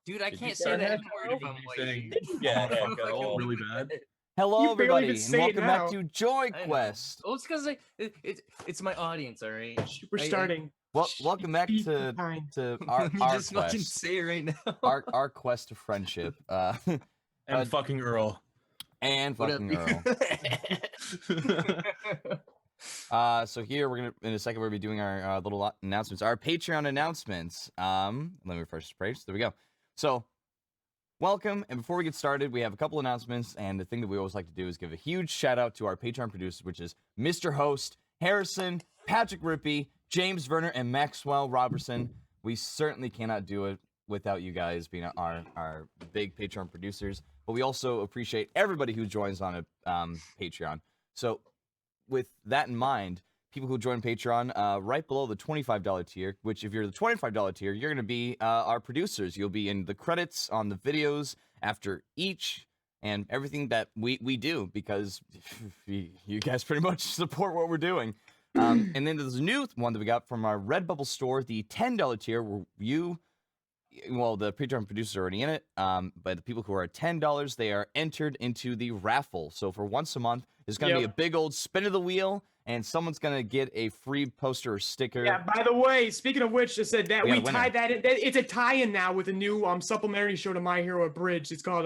Dude, I Did can't you say say that heck, word or if did I'm you white. say Yeah, fuck heck, all really bad? Hello, You barely everybody, even and say it welcome back now. to I know. Joyquest. Well, it's because it's my audience, all right? We're starting. Well, welcome back Be to kind. our You our just fucking quest, say it right now. our quest to friendship. And fucking Earl. And What up, fucking Earl. So here we're gonna, in a second, we're gonna be doing our little announcements, our Patreon announcements. Let me refresh the page. There we go. So, welcome. And before we get started, we have a couple announcements. And the thing that we always like to do is give a huge shout out to our Patreon producers, which is Mr. Host, Harrison, Patrick Rippey, James Werner, and Maxwell Robertson. We certainly cannot do it without you guys being our big Patreon producers. But we also appreciate everybody who joins on a Patreon. So, with that in mind, people who join Patreon, right below the $25 tier, which if you're the $25 tier, you're going to be our producers. You'll be in the credits on the videos after each and everything that we do, because you guys pretty much support what we're doing. And then there's a new one that we got from our Redbubble store, the $10 tier, where the Patreon producers are already in it, but the people who are at $10, they are entered into the raffle. So for once a month, there's going to be a big old spin of the wheel, and someone's going to get a free poster or sticker. Yeah, by the way, speaking of which, just said that We got we a winner. tied that in. It's a tie-in now with a new supplementary show to My Hero Abridged. It's called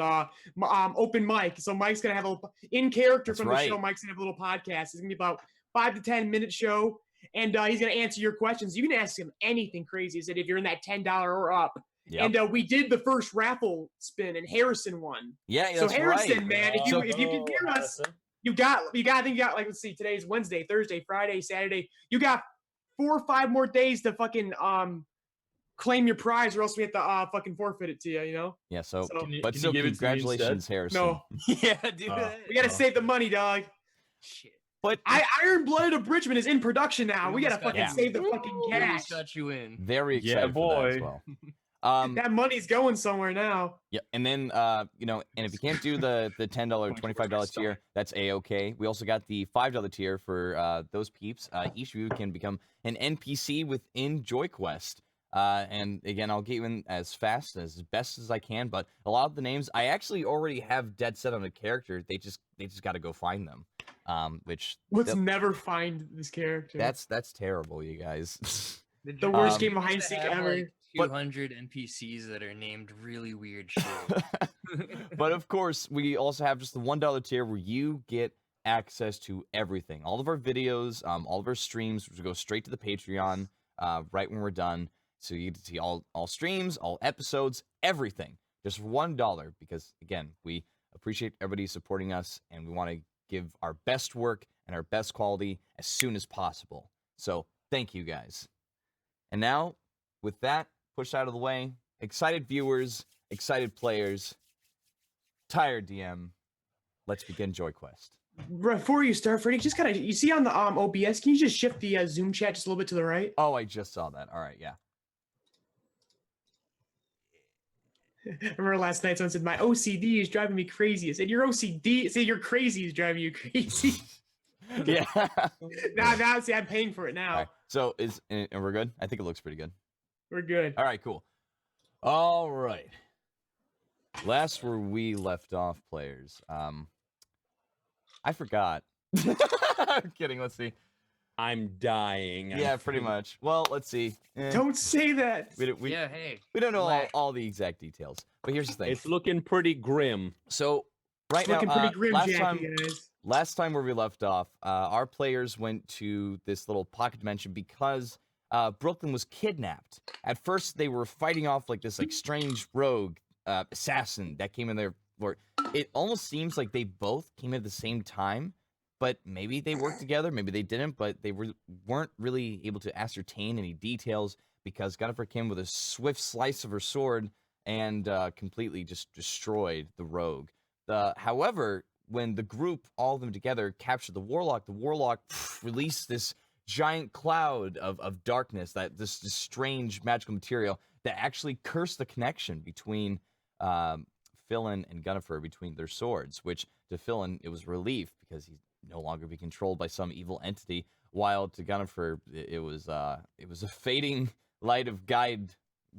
Open Mic. So Mike's gonna have a in character That's from right. the show. Mike's gonna have a little podcast. It's gonna be about 5 to 10 minute show, and he's gonna answer your questions. You can ask him anything crazy. He said if you're in that $10 or up. Yep. And we did the first raffle spin, and Harrison won. Yeah, So that's Harrison, right. man, if you can hear us. You got, I think you got, like, let's see, today's Wednesday, Thursday, Friday, Saturday. You got 4 or 5 more days to fucking claim your prize, or else we have to fucking forfeit it to you, you know? Yeah, so Can you give give it to me congratulations, instead? Harrison. No. Yeah, dude. We got to save the money, dog. Shit. But Iron Blooded Abridgment is in production now. We got to fucking Yeah. save the fucking We cash. almost got you in. very Yeah, excited for that as boy. well. That money's going somewhere now. Yeah, and then and if you can't do the $10, $25 tier, that's a-okay. We also got the $5 tier for those peeps. Each of you can become an NPC within Joyquest. And again, I'll get you in as best as I can. But a lot of the names I actually already have dead set on a character. They just got to go find them. Let's never find this character. That's terrible, you guys. the worst game of hide and seek ever. Like 200 NPCs that are named really weird shit. But of course, we also have just the $1 tier where you get access to everything. All of our videos, all of our streams, which go straight to the Patreon right when we're done. So you get to see all streams, all episodes, everything. Just for $1, because again, we appreciate everybody supporting us, and we want to give our best work and our best quality as soon as possible. So thank you guys. And now, with that pushed out of the way, excited viewers, excited players, tired DM, let's begin Joyquest. Before you start, Freddie, just kind of, you see on the OBS, can you just shift the Zoom chat just a little bit to the right? Oh, I just saw that. All right, yeah. I remember last night someone said, my OCD is driving me crazy. I said, your OCD, say your crazy is driving you crazy. Yeah. now, see, I'm paying for it now. All right. So, and we're good? I think it looks pretty good. We're good. All right, cool. All right. Last where we left off, players. I forgot. I'm kidding. Let's see. I'm dying. Yeah, pretty much. Well, let's see. Don't say that. Yeah, hey. We don't know all the exact details, but here's the thing. It's looking pretty grim. So right It's now, looking pretty grim, last Jackie, time, guys. last time where we left off, our players went to this little pocket dimension because Brooklyn was kidnapped. At first, they were fighting off like this strange rogue assassin that came in there. It almost seems like they both came at the same time, but maybe they worked together, maybe they didn't, but they weren't really able to ascertain any details because Gunnifred came with a swift slice of her sword and completely just destroyed the rogue. However, when the group, all of them together, captured the warlock released this giant cloud of darkness, this strange magical material that actually cursed the connection between Philin and Gunnifred, between their swords, which to Philin, it was relief because he'd no longer be controlled by some evil entity, while to Gunnifred, it was a fading light of guide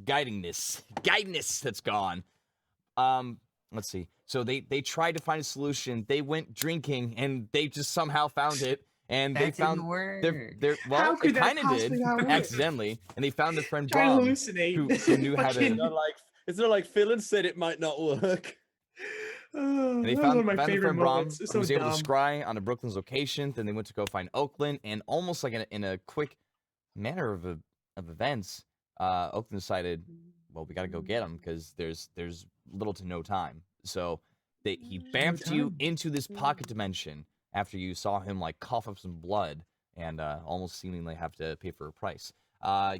guidingness that's gone. Let's see. So they tried to find a solution. They went drinking, and they just somehow found it. And That they didn't found work. their well, How it could that kind of did possibly not work? accidentally, and they found their friend Trying to Brom, hallucinate. who knew how to. Fucking- It's not like Phil said it might not work. And they that was found, one of my found their favorite friend Brom, moments. It's who so was able dumb. to scry on a Brooklyn's location. Then they went to go find Oakland, and almost like in a quick manner of events, Oakland decided, well, we got to go get him because there's little to no time. So he bamfed you into this pocket dimension after you saw him like cough up some blood and almost seemingly have to pay for a price.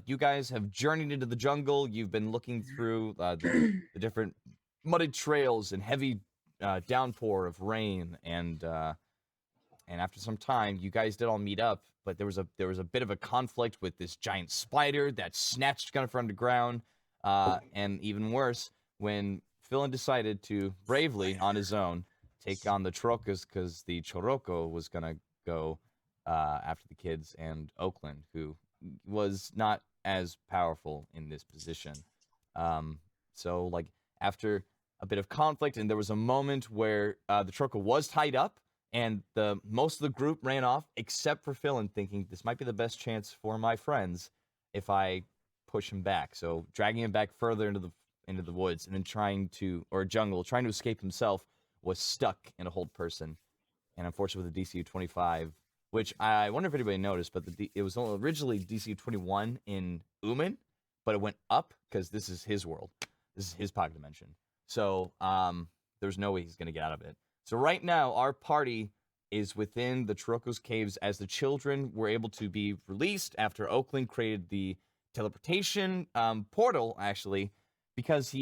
You guys have journeyed into the jungle. You've been looking through the different mudded trails and heavy downpour of rain, and after some time, you guys did all meet up. But there was a bit of a conflict with this giant spider that snatched Gunner from the ground, and even worse, when Philin decided to bravely on his own take on the Chorocos because the Choroco was gonna go after the kids and Oakland, who was not as powerful in this position. So like after a bit of conflict, and there was a moment where the Choroco was tied up, and most of the group ran off except for Philin, thinking this might be the best chance for my friends if I push him back. So dragging him back further into the woods, and then trying to escape himself, was stuck in a hold person. And unfortunately with the DC 25, which I wonder if anybody noticed, but it was originally DC 21 in Uman, but it went up because this is his world. This is his pocket dimension. So there's no way he's going to get out of it. So right now, our party is within the Choroco's caves as the children were able to be released after Oakland created the teleportation portal, actually, because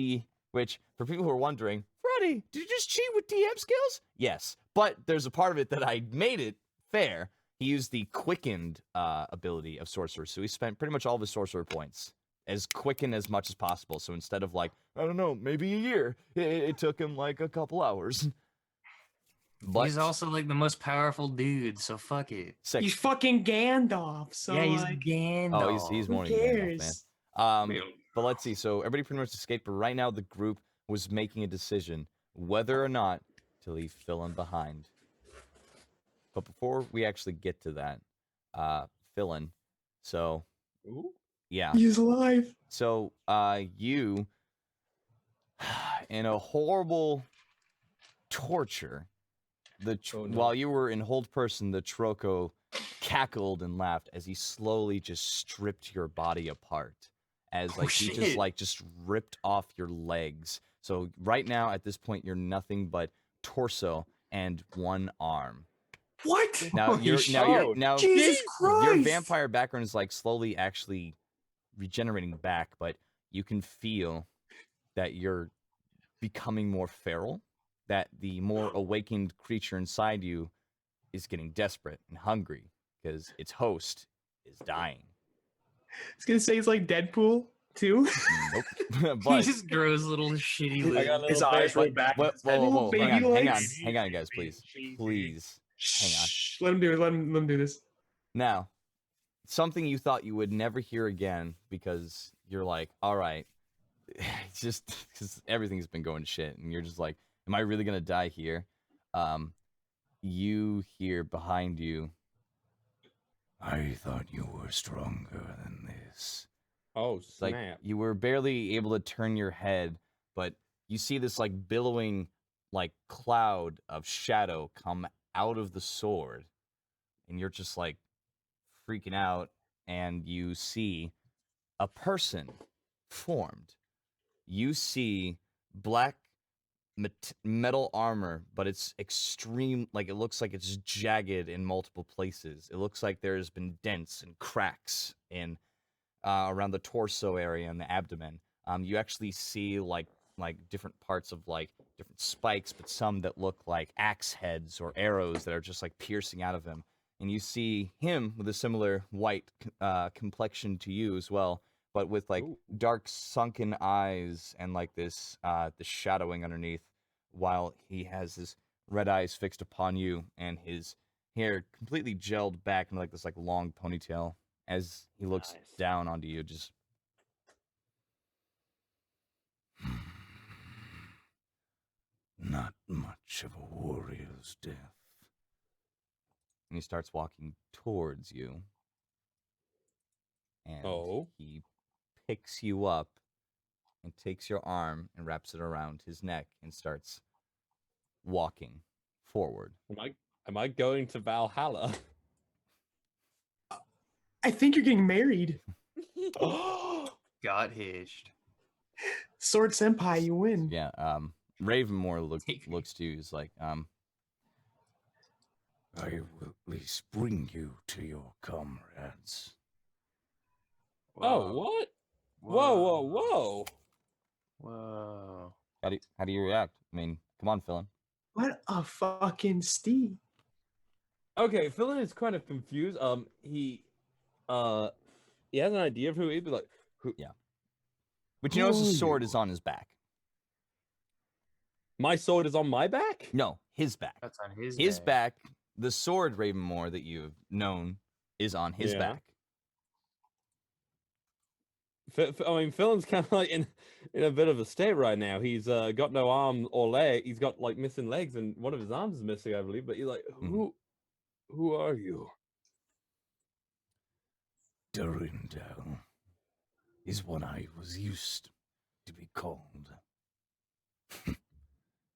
which, for people who are wondering, Freddy, did you just cheat with DM skills? Yes, but there's a part of it that I made it fair. He used the quickened ability of Sorcerer, so he spent pretty much all of his Sorcerer points as quicken as much as possible. So instead of like, I don't know, maybe a year, it took him like a couple hours. But He's also like the most powerful dude, so fuck it. sick. He's fucking Gandalf. So yeah, he's like, Gandalf. Oh, he's who more than Gandalf, man. cares? But let's see. So everybody pretty much escaped, but right now the group was making a decision whether or not to leave Philin behind. But before we actually get to that, Philin, so Ooh. yeah. He's alive. So you, in a horrible torture, while you were in hold person, the Choroco cackled and laughed as he slowly just stripped your body apart. As like he just ripped off your legs. So right now at this point you're nothing but torso and one arm. What? Now Jesus Christ! your vampire background is like slowly actually regenerating back, but you can feel that you're becoming more feral, that the more awakened creature inside you is getting desperate and hungry because its host is dying. I was gonna say he's like Deadpool too. Nope. He But just grows little shitty I got lips. his eyes rolled back. whoa, Little hang baby on, legs. hang on, guys, please. Hang on. Shh, let him do it. Let him do this. Now, something you thought you would never hear again because you're like, all right, it's just because everything's been going to shit, and you're just like, am I really gonna die here? You hear behind you, I thought you were stronger than this. Oh, It's like snap. you were barely able to turn your head, but you see this like billowing like cloud of shadow come out of the sword, and you're just like freaking out, and you see a person formed. You see black metal armor, but it's extreme, like it looks like it's jagged in multiple places. It looks like there's been dents and cracks in around the torso area and the abdomen. You actually see like different parts of like different spikes, but some that look like axe heads or arrows that are just like piercing out of him. And you see him with a similar white complexion to you as well, but with like dark sunken eyes and like this the shadowing underneath, while he has his red eyes fixed upon you and his hair completely gelled back into like this like long ponytail as he looks down onto you. Just Not much of a warrior's death. And he starts walking towards you. And Oh. he picks you up and takes your arm and wraps it around his neck and starts walking forward. Am I going to Valhalla? I think you're getting married. Got hitched. Sword Senpai, you win. Yeah, Ravenmore looks to you. He's like, I will at least bring you to your comrades. Oh, what? Whoa. Whoa. How do you react? I mean, come on, Philin. What a fucking steed. Okay, Philin is kind of confused. He has an idea of who he'd be like. Who? Yeah. But you notice Who the are sword you? is on his back. My sword is on my back? No, his back. That's on his His back. The sword, Ravenmore, that you've known, is on his Yeah. back. I mean, Philin's kind of like in a bit of a state right now. He's got no arm or leg. He's got like missing legs, and one of his arms is missing, I believe. But he's like, who are you? Durindal is what I was used to be called.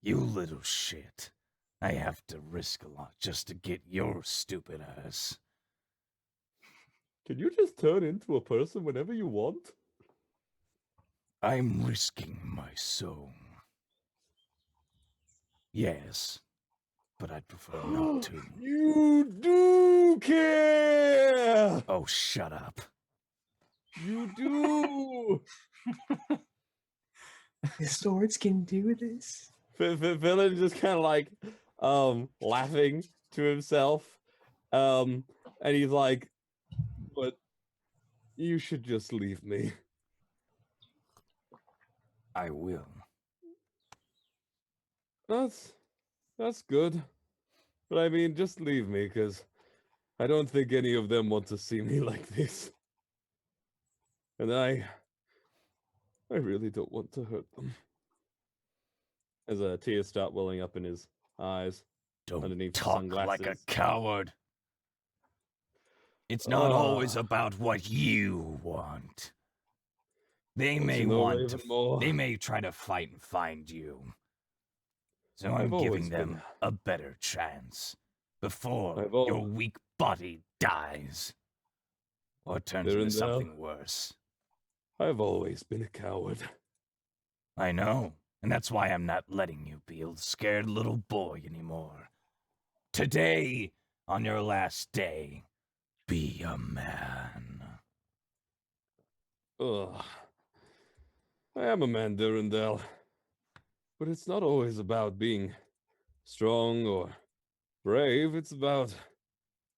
You little shit. I have to risk a lot just to get your stupid ass. Can you just turn into a person whenever you want? I'm risking my soul. Yes, but I'd prefer not to. You do care. Oh, shut up. You do. The swords can do this. Philin just kind of like laughing to himself, and he's like, "But you should just leave me." I will. That's good, but I mean, just leave me, because I don't think any of them want to see me like this, and I really don't want to hurt them. As tears start welling up in his eyes. Don't Underneath the talk like a sunglasses. coward. It's not always about what you want. They Don't may you know, want to. Ravenmore? They may try to fight and find you. So I've I'm always giving them been- a better chance before I've al- your weak body dies or turns There into and something worse. I've always been a coward. I know, and that's why I'm not letting you be a scared little boy anymore. Today, on your last day, be a man. Ugh. I am a man, Durandal. But it's not always about being strong or brave. It's about...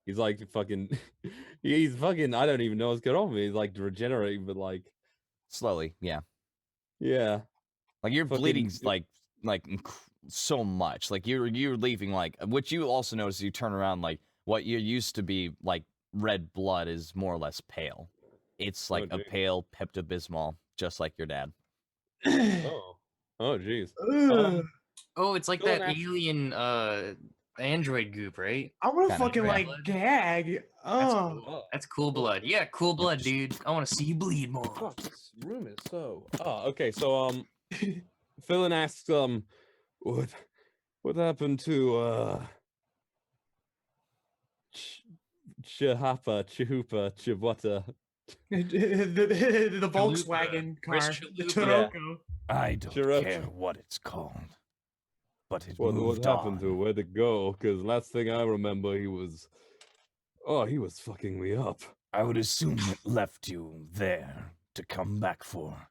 He's like fucking... He's fucking... I don't even know what's going on with me. He's like regenerating, but like... Slowly, yeah. Yeah. Like you're Fucking- bleeding so much. Like you're leaving like, which you also notice. You turn around, like what you used to be like red blood is more or less pale. It's like a geez. pale Pepto-Bismol, just like your dad. Oh. Oh, jeez. Ugh. Oh, it's like Go on, that Ash. alien android goop, right? I want to Kinda fucking bad. like gag. That's Oh. cool. That's cool blood. Yeah, cool blood, dude. I want to see you bleed more. Fuck, this room is so... Oh, okay, so, Philin asks, what happened to, Chihupa, Chihuahua? the Volkswagen car. Where's The Chalupa? Toroko. I don't Chirurg- care what it's called, but it What moved happened on. to him? Where'd it go? Because last thing I remember, he was fucking me up. I would assume it left you there to come back for,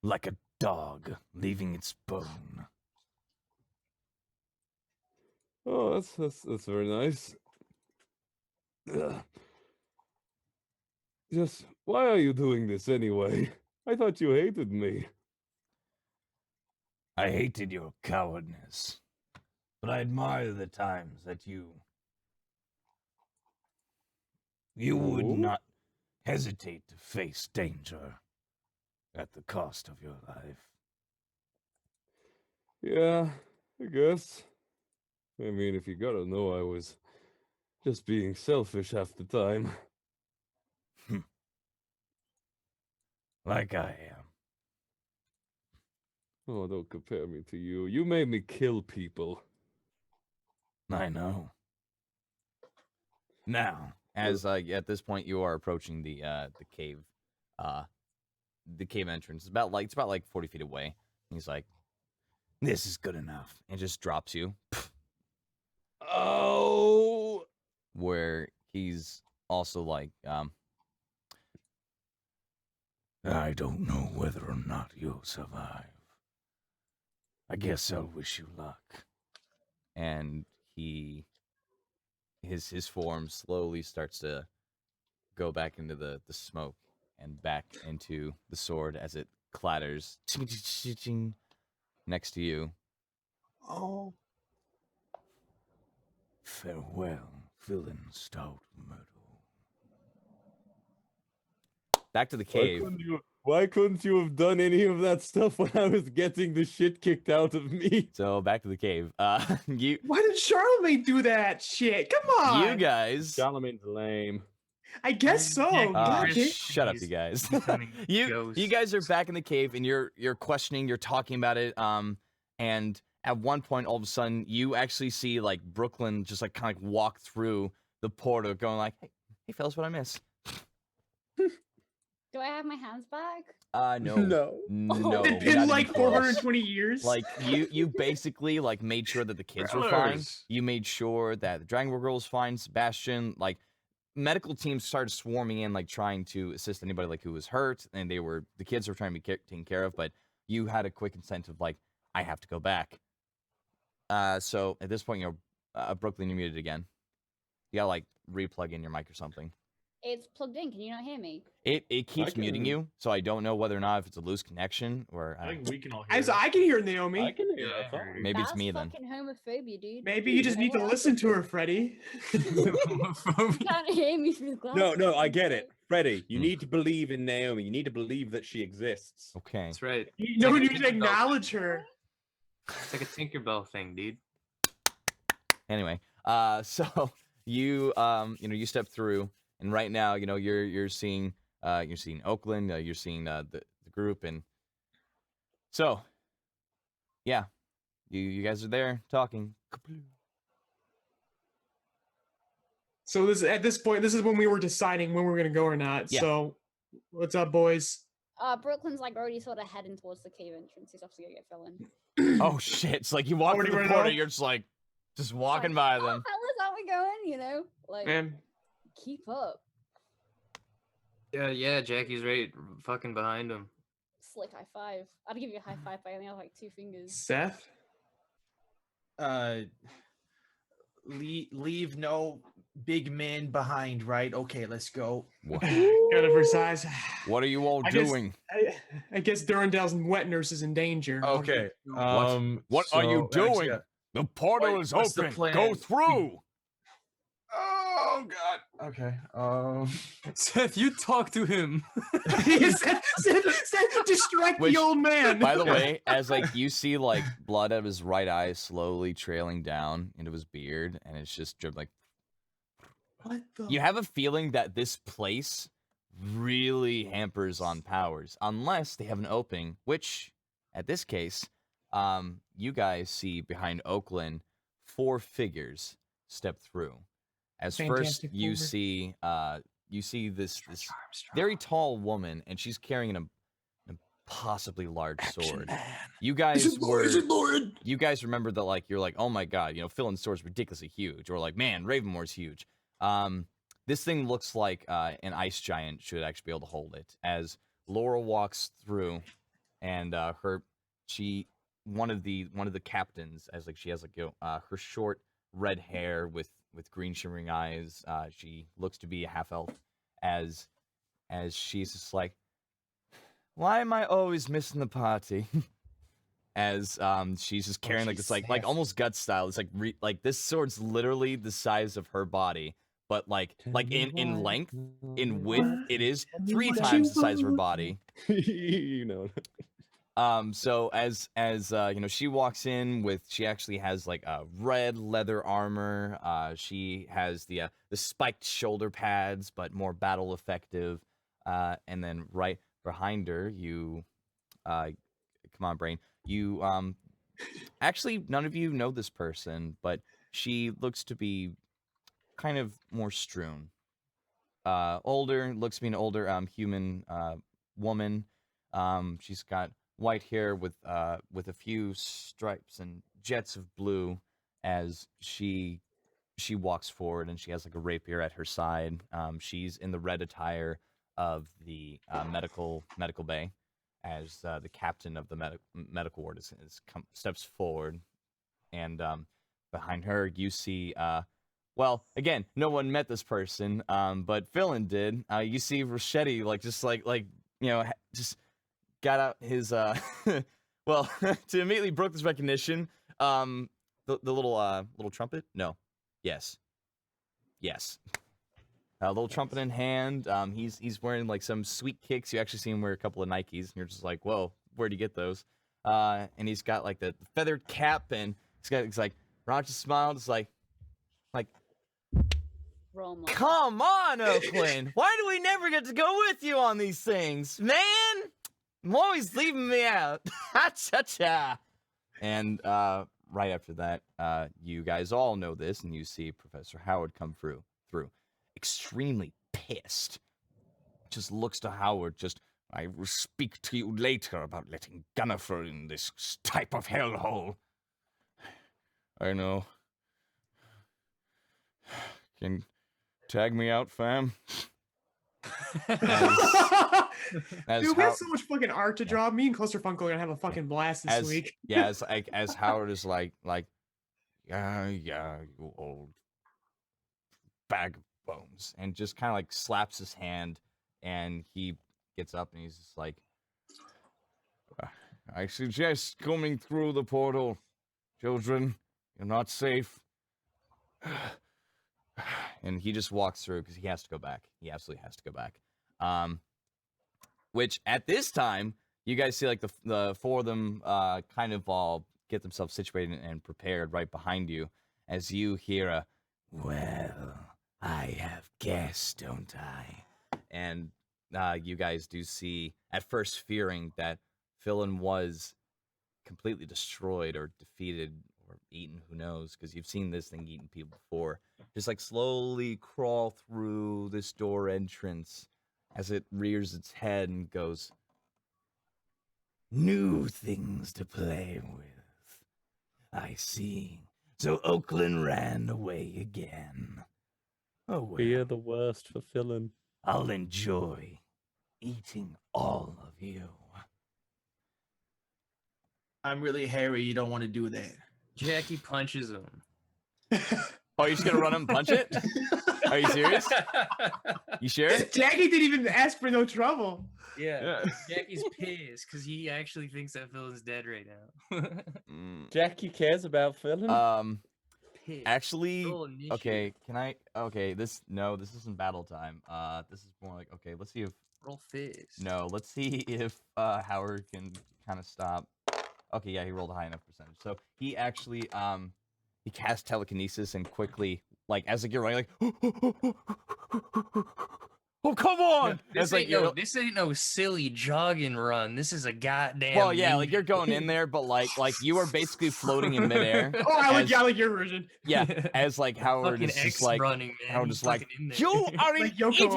like a dog leaving its bone. Oh, that's very nice. Ugh. Just why are you doing this anyway? I thought you hated me. I hated your cowardness, but I admire the times that you would Oh? not hesitate to face danger at the cost of your life. Yeah, I guess. I mean, if you gotta know, I was just being selfish half the time. Like I am. Oh, don't compare me to you. You made me kill people. I know. Now, as at this point you are approaching the cave entrance. It's about like 40 feet away. He's like, "This is good enough," and just drops you. Oh! Where he's also like, I don't know whether or not you'll survive. I guess I'll wish you luck. And his form slowly starts to go back into the smoke and back into the sword as it clatters next to you. Oh. Farewell, villain stout metal. Back to the cave. Why couldn't you have done any of that stuff when I was getting the shit kicked out of me? So back to the cave. You Why did Charlemagne do that shit? Come on. you guys. Charlemagne's lame. I guess so. Yeah, God damn. Shut up, you guys. becoming you ghosts. guys are back in the cave and you're questioning, you're talking about it. And at one point, all of a sudden, you actually see like Brooklyn just like kind of walk through the portal, going like, "Hey, fellas, what I miss?" Do I have my hands back? No, No. no. It's you're been not like even close. 420 years. Like you basically like made sure that the kids were fine. Brothers. You made sure that the Dragon Ball girl was fine. Sebastian, like medical teams started swarming in, like trying to assist anybody like who was hurt, and the kids were trying to be taken care of. But you had a quick incentive, like I have to go back. So at this point, Brooklyn, you're muted again. You gotta like replug in your mic or something. It's plugged in. Can you not hear me? It keeps muting can- you, so I don't know whether or not if it's a loose connection or I think we can all hear. As I can hear Naomi. I can hear Yeah. that. fine. maybe it's That's me then. fucking homophobia, dude. Maybe you just need to What listen else? to her, Freddie. You can't hear me through the glass. No, I get it. Freddie, you Hmm. need to believe in Naomi. You need to believe that she exists. Okay. That's right. You know, you like a need to Tinkerbell. acknowledge her. It's like a Tinkerbell thing, dude. Anyway, so you you step through, and right now you're seeing Oakland, you're seeing the group, and so yeah, you guys are there talking. So at this point, this is when we were deciding when we were gonna go or not. Yeah. So, what's up, boys? Brooklyn's like already sort of heading towards the cave entrance. He's obviously gonna get fell in. Oh shit! It's like you walk Already through the ran portal, off? you're just walking Like, by "Oh, them. fellas, how we going? You know, like Man, keep up. Yeah, Jackie's right fucking behind him. Slick high five. I'd give you a high five, but I only have like 2 fingers. Seth. Leave no big men behind, right? Okay, let's go. Gotta precise. What are you all I guess- doing? I guess Durandale's wet nurse is in danger. Okay. What are you so actually, doing? The portal Wait, is what's the open. plan? Go through. Oh God. Okay. Seth, you talk to him. Seth, distract Which, the old man. By the way, as like you see like blood out of his right eye slowly trailing down into his beard, and it's just drip like. What the? You have a feeling that this place really hampers on powers, unless they have an opening, which, at this case, you guys see behind Oakland 4 figures step through. As Fantastic first you Four. see this very tall woman, and she's carrying an impossibly large sword. You guys you guys remember that, like, you're like, oh my god, Phil's sword's ridiculously huge, or like, man, Ravenmore's huge. This thing looks like an ice giant should actually be able to hold it. As Laura walks through, and one of the captains, as like she has like her short red hair with green shimmering eyes. She looks to be a half elf. As she's just like, why am I always missing the party? As she's just carrying like this like almost gut style. It's like this sword's literally the size of her body, but like in length, in width, it is 3 times the size of her body. You know. So as you know, she walks in with, she actually has like a red leather armor. She has the spiked shoulder pads, but more battle effective. And then right behind her, you, come on, brain. You actually, none of you know this person, but she looks to be kind of more strewn. Older, looks to be an older human woman. She's got white hair with a few stripes and jets of blue as she walks forward, and she has like a rapier at her side. She's in the red attire of the medical bay, as the captain of the medical ward steps forward, and behind her you see well, again, no one met this person, but Philin did. You see Rochetti, like, just like you know, just got out his well, to immediately broke this recognition. The little trumpet? No. Yes. A little trumpet in hand. He's wearing like some sweet kicks. You actually see him wear a couple of Nikes, and you're just like, whoa, where'd you get those? And he's got like the feathered cap, and he's like, Roger smiled, just like. Come on, Oakland. Why do we never get to go with you on these things? Man, I'm always leaving me out. Ha-cha-cha. And right after that, you guys all know this, and you see Professor Howard come through. Extremely pissed. Just looks to Howard, I will speak to you later about letting Gunnifer in this type of hellhole. I know. Can tag me out, fam? Dude, we have so much fucking art to draw. Me and Clusterfunk are gonna have a fucking blast this week. Yeah, as Howard is like, yeah, you old bag of bones, and just kind of like slaps his hand, and he gets up and he's just like, I suggest coming through the portal, children. You're not safe. And he just walks through because he has to go back. He absolutely has to go back. Which at this time, you guys see like the four of them kind of all get themselves situated and prepared right behind you, as you hear a, well, I have guessed, don't I? And you guys do see, at first fearing that Philin was completely destroyed or defeated or eaten, who knows, because you've seen this thing eating people before, just like slowly crawl through this door entrance as it rears its head and goes, new things to play with. I see. So Oakland ran away again. Oh well. Fear the worst for Philin. I'll enjoy eating all of you. I'm really hairy. You don't want to do that. Jackie punches him. Oh, you're just gonna run him and punch it? Are you serious? You sure? Jackie didn't even ask for no trouble. Yeah. Jackie's pissed because he actually thinks that Philin's dead right now. Jackie cares about Philin. Pissed. Actually, Roll initiative. okay, can I? Okay, this isn't battle time. This is more like, okay, let's see if. Roll fist. No, let's see if Howard can kind of stop. Okay, yeah, he rolled a high enough percentage. So he actually he cast telekinesis and quickly, like, as like you're running, like, oh, come on! This ain't no silly jogging run. This is a goddamn. Well, yeah, like you're going in there, but like you are basically floating in midair. Oh, I like your version. Yeah, as like Howard Fucking is just X like, running, man. Howard He's is like, fucking in there. you are an Like Yoko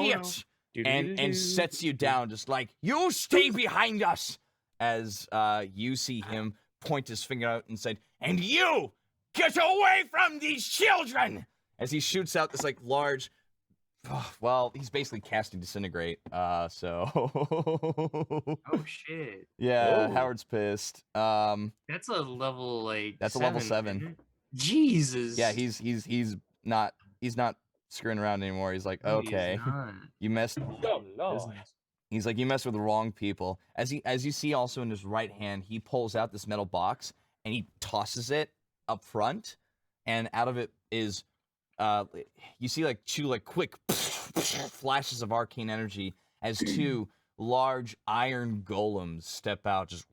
idiot, and sets you down, just like, you stay behind us. As you see him point his finger out and said, and you get away from these children. As he shoots out this like large, well, he's basically casting disintegrate. So. Oh shit. Yeah, Whoa. Howard's pissed. That's a level like. That's a level 7. isn't it? Jesus. Yeah, he's not screwing around anymore. He's like, No, he is okay, not. you messed. Oh no. He's like, you messed with the wrong people. As you see also in his right hand, he pulls out this metal box and he tosses it up front, and out of it is, you see like 2 like quick flashes of arcane energy as 2 large iron golems step out, just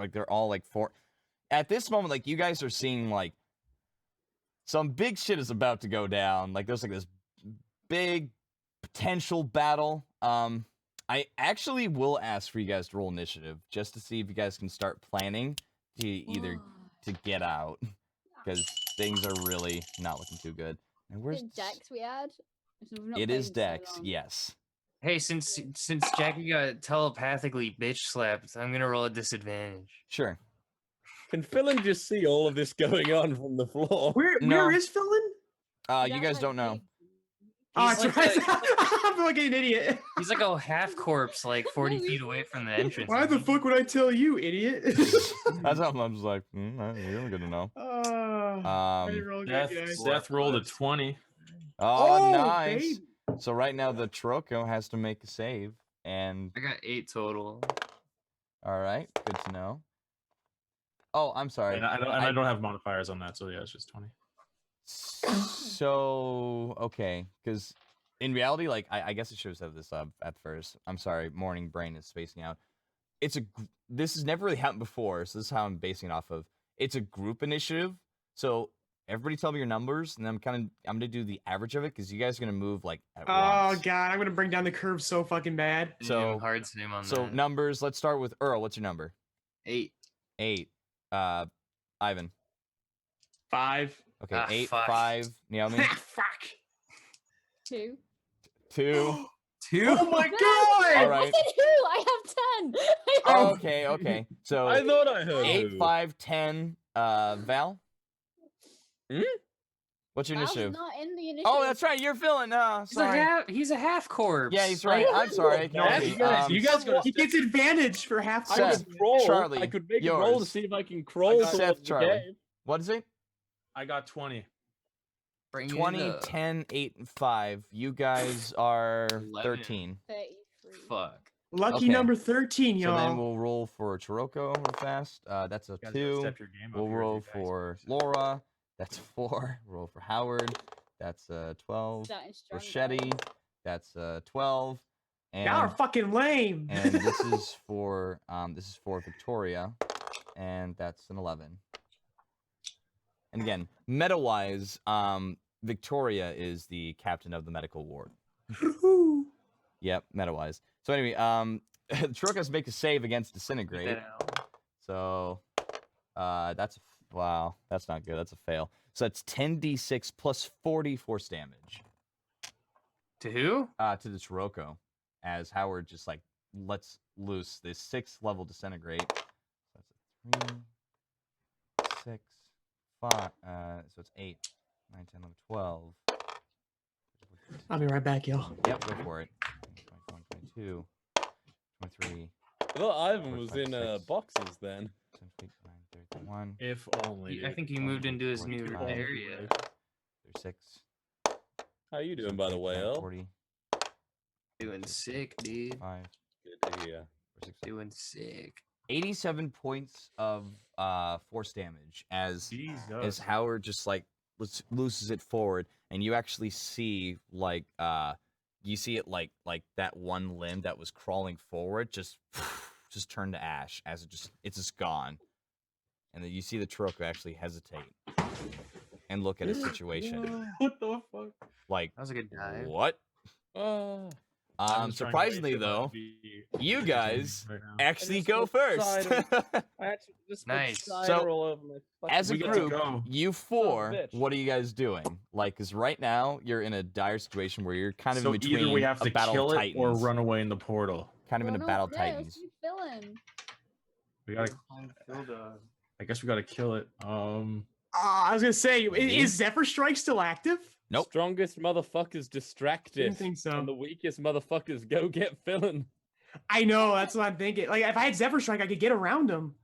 like they're all like four. At this moment, like you guys are seeing like some big shit is about to go down. Like there's like this big potential battle. I actually will ask for you guys to roll initiative just to see if you guys can start planning to either to get out because things are really not looking too good. And Is it Dex we add? We've not It played is in so Dex, long. yes. Hey, since Jackie got telepathically bitch slapped, I'm gonna roll a disadvantage. Sure. Can Philin just see all of this going on from the floor? Where No. is Philin? You That's guys like don't know. big. Oh, He's that's like right. I'm like an idiot. He's like a half corpse, like 40 No, feet away from the entrance. Why the fuck would I tell you, idiot? That's how I'm just like, really good to know. I didn't roll good, guys. Seth rolled a 20. Oh, nice. baby. So right now the Troco has to make a save, and I got 8 total. all right, good to know. Oh, I'm sorry. And I don't have modifiers on that, so yeah, it's just 20. So okay, because in reality, like I guess I should have said this at first. I'm sorry, morning brain is spacing out. This has never really happened before, so this is how I'm basing it off of. It's a group initiative, so everybody tell me your numbers, and I'm gonna do the average of it because you guys are gonna move like at Oh once. god, I'm gonna bring down the curve so fucking bad. So- hard same on So that. numbers. Let's start with Earl. What's your number? 8. 8. Ivan. 5. Okay, Ah, 8, fuck. 5. Naomi. Fuck. 2. 2. 2? Oh my No! god! All I right. said who? I have 10. Oh. Okay. So I thought I heard 8, who. 5, 10. Val. Hmm? What's your Val's initiative? not in the initiative. Oh, that's right. You're feeling. Sorry. He's a half corpse. Yeah, he's right. I'm sorry. Ignore That's me. good. You guys gotta He gets advantage for half. I Seth, could crawl. Charlie, I could make a roll to yours. see if I can crawl got towards Seth, the Charlie. cave. What is it? I got 20. Bring it 20, up. 10, 8, and 5. You guys are 11. 13. 33. Fuck. Lucky Okay. number 13, So y'all. then we'll roll for Chiroko real fast. That's a You guys gotta 2. step your game up We'll here, roll you guys. for Laura. That's a 4. Roll for Howard. That's a 12. That is strong, Rochetti. guys. That's a 12. Y'all are And fucking lame. and this is for Victoria, and that's an 11. And again, meta-wise, Victoria is the captain of the medical ward. Yep, meta-wise. So anyway, Trokas make a save against disintegrate. So that's wow, that's not good. That's a fail. So that's 10d6 plus 40 force damage To who? to the Chiroko, as Howard just like lets loose this 6th level disintegrate. So that's a 3, 6, 5. So it's 8, 9, 10, 11, 12. I'll be right back, y'all. Yep, go for it. 21, 22, 23, I thought Ivan was 45, in 6, boxes then. 17, 31, If only. I think he moved into his new 45, area. 36. How you doing, by the way, 39, Earl? 40, Doing sick, dude. 5, Good to hear. 46. Doing sick. 87 points of force damage as Howard just like looses it forward, and you actually see like you see it like that one limb that was crawling forward just turn to ash as it's just gone, and then you see the Troco actually hesitate and look at his situation What the fuck? like That was a good dive. what? I'm Surprisingly though, you guys actually go first. I actually just Nice. So, all over my as a We get to group, go. you Son four, of a bitch. what are you guys doing? Like, because right now you're in a dire situation where you're kind of So in between either we have a to battle kill of it titans, or run away in the portal. kind of in a battle of Yeah, titans. keep filling. We gotta. I guess we gotta kill it. I was gonna say, Maybe. is Zephyr Strike still active? Nope. Strongest motherfuckers distracted. Didn't think so. And the weakest motherfuckers go get Philin. I know, that's what I'm thinking. Like, if I had Zephyr Strike, I could get around him.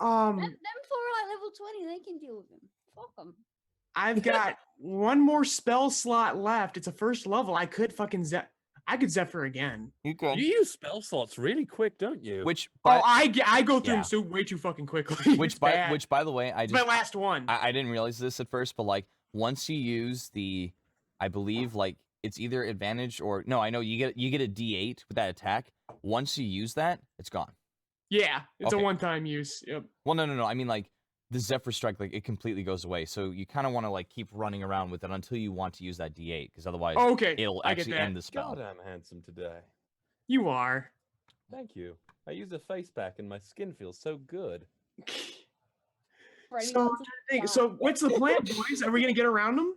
Them four are like level 20. They can deal with them. Fuck them. I've got one more spell slot left. It's a first level. I could fucking I could Zephyr again. You could. You use spell slots really quick, don't you? Which, Oh, by, I go through yeah. them so way too fucking quickly. which It's by, bad. which by the way, I It's just my last one. I didn't realize this at first, but like once you use the, I believe like it's either advantage or no, I know you get a D8 with that attack. Once you use that, it's gone. Yeah, it's Okay. a one-time use. Yep. Well, no. I mean, like the Zephyr Strike, like it completely goes away. So you kind of want to like keep running around with it until you want to use that D8, because otherwise Oh, okay, it'll I get actually that. end the spell. God, I'm handsome today. You are. Thank you. I use a face pack and my skin feels so good. Freddy So, wants to so die. what's the plan, boys? Are we gonna get around him?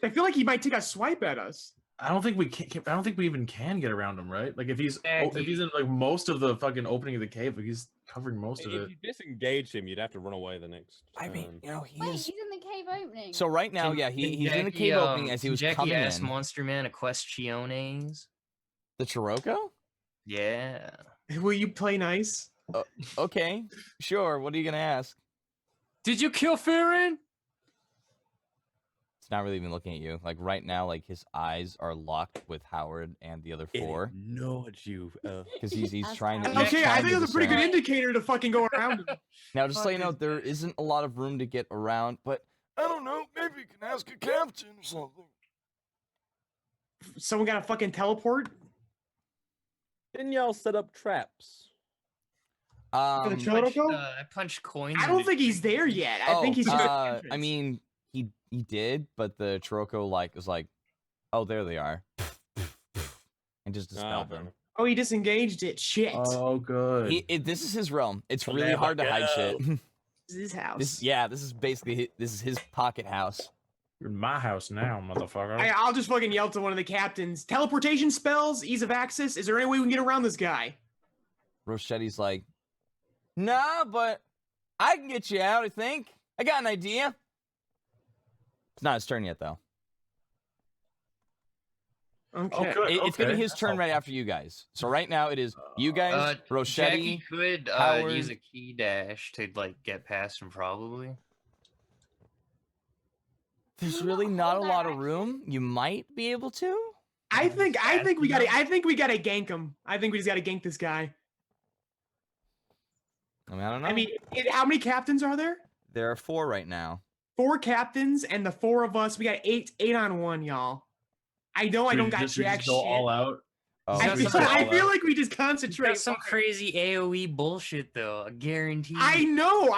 I feel like he might take a swipe at us. I don't think we can. I don't think we even can get around him, right? Like if he's in like most of the fucking opening of the cave, like he's covering most of If it. you disengage him, you'd have to run away the next. I mean, you know, he Wait, is. he's in the cave opening. So right now, yeah, he's in the cave opening as he was Jackie coming asked in. Monster Man a questiones. The Chiroko? Yeah. Will you play nice? Okay, sure. What are you gonna ask? Did you kill Farron? It's not really even looking at you. Like right now, like his eyes are locked with Howard and the other four Ignored you. because he's That's trying to. fine. he's Okay, I trying think to that's a pretty good discern. indicator to fucking go around him. Now, just so you Fuck know, this there guy. isn't a lot of room to get around, but I don't know. Maybe you can ask a captain or something. Someone got a fucking teleport Didn't y'all set up traps? for the Chiroko? I punched coins. I don't think he's there yet. I think he's just. at the I entrance. mean, he did, but the Chiroko like was like, oh, there they are, and just dispelled them. Oh, he disengaged it. Shit. Oh, good. This is his realm. It's Oh, really there hard we to hide go. shit. This is his house. This is basically this is his pocket house. You're in my house now, motherfucker. I'll just fucking yell to one of the captains. Teleportation spells, ease of access. Is there any way we can get around this guy? Rochetti's like, nah, but I can get you out. I think I got an idea. It's not his turn yet, though. Okay. good. It's gonna be Okay, his that's turn right helpful. after you guys. So right now it is you guys, Jackie Rochetti. could Howard. use a key dash to like get past him, probably. There's really not a lot of room. You might be able to. I think we gotta gank him. I think we just gotta gank this guy. I mean, I don't know. I mean, how many captains are there? there are 4 right now. 4 captains and the 4 of us. We got 8 on 1, y'all. I know I We don't got just, we jack just go shit. all out. Oh, I That's feel, some- I feel like we just He's concentrate. got some crazy AOE bullshit though. I guarantee. I know.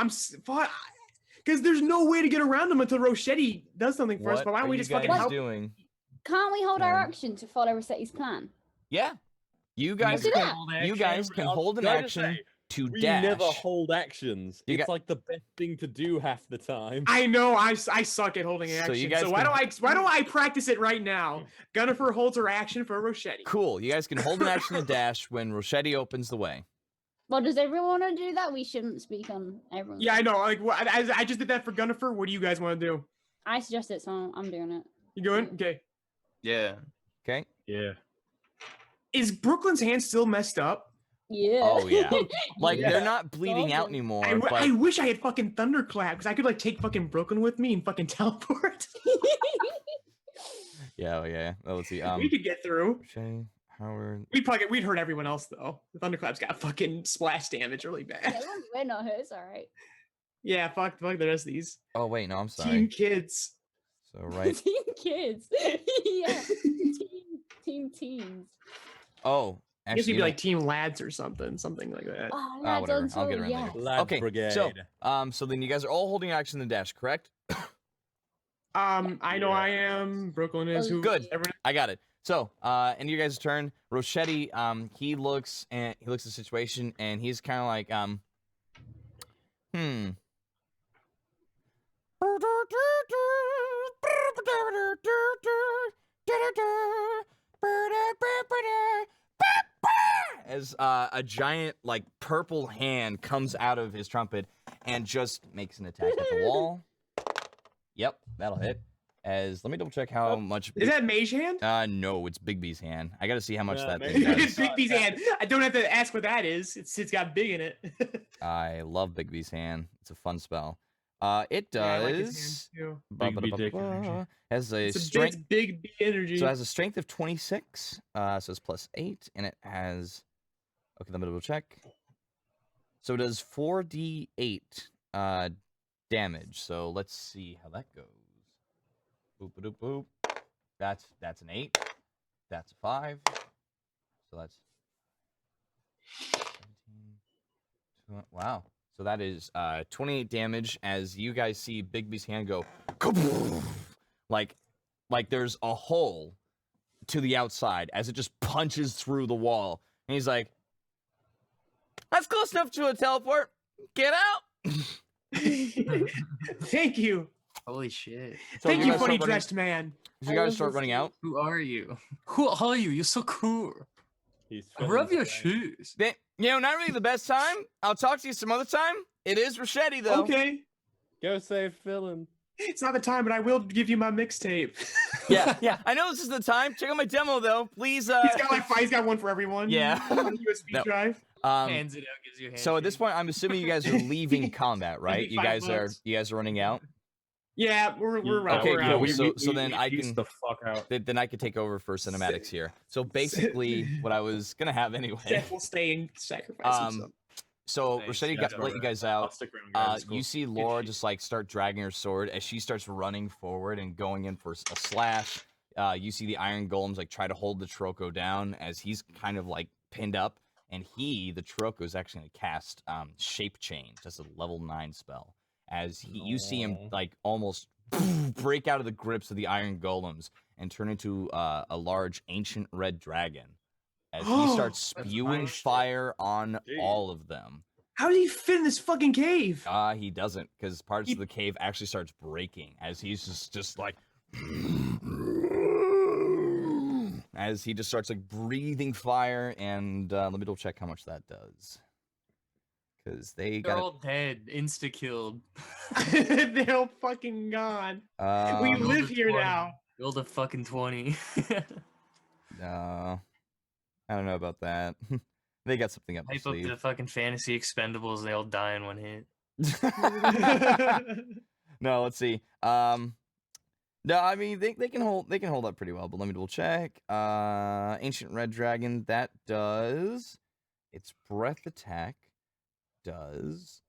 Because there's no way to get around him until Rochetti does something for us. what But why don't are we you just fucking guys help? doing? Can't we hold our Um, action to follow Rossetti's plan? Yeah, you guys do can. that. You guys can hold an Can I just action say, to We dash. never hold actions. You It's got- like the best thing to do half the time. I know. I suck at holding So action. you So, guys why can- don't I practice it right now? Gunnifer holds her action for Rochetti. Cool. You guys can hold an action to dash when Rochetti opens the way. Well, does everyone want to do that? We shouldn't speak on everyone. Yeah, I know. Like, I just did that for Gunnifer. What do you guys want to do? I suggest it, so I'm doing it. You going? Okay. Yeah. Okay. Yeah. Is Brooklyn's hand still messed up? Yeah. Oh yeah. Like Yeah. they're not bleeding out Awesome. anymore. I but wish I had fucking Thunderclap because I could like take fucking Brooklyn with me and fucking teleport. yeah. Oh, let's see. We could get through. Rochetti, Howard. We'd hurt everyone else though. The Thunderclap's got fucking splash damage really Yeah, bad. as long as we're not hurt, it's alright. Yeah, fuck the rest of these. Oh wait, no, I'm sorry. Team kids. So right. Team kids. Yeah. Team teens. Oh, I guess actually, you'd be like team lads or something like that. Oh, oh, lads whatever. on I'll get tour, around yeah. later. Lad Okay, brigade. so then you guys are all holding action to dash, correct? I know I am. Brooklyn is. Who? Good. Everyone. I got it. So, and you guys' turn. Rochetti, he looks at the situation, and he's kind of like, as a giant like purple hand comes out of his trumpet and just makes an attack at the wall. Yep, that'll hit. Let me double check how much. Is that Mage Hand? No, it's Big B's hand. I gotta see how much Yeah, that Mage thing Hand. It's does. Big B's hand. I don't have to ask what that is. It's got big in it. I love Big B's hand. It's a fun spell. It Yeah, I like his does. hand, too. Big B dick energy. Has a It's strength. big B energy. So it has a strength of 26. So it's +8, and it has. Okay, let me double check. So it does 4d8 damage. So let's see how that goes. Boop boop boop. That's an 8. That's a 5. So that's 17, Wow. So that is 28 damage as you guys see Bigby's hand go like there's a hole to the outside as it just punches through the wall. And he's like, that's close enough to a teleport. Get out. Thank you. Holy shit. So Thank you, guys funny start running- dressed man. As you guys start running out, Who are you? Who are you? You're so cool. He's I rub your feeling shoes. not really the best time. I'll talk to you some other time. It is Rashedi, though. Okay. Go save Philin. It's not the time, but I will give you my mixtape. Yeah. I know this is the time. Check out my demo, though. Please. He's got one for everyone. Yeah. On USB No. drive. Hands it out, gives you a So at this point, I'm assuming you guys are leaving combat, right? You guys are $5. running out. Yeah, we're Okay, we're cool. out. So then I pieced can- the fuck out. Then I could take over for cinematics here. So basically, what I was gonna have anyway. Seth will stay and sacrifice himself. So Thanks, Rashedi that's let you guys I'll out. stick around, guys. It's cool. You see Laura just like start dragging her sword as she starts running forward and going in for a slash. You see the iron golems like try to hold the Troko down as he's kind of like pinned up, and the Troko is actually gonna cast Shape Change. That's a level 9 spell. As you see him like almost break out of the grips of the iron golems and turn into a large ancient red dragon. As he starts spewing nice. fire on all of them. How did he fit in this fucking cave? He doesn't, because parts of the cave actually starts breaking as he's just like as he just starts like breathing fire. And let me double check how much that does, because they They're got all dead, insta killed. They're all fucking gone. We Build live a here 20. now. Build a fucking 20. no, I don't know about that. They got something up their Hype up sleeve. the fucking fantasy expendables, they all die in one hit. No, let's see. No, I mean they can hold up pretty well, but let me double check. Ancient Red Dragon, that does its breath attack does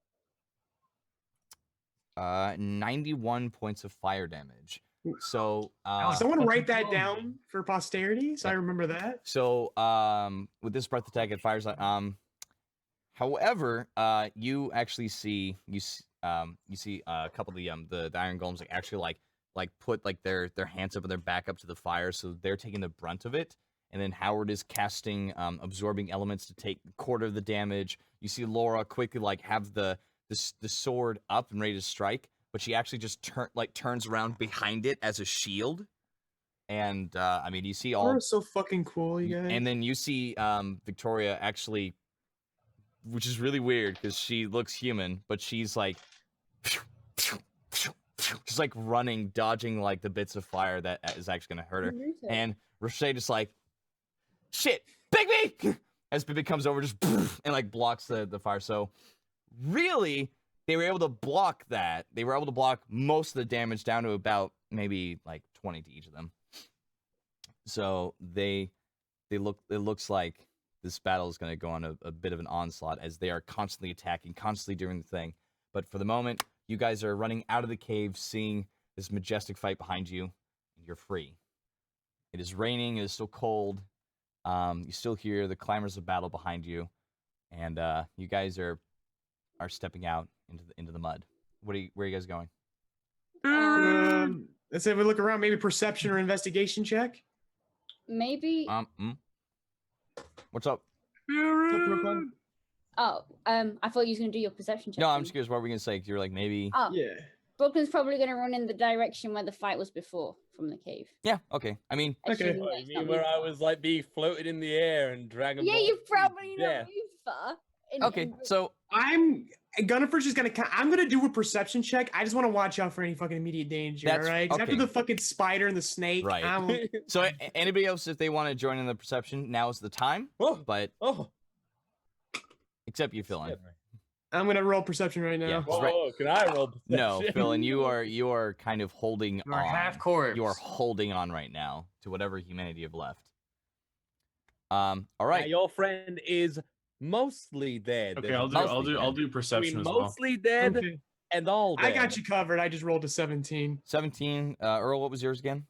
91 points of fire damage. So Someone write that down for posterity, so I remember that. So with this breath attack, it fires like however, you actually see you see a couple of the iron golems like actually like put like their hands up and their back up to the fire, so they're taking the brunt of it. And then Howard is casting absorbing elements to take a quarter of the damage. You see Laura quickly like have the sword up and ready to strike, but she actually just turns around behind it as a shield. And I mean, you see all Laura's so fucking cool, you guys. and then you see Victoria actually, which is really weird because she looks human, but she's like just like running, dodging like the bits of fire that is actually gonna hurt her. And Roche just like, shit, Bigby! As Bigby comes over, just and like blocks the fire. So really, they were able to block that. They were able to block most of the damage down to about maybe like 20 to each of them. So it looks like this battle is going to go on a bit of an onslaught as they are constantly attacking, constantly doing the thing. But for the moment, you guys are running out of the cave, seeing this majestic fight behind you, and you're free. It is raining, it is still cold. You still hear the clamors of battle behind you, and you guys are stepping out into the mud. Where are you guys going? Let's say we look around, maybe perception or investigation check. Maybe. What's up? Oh, I thought you was gonna do your perception check. No, I'm then. just curious. What were we gonna say? You're like maybe. Oh, Yeah. Brooklyn's probably gonna run in the direction where the fight was before from the cave. Yeah. Okay. I mean, Okay. Assuming Oh, that you it's mean not where I moving was like being floated in the air and Dragon far. Yeah, Ball you Z probably to not death? moved far. okay. So I'm Gunnifer's just I'm gonna do a perception check. I just want to watch out for any fucking immediate danger. That's- All right. 'Cause after okay. the fucking spider and the snake, Right. Anybody else, if they want to join in the perception, now is the time. Oh, But oh, except you, Philin. I'm gonna roll perception right now. Yeah. whoa, can I roll perception? No, Philin, you are kind of holding You're on. half corpse. You are holding on right now to whatever humanity you've left. All Now, right. your friend is mostly dead. Okay, There's I'll do Mostly perception as well. mostly dead Okay. and all dead. I got you covered. I just rolled a 17. 17. Earl, what was yours again?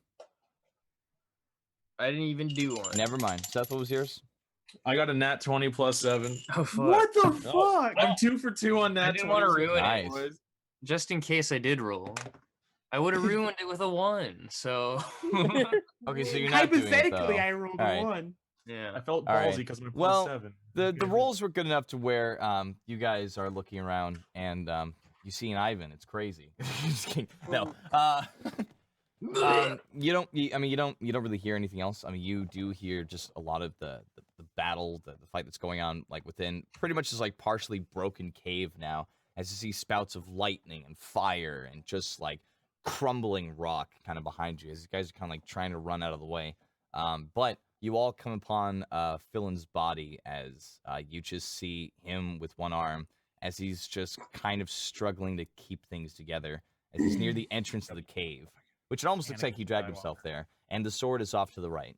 I didn't even do one. Never mind. Seth, what was yours? I got a nat 20 plus 7. Oh fuck! What the fuck? I'm 2 for 2 on I nat didn't 20. want to ruin Nice. it, boys. Just in case I did roll. I would have ruined it with a 1. So Okay, so you're not doing it, Hypothetically, though. I rolled All a right. 1. yeah. I felt All right. ballsy because of my plus Well, 7. The rolls were good enough to where you guys are looking around and you see an Ivan. It's crazy. Just kidding. No. You don't really hear anything else. I mean, you do hear just a lot of the battle, the fight that's going on like within pretty much this like partially broken cave now, as you see spouts of lightning and fire and just like crumbling rock kind of behind you as you guys are kind of like trying to run out of the way. But you all come upon Philon's body as you just see him with one arm as he's just kind of struggling to keep things together as he's near the entrance of the cave, which it almost looks like he dragged himself there, and the sword is off to the right.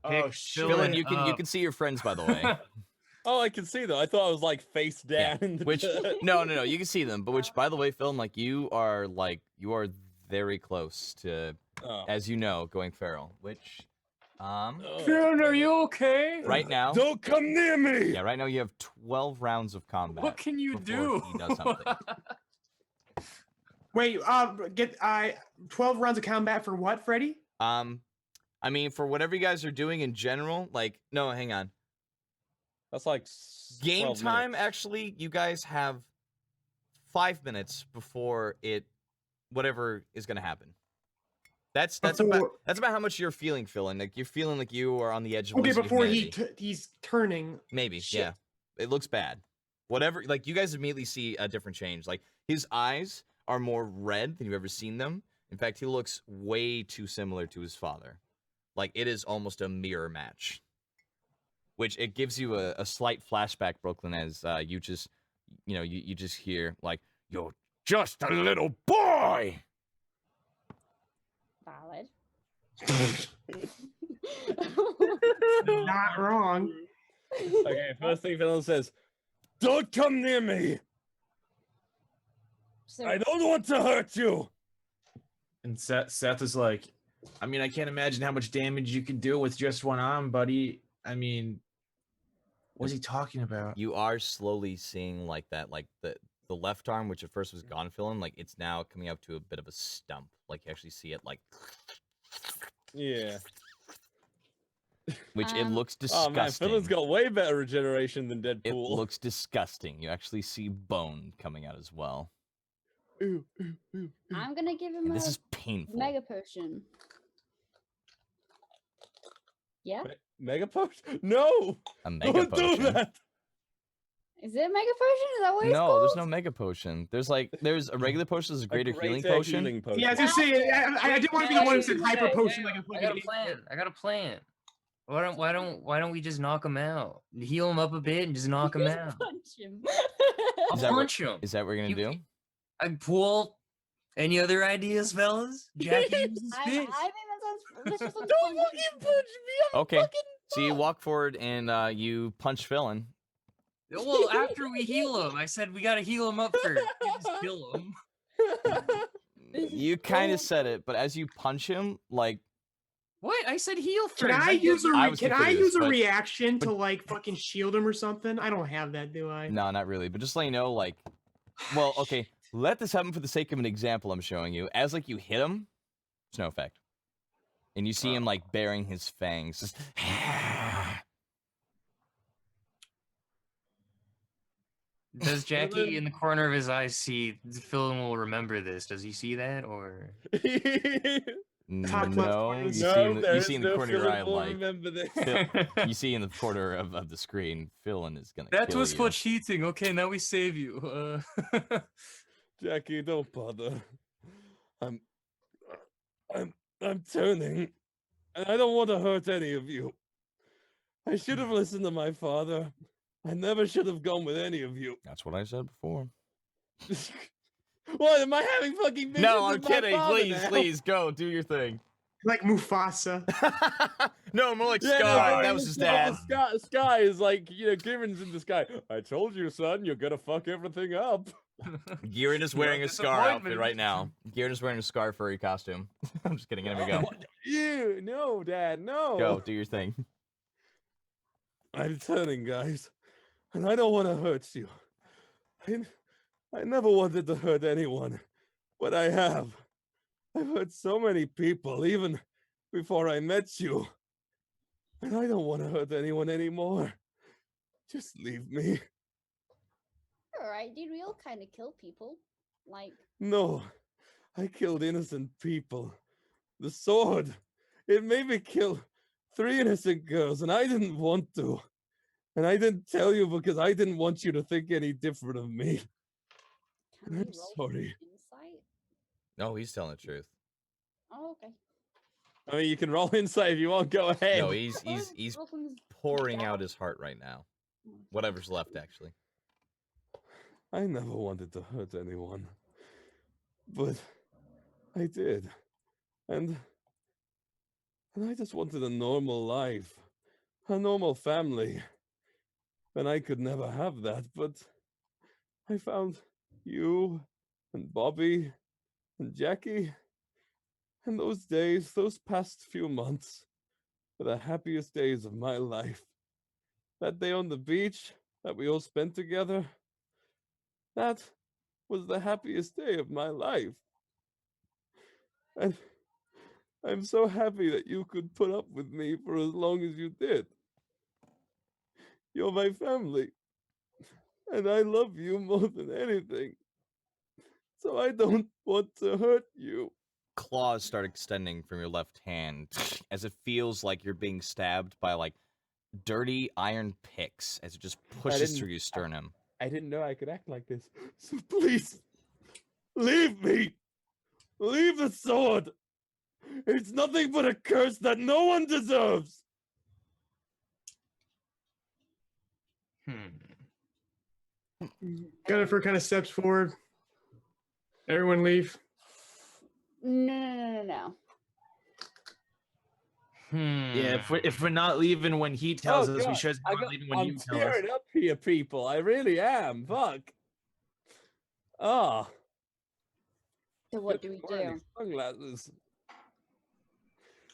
Oh shit! Philon, you can see your friends, by the way. Oh, I can see them. I thought I was like face down in the Which dirt. no, you can see them, but which, by the way, Philon, like you are very close to, as you know, going feral. Which, Philon, are you okay? right now, Don't come near me. yeah, right now you have 12 rounds of combat. What can you before do? He does something. Wait, get 12 rounds of combat for what, Freddy? I mean, for whatever you guys are doing in general, like, no, hang on. That's like Game 12 time, minutes. actually, you guys have 5 minutes before whatever is gonna happen. That's about how much you're feeling, Philon. Like you're feeling like you are on the edge of Okay, losing before humanity. he's turning. Maybe, Shit. yeah. It looks bad. Whatever, like you guys immediately see a different change. Like his eyes are more red than you've ever seen them. In fact, he looks way too similar to his father. Like it is almost a mirror match. Which it gives you a slight flashback, Brooklyn, as you just, you just hear like, "You're just a little boy." Valid. Not wrong. Okay, first thing Philon says, "Don't come near me. So, I don't want to hurt you." And Seth is like, I mean, I can't imagine how much damage you can do with just one arm, buddy. I mean, what's he talking about? You are slowly seeing like that, like the left arm, which at first was gone, Philon, like it's now coming up to a bit of a stump. Like you actually see it like, Yeah. which it looks Oh man, disgusting. Philon's got way better regeneration than Deadpool. It looks disgusting. You actually see bone coming out as well. I'm gonna give him And this a is painful. mega potion. Yeah? Mega potion? No! A mega Don't potion. do that! Is it a mega potion? Is that what it's No, called? there's no mega potion. There's a regular potion, there's a greater healing potion. Yeah, I was gonna say, I didn't want to be the one who said hyper potion like a I got a fucking. plan. I got a plan. Why don't we just knock him out? Heal him up a bit and just knock him out. Punch him. I'll Is that what- punch him. Is that what you're gonna do? I pull. Any other ideas, fellas? Jackie uses I fist. think that sounds fun. Okay. So you walk forward and you punch Philon. Well, after we heal him, I said we gotta heal him up first. We just kill him. You kind of said it, but as you punch him, like What? I said heal first. Can I use I was can I confused, use a but- reaction to like fucking shield him or something? I don't have that, do I? no, not really. But just let you know, like, well, okay. Let this happen for the sake of an example I'm showing you. As like you hit him, there's no effect, and you see him like baring his fangs. Just Does Jackie in the corner of his eyes see Phil will remember this? Does he see that or? Top left no, corner. you No, see in the corner of your eye, Philon will like remember this. you see in the corner of the screen, Philon is gonna. That kill was you. for cheating. Okay, now we save you. Jackie, don't bother. I'm turning, and I don't want to hurt any of you. I should have listened to my father. I never should have gone with any of you. That's what I said before. What, am I having fucking visions No, I'm of my kidding. father Please, now? please go do your thing. Like Mufasa. No, more like Yeah, Sky. no, That was his dad. Sky is like, Giron's in the sky. I told you, son, you're gonna fuck everything up. Giron is wearing a scar outfit disappointment. right now. Giron is wearing a scar furry costume. I'm just kidding. Here we go. You no, Dad, no. Go, do your thing. I'm turning, guys, and I don't want to hurt you. I never wanted to hurt anyone, but I have. I've hurt so many people, even before I met you. And I don't want to hurt anyone anymore. Just leave me. Alright, dude, we all kind of kill people. Like, No, I killed innocent people. The sword, it made me kill 3 innocent girls, and I didn't want to. And I didn't tell you because I didn't want you to think any different of me. can I'm we roll sorry. insight? No, he's telling the truth. Oh, okay. I mean, you can roll insight if you want. Go ahead. No, he's Brooklyn's pouring down. out his heart right now. Whatever's left, actually. I never wanted to hurt anyone, but I did, and I just wanted a normal life, a normal family, and I could never have that. But I found you, and Bobby, and Jackie, and those days, those past few months, were the happiest days of my life. That day on the beach that we all spent together. That was the happiest day of my life. And I'm so happy that you could put up with me for as long as you did. You're my family. And I love you more than anything. So I don't want to hurt you. Claws start extending from your left hand as it feels like you're being stabbed by like dirty iron picks as it just pushes through your sternum. I didn't know I could act like this. So please, leave me. Leave the sword. It's nothing but a curse that no one deserves. Jennifer kind of steps forward. Everyone leave. No. Yeah, if we're not leaving when he tells us, we should not leaving when you tell us. I'm tearing up here, people. I really am. Fuck. Ah. So what do we do? Sunglasses.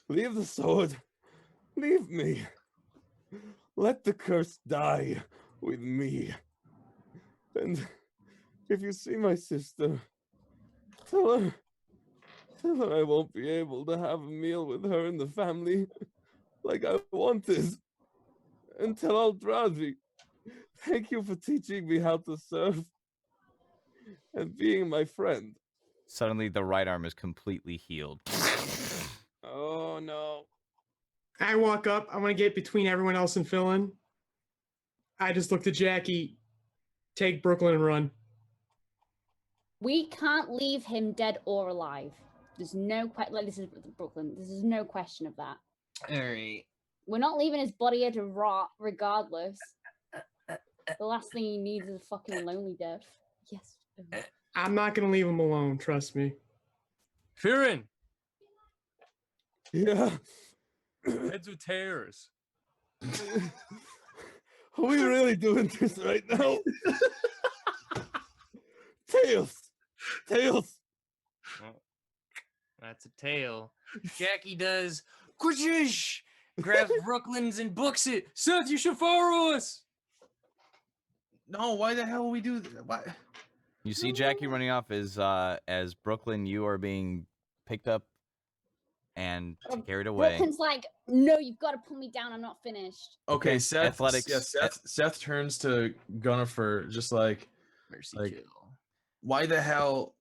Leave the sword. Leave me. Let the curse die with me. And if you see my sister, tell her I won't be able to have a meal with her and the family like I wanted. And tell Aldrazi, thank you for teaching me how to surf and being my friend. Suddenly, the right arm is completely healed. Oh, no. I walk up. I want to get between everyone else and fill in. I just look to Jackie, take Brooklyn and run. We can't leave him dead or alive. There's no question. Like, this is Brooklyn. There's no question of that. All right. We're not leaving his body here to rot, regardless. The last thing he needs is a fucking lonely death. Yes. I'm not going to leave him alone. Trust me. Firin, Yeah. heads with tears. Are we really doing this right now? Tails! Tails! Well, that's a tail. Jackie does. Quichish! Grabs Brooklyn's and books it. Seth, you should follow us. No, why the hell would we do that? Why? You see Jackie running off as Brooklyn, you are being picked up and carried away. Brooklyn's like, no, you've got to put me down. I'm not finished. Okay, Seth. Athletics. Yeah, Seth turns to Gunnifer, just like, Mercy kill. why the hell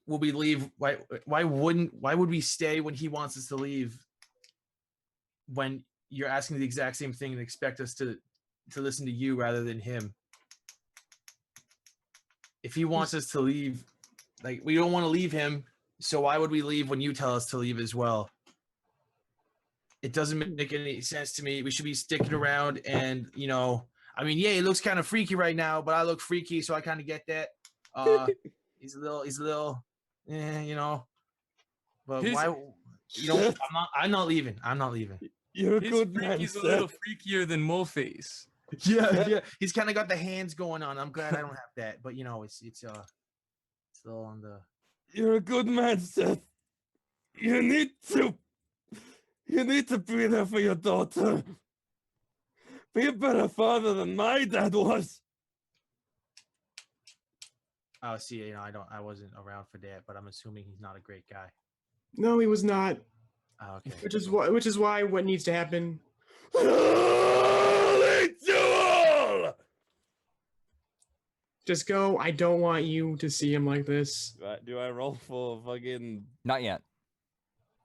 will we leave? Why would we stay when he wants us to leave? When you're asking the exact same thing and expect us to listen to you rather than him. If he wants us to leave, like, we don't want to leave him, so why would we leave when you tell us to leave as well? It doesn't make any sense to me. We should be sticking around and, I mean, yeah, he looks kind of freaky right now, but I look freaky, so I kind of get that. He's a little, But why? I'm not leaving. I'm not leaving. You're a His good freak man, is a Seth. little freakier than Moleface. Yeah. He's kind of got the hands going on. I'm glad I don't have that, but it's still on the. You're a good man, Seth. You need to You need to be there for your daughter. Be a better father than my dad was. Oh, see, I wasn't around for that, but I'm assuming he's not a great guy. No, he was not. Oh, okay. Which is why what needs to happen. Just go. I don't want you to see him like this. Do I roll for fucking? Not yet.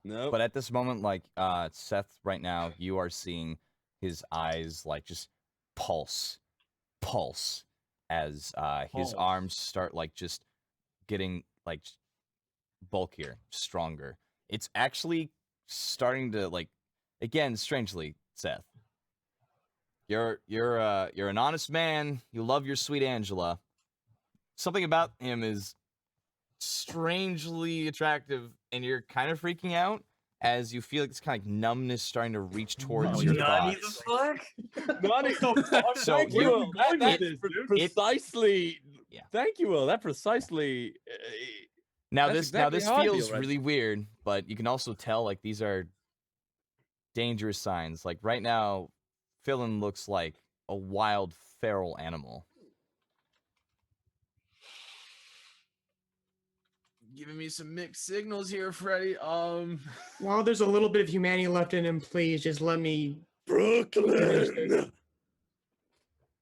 No. But at this moment, like Seth, right now, you are seeing his eyes like just pulse as his arms start like just getting like bulkier, stronger. It's actually starting to like, again, strangely, Seth. You're an honest man. You love your sweet Angela. Something about him is strangely attractive, and you're kind of freaking out as you feel like this kind of numbness starting to reach towards your Johnny thoughts. the fuck? Nani the fuck? So Thank you- you, Will. That it- precisely. Yeah. Thank you, Will. That precisely. Now That's this exactly how I feel feels right really weird, but you can also tell like these are dangerous signs. Like right now, Philin looks like a wild feral animal. Giving me some mixed signals here, Freddy. While there's a little bit of humanity left in him, please just let me. Brooklyn.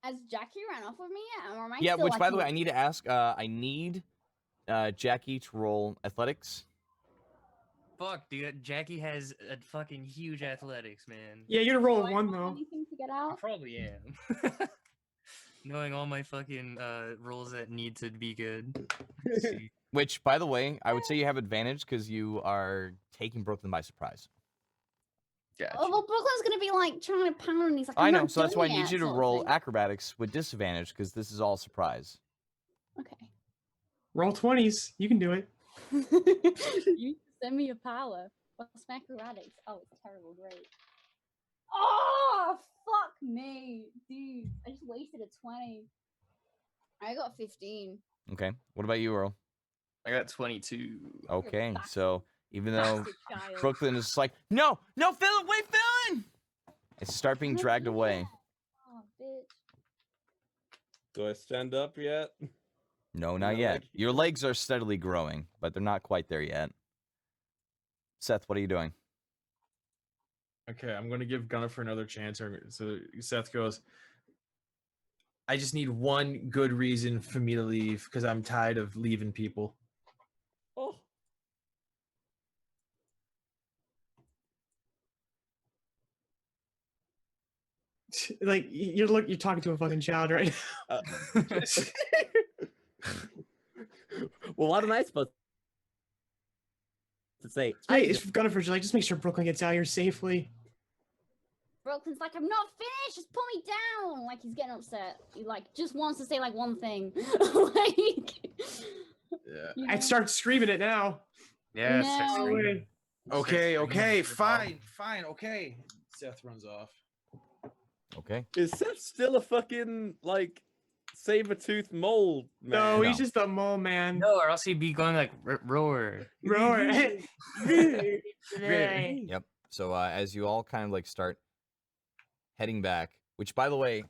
Has Jackie ran off with me yet? Or am I Yeah, still, which like, by the way, in- I need to ask. I need Jackie to roll athletics. Fuck, dude. Jackie has a fucking huge athletics, man. Yeah, you're gonna roll Do I one roll though. anything to get I out? probably am. Knowing all my fucking rules that need to be good. Let's see. Which, by the way, I would say you have advantage because you are taking Brooklyn by surprise. Gotcha. Oh, well, Brooklyn's gonna be like trying to pound, and he's like, I I'm know, not so that's why I doing need it, you to sort of roll thing. acrobatics with disadvantage because this is all surprise. Okay. Roll 20s. You can do it. You send me your power. What's my acrobatics? Oh, it's terrible. Great. Oh, fuck me, dude! I just wasted a 20. I got 15. Okay. What about you, Earl? I got 22. Okay, bastard. so even though Bastard child. Brooklyn is just like, no, Philin, wait, Philin! It's start being How did dragged you do away. that? Oh, bitch. Do I stand up yet? No, not No, yet. like- Your legs are steadily growing, but they're not quite there yet. Seth, what are you doing? Okay, I'm gonna give Gunnifer another chance. So Seth goes, I just need one good reason for me to leave because I'm tired of leaving people. Oh. Like you're talking to a fucking child right now. Well, what am I supposed to say? Hey, it's Gunnifer's like, just make sure Brooklyn gets out here safely. Brooklyn's like, I'm not finished. Just pull me down. Like he's getting upset. He like just wants to say like one thing. Like, Yeah. you I'd know? start screaming it now. Yeah, No. start No screaming. way. Okay, okay, fine, okay. Seth runs off. Okay. Is Seth still a fucking like saber-toothed mole man? No, he's No. just a mole man. No, or else he'd be going like roar. Roar. Yep. So as you all kind of like start heading back, which by the way,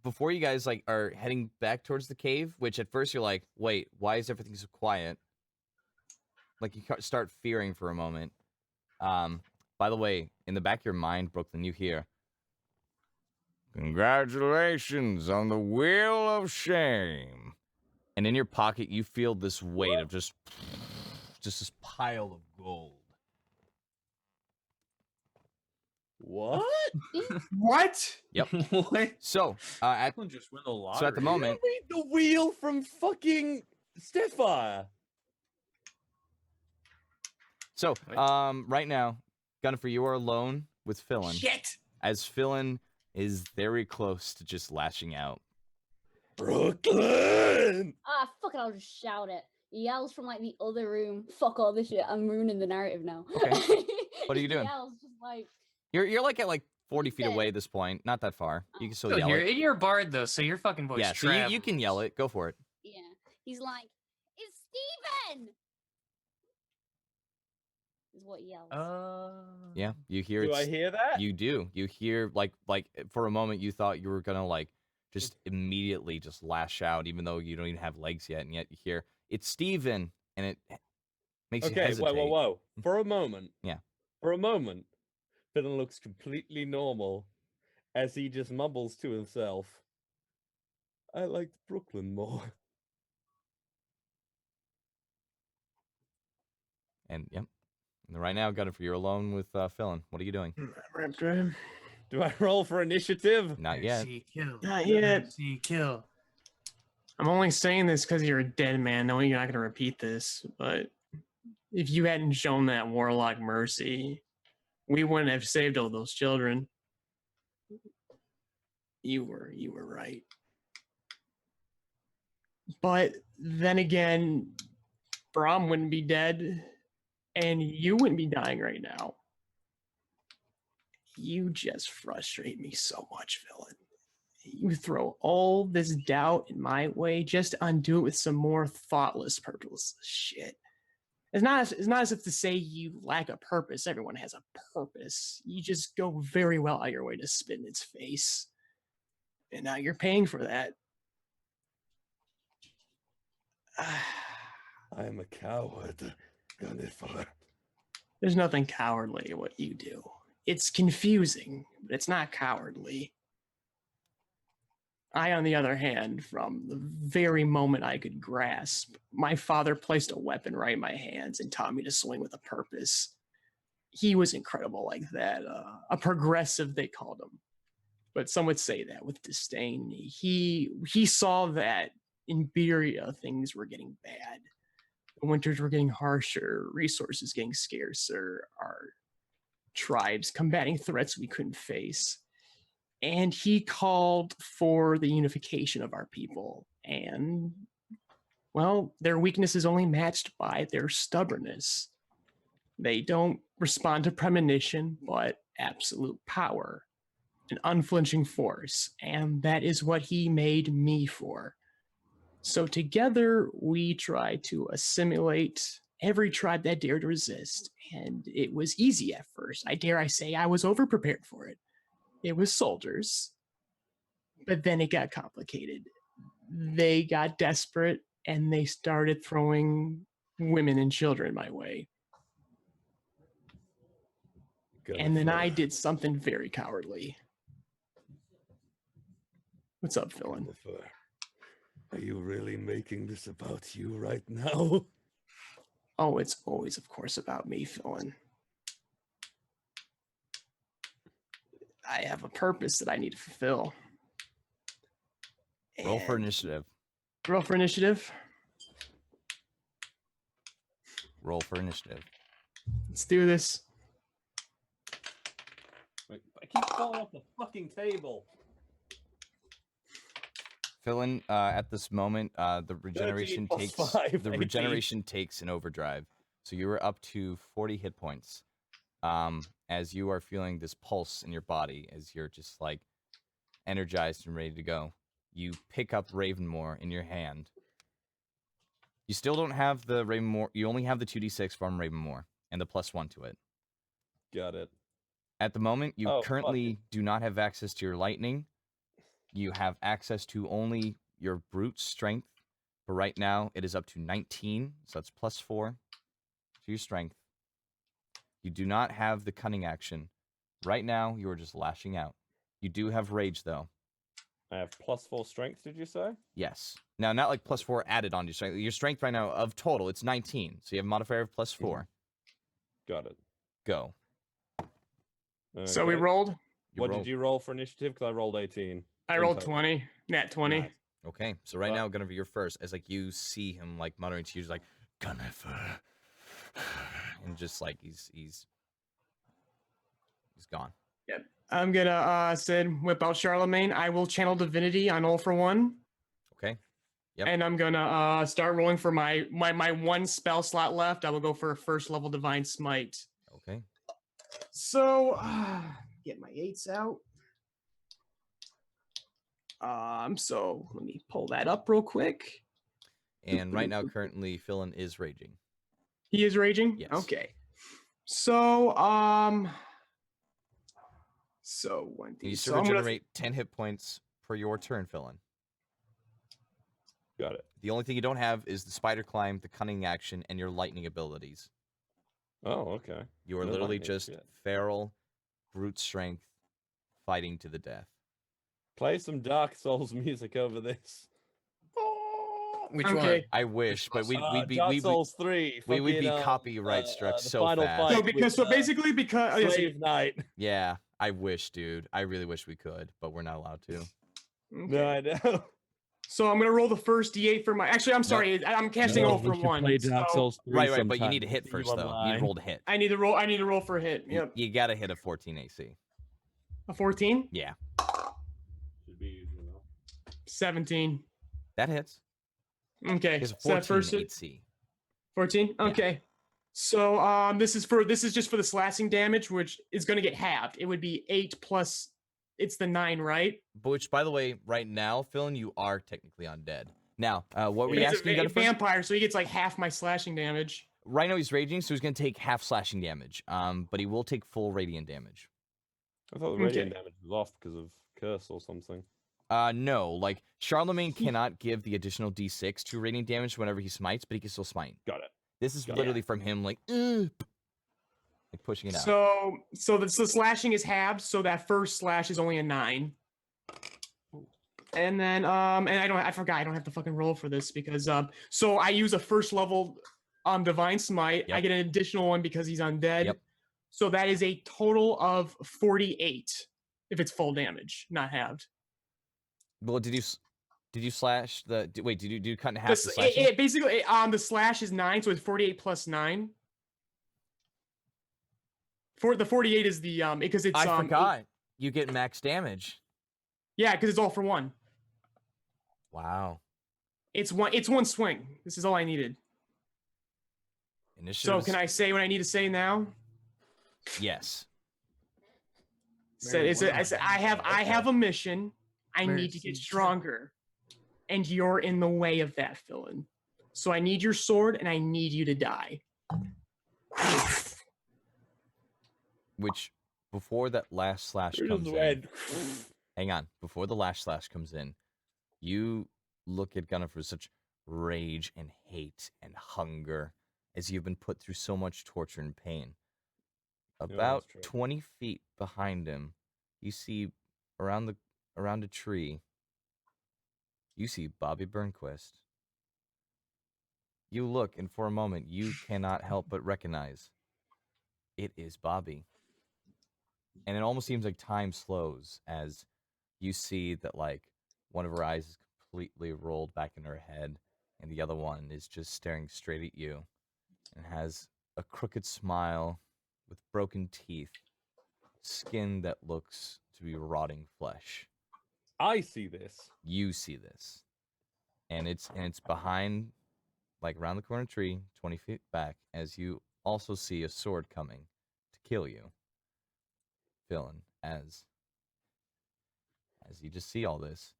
before you guys like are heading back towards the cave, which at first you're like, wait, why is everything so quiet? Like you start fearing for a moment. By the way, in the back of your mind, Brooklyn, you hear, congratulations on the wheel of shame. And in your pocket, you feel this weight of just this pile of gold. What? What? Yep. What? So, at Just win the lottery. so at the moment, Read the wheel from fucking Stepfire. so Wait. right now, Gunnifer, you are alone with Philin. Shit. As Philin is very close to just lashing out. Brooklyn! Ah, fuck it. I'll just shout it. He yells from like the other room. Fuck all this shit. I'm ruining the narrative now. Okay. What are you doing? He yells just like. You're like at like 40 feet Okay. away at this point. Not that far. You can still So yell you're, it. you're a bard though, so your fucking voice Yeah, so you can yell travels. it. Go for it. Yeah. He's like, it's Steven! is what yells. Yeah, you hear. Do I hear that? You do. You hear like for a moment you thought you were gonna like just immediately just lash out, even though you don't even have legs yet, and yet you hear it's Steven, and it makes you Okay, hesitate. whoa. For a moment. Yeah. For a moment, Finn looks completely normal as he just mumbles to himself. I liked Brooklyn more. And yep. And right now, Gunnifer, you're alone with Philin. What are you doing? Do I roll for initiative? Not yet. See, kill. Not yet. See, kill. I'm only saying this because you're a dead man, knowing you're not going to repeat this. But if you hadn't shown that warlock mercy, we wouldn't have saved all those children. You were right. But then again, Brahm wouldn't be dead, and you wouldn't be dying right now. You just frustrate me so much, villain. You throw all this doubt in my way just to undo it with some more thoughtless, purposeless shit. It's not as if to say you lack a purpose. Everyone has a purpose. You just go very well out your way to spit in its face. And now you're paying for that. I am a coward, Gunnifer. There's nothing cowardly in what you do. It's confusing, but it's not cowardly. I, on the other hand, from the very moment I could grasp, my father placed a weapon right in my hands and taught me to swing with a purpose. He was incredible like that. A progressive, they called him. But some would say that with disdain. He saw that in Beria things were getting bad. The winters were getting harsher, resources getting scarcer, our tribes combating threats we couldn't face. And he called for the unification of our people. And, well, their weakness is only matched by their stubbornness. They don't respond to premonition, but absolute power, an unflinching force. And that is what he made me for. So together, we tried to assimilate every tribe that dared resist. And it was easy at first. I say I was overprepared for it. It was soldiers, but then it got complicated. They got desperate and they started throwing women and children my way. And then I did something very cowardly. What's up, Philin? Are you really making this about you right now? Oh, it's always, of course, about me, Philin. I have a purpose that I need to fulfill. Roll for initiative. Roll for initiative. Roll for initiative. Let's do this. Wait, I keep falling off the fucking table. Philin, at this moment, the regeneration 13 takes plus 5, the 18. regeneration takes an overdrive. So you are up to 40 hit points. As you are feeling this pulse in your body, as you're just like energized and ready to go, you pick up Ravenmore in your hand. You still don't have the Ravenmore. You only have the 2d6 from Ravenmore and the +1 to it. Got it. At the moment, you Oh, currently do not have access to your lightning. You have access to only your brute strength. But right now, it is up to 19, so that's +4 to your strength. You do not have the cunning action. Right now, you are just lashing out. You do have rage, though. I have +4 strength, did you say? Yes. Now, not like +4 added on to your strength. Your strength right now, of total, it's 19. So you have a modifier of +4. Got it. Go. So we Okay. rolled. What did you roll for initiative? Because I rolled 18. I rolled 20. Nat 20. Nice. Okay, so right now, Gunnifer, you're first. As like you see him like muttering to you, like Gunnifer, and just like he's gone. Yep. I'm gonna whip out Charlemagne. I will channel divinity on all for one. Okay. Yep. And I'm gonna start rolling for my one spell slot left. I will go for a first level divine smite. Okay. So get my 8s out. So let me pull that up real quick. And right now, currently, Philin is raging. He is raging? Yes. Okay. So so 1d. You So still I'm gonna regenerate 10 hit points per your turn, Philin. Got it. The only thing you don't have is the spider climb, the cunning action, and your lightning abilities. Oh, okay. You are No literally lightning, just shit. feral, brute strength, fighting to the death. Play some Dark Souls music over this. Which Okay. I wish, but Dark Souls 3. we would be fucking, copyright struck the so final fast. So fight because with, basically because yes, Slave Knight. Yeah, I wish, dude. I really wish we could, but we're not allowed to. No, I know. So I'm gonna roll the first d8 for my. Actually, I'm sorry. I'm casting No, all we for should one. play Dark so Souls 3 Right, but you sometime. need to hit See you first, though. You need to online. roll to hit. I need to roll. I need to roll for a hit. Yep. You gotta hit a 14 AC. A 14. Yeah, Should be, 17. that hits. Okay. It's a So that 14 first hit. AC. 14. Yeah. Okay. So this is just for the slashing damage, which is gonna get halved. It would be 8 plus. It's the 9, right? Which, by the way, right now, Philin, you are technically undead. Now, what were you He's asking, a Jennifer? vampire, so he gets like half my slashing damage. Right now he's raging, so he's gonna take half slashing damage. But he will take full radiant damage. I thought the radiant damage was off because of curse or something. No, like Charlemagne cannot give the additional d6 to radiant damage whenever he smites, but he can still smite. Got it. This is Got literally from him, like pushing it out. So the slashing is halved, so that first slash is only a 9. And then and I forgot I don't have to fucking roll for this because so I use a first level divine smite. I Yep. get an additional one because he's undead. Yep. So that is a total of 48 if it's full damage, not halved. Well, did you slash the? Wait, did you cut in half The the s- slashing? it basically the slash is 9, so it's 48 plus 9. For the 48 is the because it's I forgot. You get max damage. Yeah, because it's all for one. Wow. It's one swing. This is all I needed. Initiative. So can I say what I need to say now? Yes. So I have a mission. I need to Mercy. get stronger. And you're in the way of that, Philin. So I need your sword and I need you to die. Which, before that last slash You're comes just in, red. hang on. Before the last slash comes in, you look at Gunnar with such rage and hate and hunger as you've been put through so much torture and pain. About that's true. 20 feet behind him, you see around a tree, you see Bobby Burnquist. You look, and for a moment, you cannot help but recognize it is Bobby. And it almost seems like time slows as you see that, like, one of her eyes is completely rolled back in her head, and the other one is just staring straight at you and has a crooked smile with broken teeth, skin that looks to be rotting flesh. I see this. You see this. And it's behind, like, around the corner tree, 20 feet back, as you also see a sword coming to kill you. Philin, as you just see all this,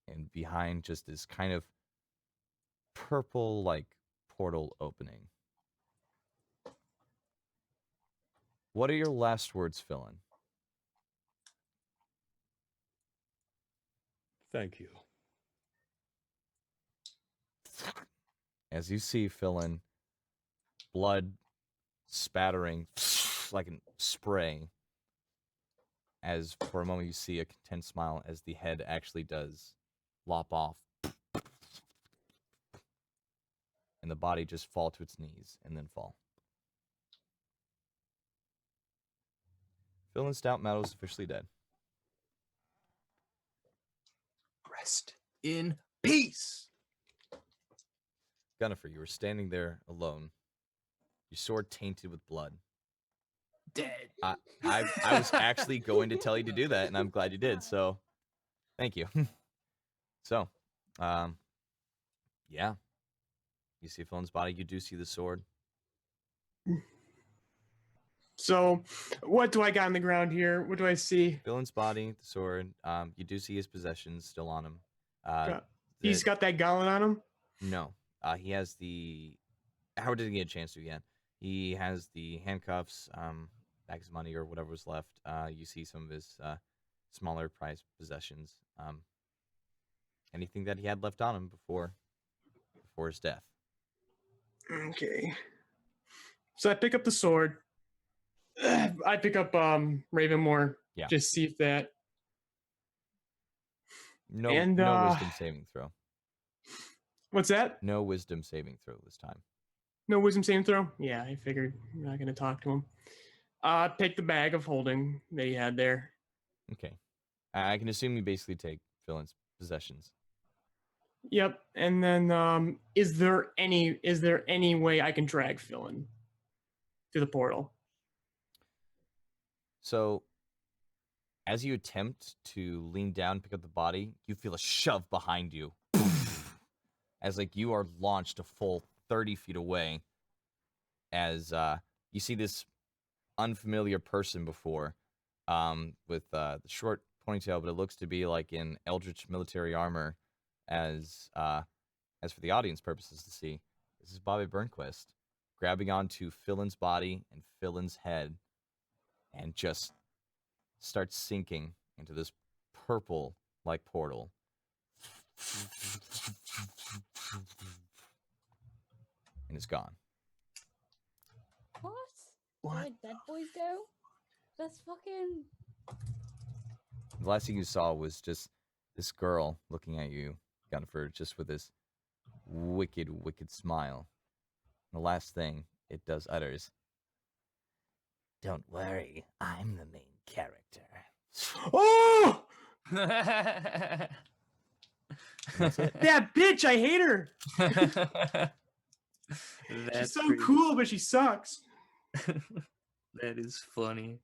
and behind just this kind of purple, like, portal opening. What are your last words, Philin? Thank you. As you see, Philin, blood spattering like a spray. As for a moment you see a content smile as the head actually does lop off. And the body just fall to its knees and then fall. Philin Stout Meadow is officially dead. Rest in peace. Gunnifer, you were standing there alone, your sword tainted with blood. Dead. I was actually going to tell you to do that, and I'm glad you did, so thank you. So, yeah. You see Phone's body, you do see the sword. So what do I got on the ground here? What do I see? Villain's body, the sword. You do see his possessions still on him. He's got that gauntlet on him? No. He has the... How did he get a chance to again? He has the handcuffs, bags of money or whatever was left. You see some of his smaller prized possessions. Anything that he had left on him before his death. Okay. So I pick up the sword. I pick up Ravenmore. Yeah. Just see if that. No, And, no wisdom saving throw. What's that? No wisdom saving throw this time. No wisdom saving throw? Yeah, I figured I'm not gonna talk to him. Take the bag of holding that he had there. Okay. I can assume you basically take Phil's possessions. Yep. And then is there any way I can drag Philin to the portal? So, as you attempt to lean down, pick up the body, you feel a shove behind you. As like you are launched a full 30 feet away. As you see this unfamiliar person before, with the short ponytail, but it looks to be like in eldritch military armor. As for the audience purposes to see, this is Bobby Burnquist grabbing onto Phil's body and Phil's head, and just starts sinking into this purple like portal. And it's gone. What? What? Where did dead boys go? That's fucking. The last thing you saw was just this girl looking at you, Gunford, just with this wicked, wicked smile. And the last thing it does utters, "Don't worry, I'm the main character." Oh! That's That bitch, I hate her. She's so pretty- cool, but she sucks. That is funny.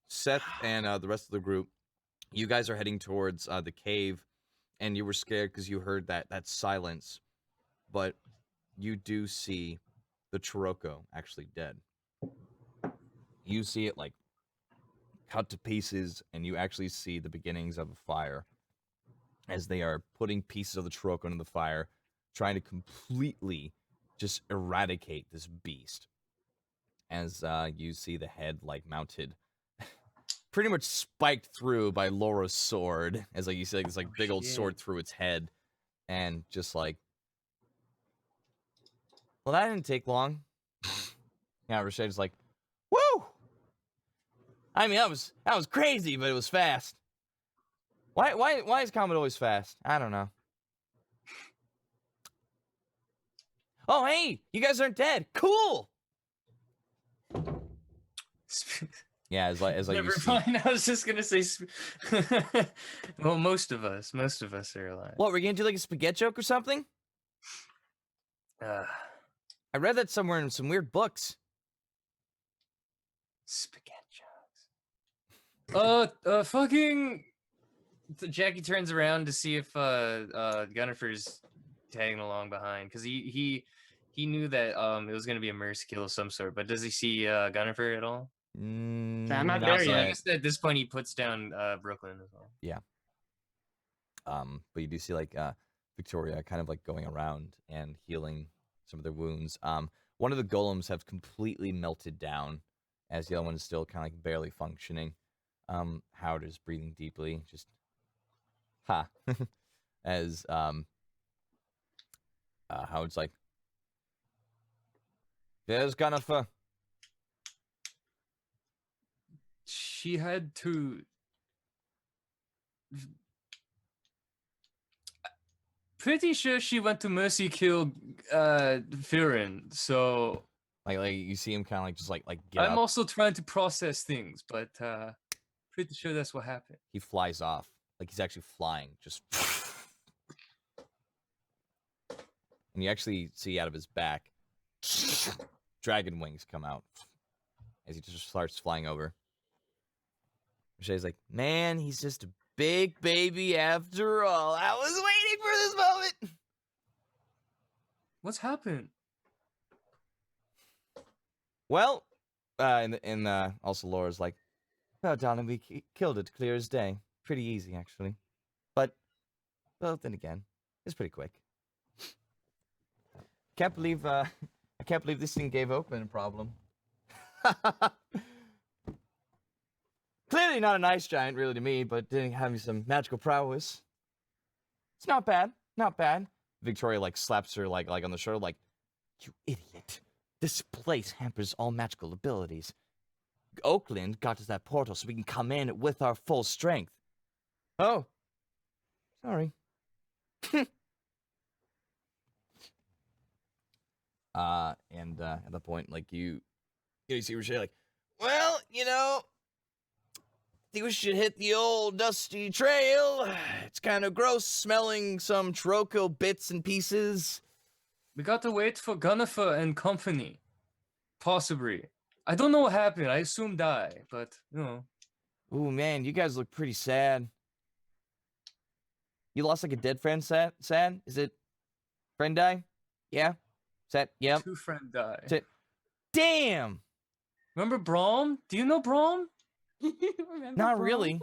Seth and the rest of the group, you guys are heading towards the cave, and you were scared because you heard that silence, but you do see the Chiroko actually dead. You see it like cut to pieces, and you actually see the beginnings of a fire as they are putting pieces of the Chiroko into the fire, trying to completely just eradicate this beast. As you see the head like mounted, pretty much spiked through by Laura's sword, as like you see like, this like big old sword through its head, and just like, well, that didn't take long. Yeah, Rashad's like, woo! I mean, that was crazy, but it was fast. Why is combat always fast? I don't know. Oh, hey, you guys aren't dead. Cool. Yeah, as like Never you see. mind. I was just gonna say. Well, most of us are alive. What, we're gonna do like a spaghetti joke or something? I read that somewhere in some weird books. Spaghetti jokes. Fucking. Jackie turns around to see if Gunnifer's tagging along behind, because he knew that it was gonna be a mercy kill of some sort. But does he see Gunnifer at all? I'm not Not there So yet. I guess at this point he puts down Brooklyn as well. But you do see like Victoria kind of like going around and healing some of their wounds. One of the golems have completely melted down, as the other one is still kind of like barely functioning. Howard is breathing deeply, just as Howard's like, "There's Gunnifer." She had to. Pretty sure she went to mercy kill Firin, so Like you see him kind of like just like get I'm up. also trying to process things, but pretty sure that's what happened. He flies off, like he's actually flying, just. And you actually see out of his back, dragon wings come out as he just starts flying over. Shay's like, "Man, he's just a big baby after all. I was waiting for this moment." What's happened? Well, and also Laura's like, "Well, darling, we killed it clear as day. Pretty easy, actually. But, well, then again, it's pretty quick. I can't believe can't believe this thing gave open a problem. Clearly not an ice giant, really, to me, but didn't have some magical prowess. It's not bad, not bad. Victoria like slaps her like on the shoulder, like, you idiot. This place hampers all magical abilities. Oakland got us that portal so we can come in with our full strength. Oh, sorry. And at that point, like you see Rochelle like, well, I think we should hit the old dusty trail. It's kind of gross smelling some Troco bits and pieces. We got to wait for Gunnifer and company. Possibly. I don't know what happened. I assume die, but, Ooh, man, you guys look pretty sad. You lost like a dead friend, sad? Is it friend die? Yeah? Sad? Yep. 2 friends die. Damn! Remember Braum? Do you know Braum? Remember Not Braum? really.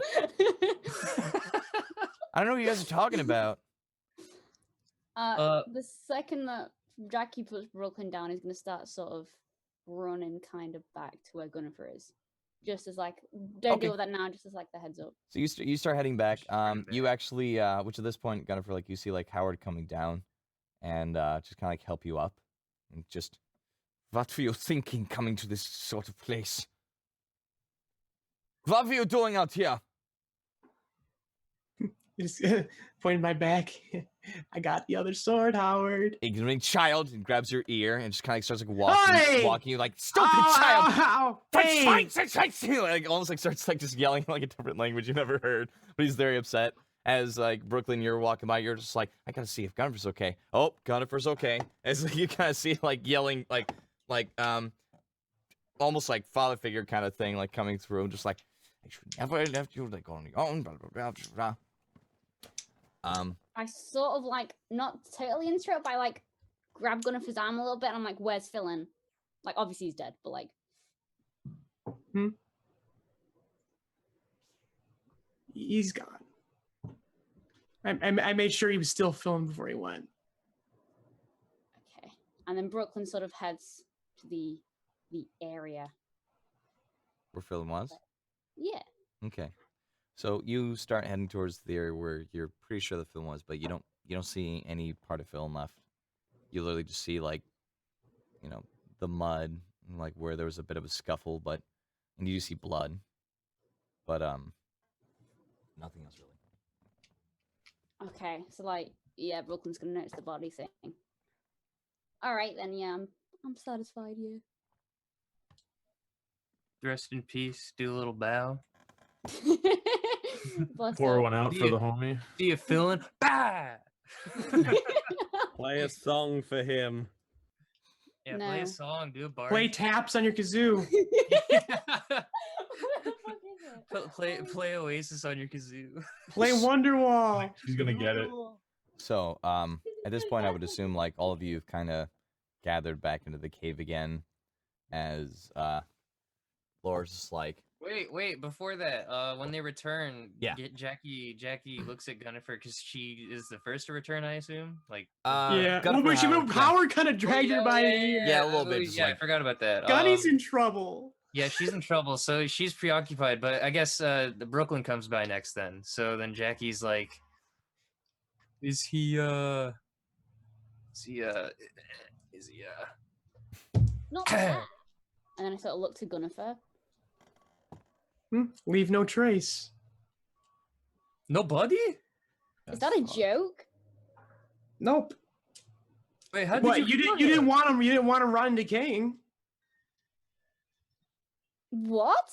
I don't know what you guys are talking about. The second that Jackie puts Brooklyn down, he's gonna start sort of running kind of back to where Gunnifer is. Just as like, don't deal with that now, just as like the heads up. So you start heading back. You actually, which at this point, Gunnifer, like you see like Howard coming down, and just kind of like help you up, and just, what were you thinking coming to this sort of place? What were you doing out here? Just pointing my back. I got the other sword, Howard. Ignorant child, and grabs your ear and just kind of starts like walking you like, stupid Ow, child. ow, ow. Hey! Like almost like starts like just yelling like a different language you never heard, but he's very upset. As like Brooklyn, you're walking by, you're just like, I gotta see if Gunnifer's okay. Oh, Gunnifer's okay. As like, you kind of see like yelling like almost like father figure kind of thing like coming through, just like, I should never have left you like on your own. Blah, blah, blah, blah, blah. I sort of like, not totally interrupt, but I like grab Gunnifer's arm a little bit and I'm like, where's Philin? Like, obviously he's dead, but like. He's gone. I made sure he was still filmed before he went. Okay. And then Brooklyn sort of heads to the area. Where Philin was? Yeah. Okay. So you start heading towards the area where you're pretty sure the film was, but you don't see any part of film left. You literally just see like, the mud, and like where there was a bit of a scuffle, and you do see blood, but nothing else really. Okay, so like, yeah, Brooklyn's gonna notice the body thing. All right, then, yeah, I'm satisfied. Yeah. Rest in peace. Do a little bow. Pour one out for the homie. Do you feeling? Bah! Play a song for him. Yeah, play No. a song. Do a bar. Play taps on your kazoo. play Oasis on your kazoo. Play Wonderwall. She's gonna get it. So at this point, I would assume like all of you have kind of gathered back into the cave again, as Laura's just like, Wait, before that, when they return, Yeah. Jackie looks at Gunnifer because she is the first to return, I assume. Like, Yeah. Gunnifer Well, Howard, yeah. Howard kind of dragged her by the ear. Yeah, a little bit, oh, just yeah, I like- forgot about that. Gunny's in trouble. Yeah, she's in trouble, so she's preoccupied. But I guess the Brooklyn comes by next then. So then Jackie's like, is he Not that. And then I sort of look to Gunnifer. Leave no trace. nobody? Is that a joke? Nope. Wait, how did What, you didn't want him? You didn't want him run decaying. What?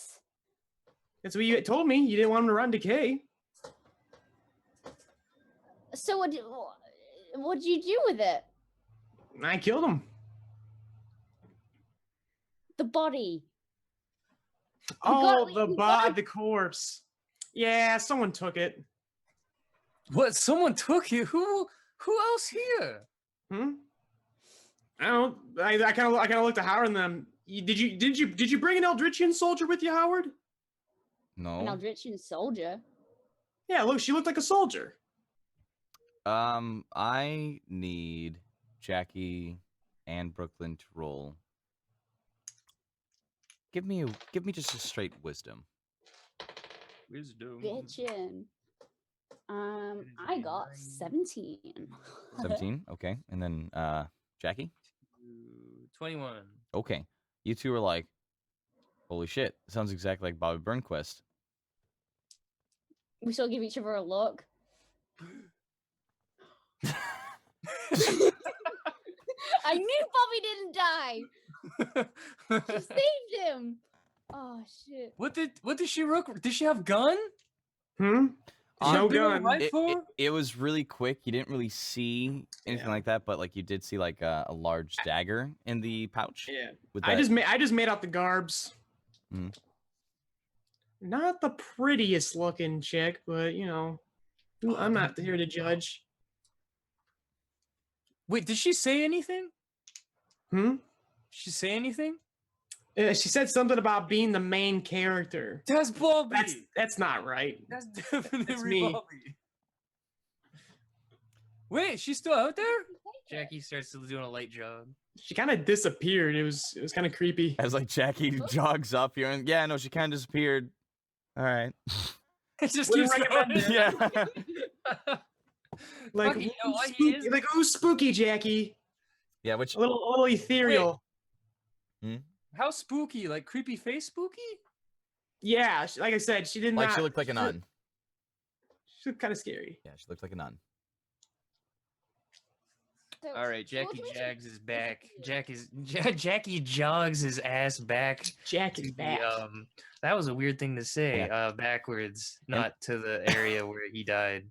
That's what you told me. You didn't want him to run decay. So what'd you do with it? I killed him. The body. Oh, got- the corpse. Yeah, someone took it. What? Someone took you? Who else here? I don't. I kind of looked at Howard and them. Did you bring an Eldritchian soldier with you, Howard? An no. Eldritchian soldier. Yeah, look, she looked like a soldier. I need Jackie and Brooklyn to roll. Give me just a straight wisdom. Wisdom. Bitchin'. I got 17. 17. Okay, and then Jackie. 21. Okay, you two are like, holy shit! Sounds exactly like Bobby Burnquist. We still give each other a look. I knew Bobby didn't die. She saved him. Oh shit. What did she rook? Did she have gun? Hmm. No Did she have gun. rifle? It was really quick. You didn't really see anything like that, but like you did see like a large dagger in the pouch. Yeah. With I that. just made out the garbs. Mhm. Not the prettiest looking chick, but you know, I'm not here to judge. Wait, did she say anything? Hmm. Did she say anything? She said something about being the main character. That's Bobby. That's not right. That's definitely That's me. Bobby. Wait, she's still out there? Jackie starts doing a light jog. She kind of disappeared. It was kind of creepy. As like Jackie jogs up here, and yeah, no, she kind of disappeared. All right. It just Wouldn't keeps going. recommend it. Yeah. Like, Fuck, you know what, he spooky, is- like who's spooky, Jackie? Yeah. Which A little ethereal. How spooky? Like creepy face spooky? Yeah, like I said, she did like not. she looked like a nun. She looked kind of scary. Yeah, she looked like a nun. So, All right, so what Jackie can we Jags do? is back. Jackie jogs his ass back. Jack to is the, back. that was a weird thing to say. Backwards, not to the area where he died.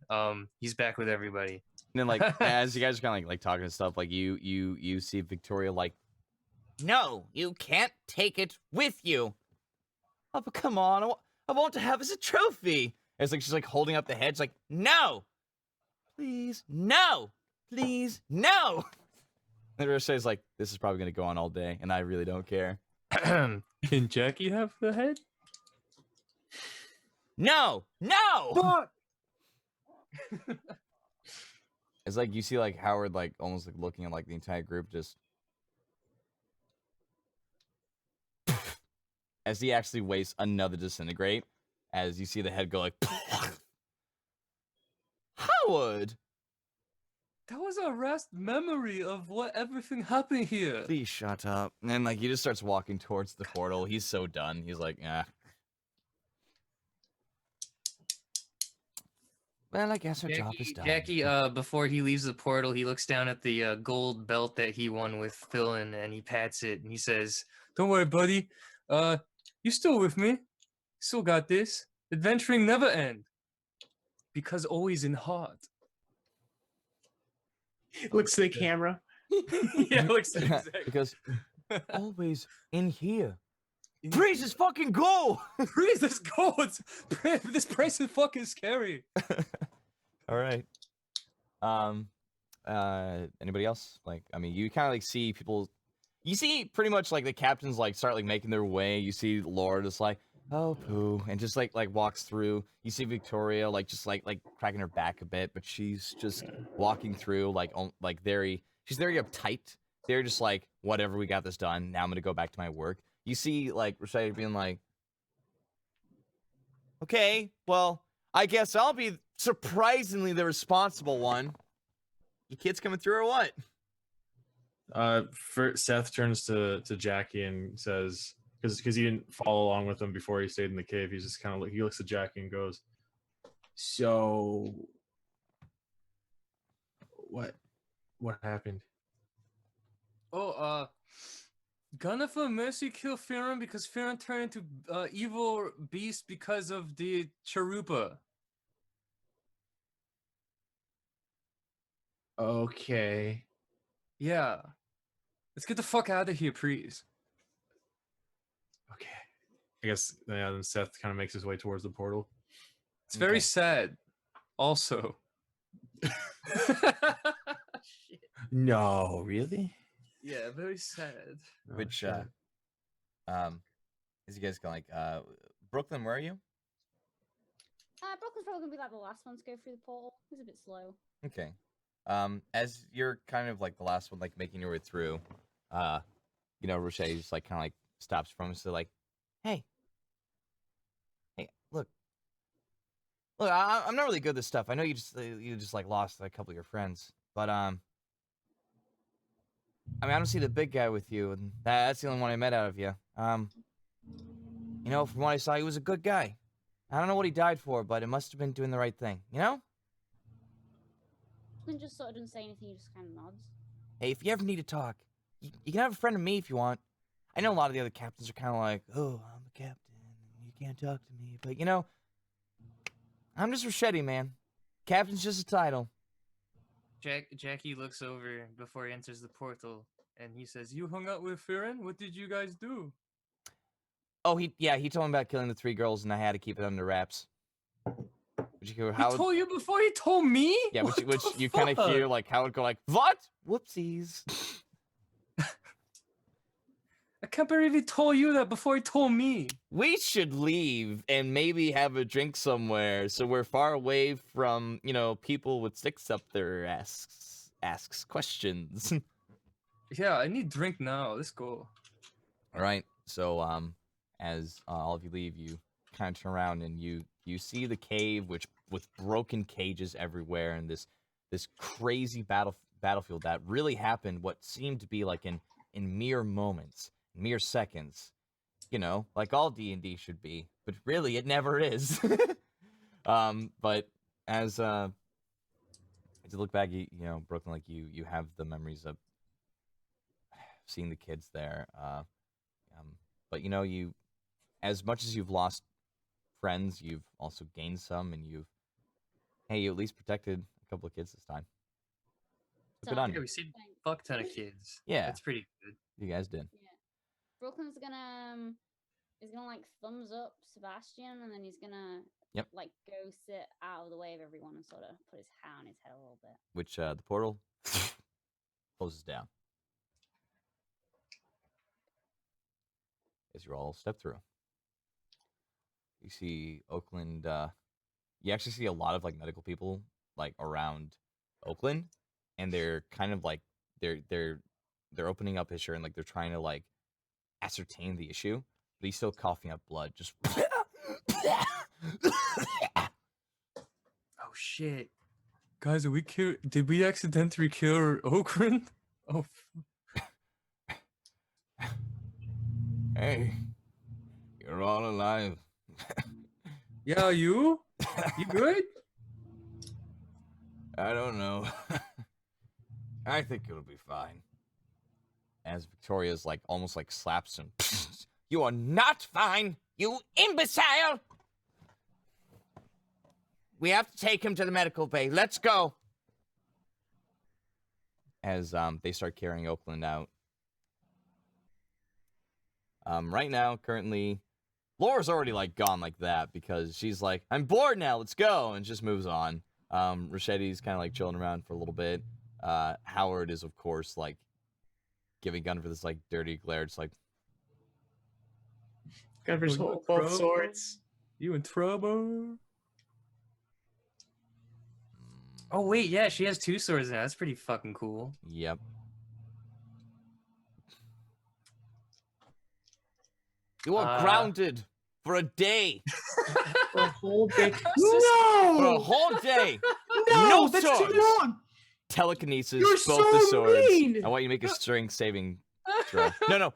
He's back with everybody. And then like as you guys are kind of like talking and stuff, like you see Victoria like, no, you can't take it with you. Oh, but come on, I want to have as a trophy. And it's like she's like holding up the head. She's like, no, please, no, please, no. And Ricochet's like, this is probably gonna go on all day, and I really don't care. Can Jackie have the head? No, no. Fuck! It's like you see like Howard like almost like looking at like the entire group just as he actually wastes another disintegrate as you see the head go like Howard, That was a rest memory of what everything happened here. please shut up. And then like he just starts walking towards the portal. He's so done. He's like, ah. Well, I guess our job is done. Jackie, before he leaves the portal, he looks down at the gold belt that he won with Philin, and he pats it, and he says, "Don't worry, buddy. You still with me? Still got this. Adventuring never end, because always in heart." Looks to the camera. Yeah, looks exactly. Because always in here. Freeze his fucking goal! Freeze this gold. This price is fucking scary. All right. Anybody else? Like, I mean, you kind of like see people. You see pretty much like the captains like start like making their way. You see Laura just like, oh poo, and just like walks through. You see Victoria like just like cracking her back a bit, but she's just walking through like she's very uptight. They're just like, whatever, we got this done. Now I'm gonna go back to my work. You see like Rashida being like, okay, well, I guess I'll be surprisingly the responsible one. You kids coming through or what? Seth turns to Jackie and says, because he didn't follow along with him before he stayed in the cave, he's just kind of he looks at Jackie and goes, "So, what happened?" Oh, gonna for mercy kill Farron because Farron turned into evil beast because of the Charupa. Okay. Yeah. Let's get the fuck out of here, please. Okay. I guess then Seth kind of makes his way towards the portal. It's very sad. Also. No, really? Yeah, very sad. Which as you guys go like Brooklyn, where are you? Brooklyn's probably gonna be like the last one to go through the portal. It's a bit slow. Okay. As you're kind of like the last one, like making your way through, Roche just like kind of like stops from us. So like, hey, look, I'm not really good at this stuff. I know you just like lost a couple of your friends, but I mean, I don't see the big guy with you, and that's the only one I met out of you. From what I saw, he was a good guy. I don't know what he died for, but it must have been doing the right thing, Clint just sort of doesn't say anything, he just kind of nods. Hey, if you ever need to talk, you can have a friend of me if you want. I know a lot of the other captains are kind of like, oh, I'm a captain, you can't talk to me. But, I'm just Rossetti, man. Captain's just a title. Jackie looks over before he enters the portal, and he says, "You hung out with Farron? What did you guys do?" Oh, he told me about killing the 3 girls, and I had to keep it under wraps. He told you before he told me? Yeah, which you kind of hear, like, how it go like, what? Whoopsies. I can't believe he told you that before he told me. We should leave and maybe have a drink somewhere so we're far away from, people with sticks up their asks questions. Yeah, I need drink now. Let's go. All right. So, as all of you leave, you kind of turn around and you see the cave, which with broken cages everywhere, and this crazy battlefield that really happened. What seemed to be like in mere moments, mere seconds, like all D&D should be, but really it never is. But as you look back, Brooklyn, like you have the memories of seeing the kids there. But you, as much as you've lost friends, you've also gained some, and you at least protected a couple of kids this time. So good on Yeah, you. we see a fuck ton of kids. Yeah, that's pretty good. You guys did. Yeah. Brooklyn's gonna like thumbs up Sebastian, and then he's gonna like go sit out of the way of everyone and sort of put his hand on his head a little bit. Which the portal closes down as you all step through. You see Oakland. You actually see a lot of like medical people like around Oakland, and they're kind of like they're opening up his shirt and like they're trying to like ascertain the issue, but he's still coughing up blood. Just oh shit, guys, did we accidentally kill Oakland? Oh. Hey, you're all alive. Yeah, you good? I don't know. I think it'll be fine. As Victoria's like almost like slaps him. You are not fine, you imbecile! We have to take him to the medical bay. Let's go. As they start carrying Oakland out. Right now, currently, Laura's already like gone like that because she's like, I'm bored now, let's go, and just moves on. Rochetti's kind of like chilling around for a little bit. Howard is, of course, like giving Gunner this like dirty glare. It's like Gunner's hold both swords. You in trouble? Oh wait, yeah, she has 2 swords now. That's pretty fucking cool. Yep. You are grounded for a day. For a whole day. No! For a whole day. No, that's swords. too long. Telekinesis, You're both so the swords. mean. I want you to make a strength saving throw. No.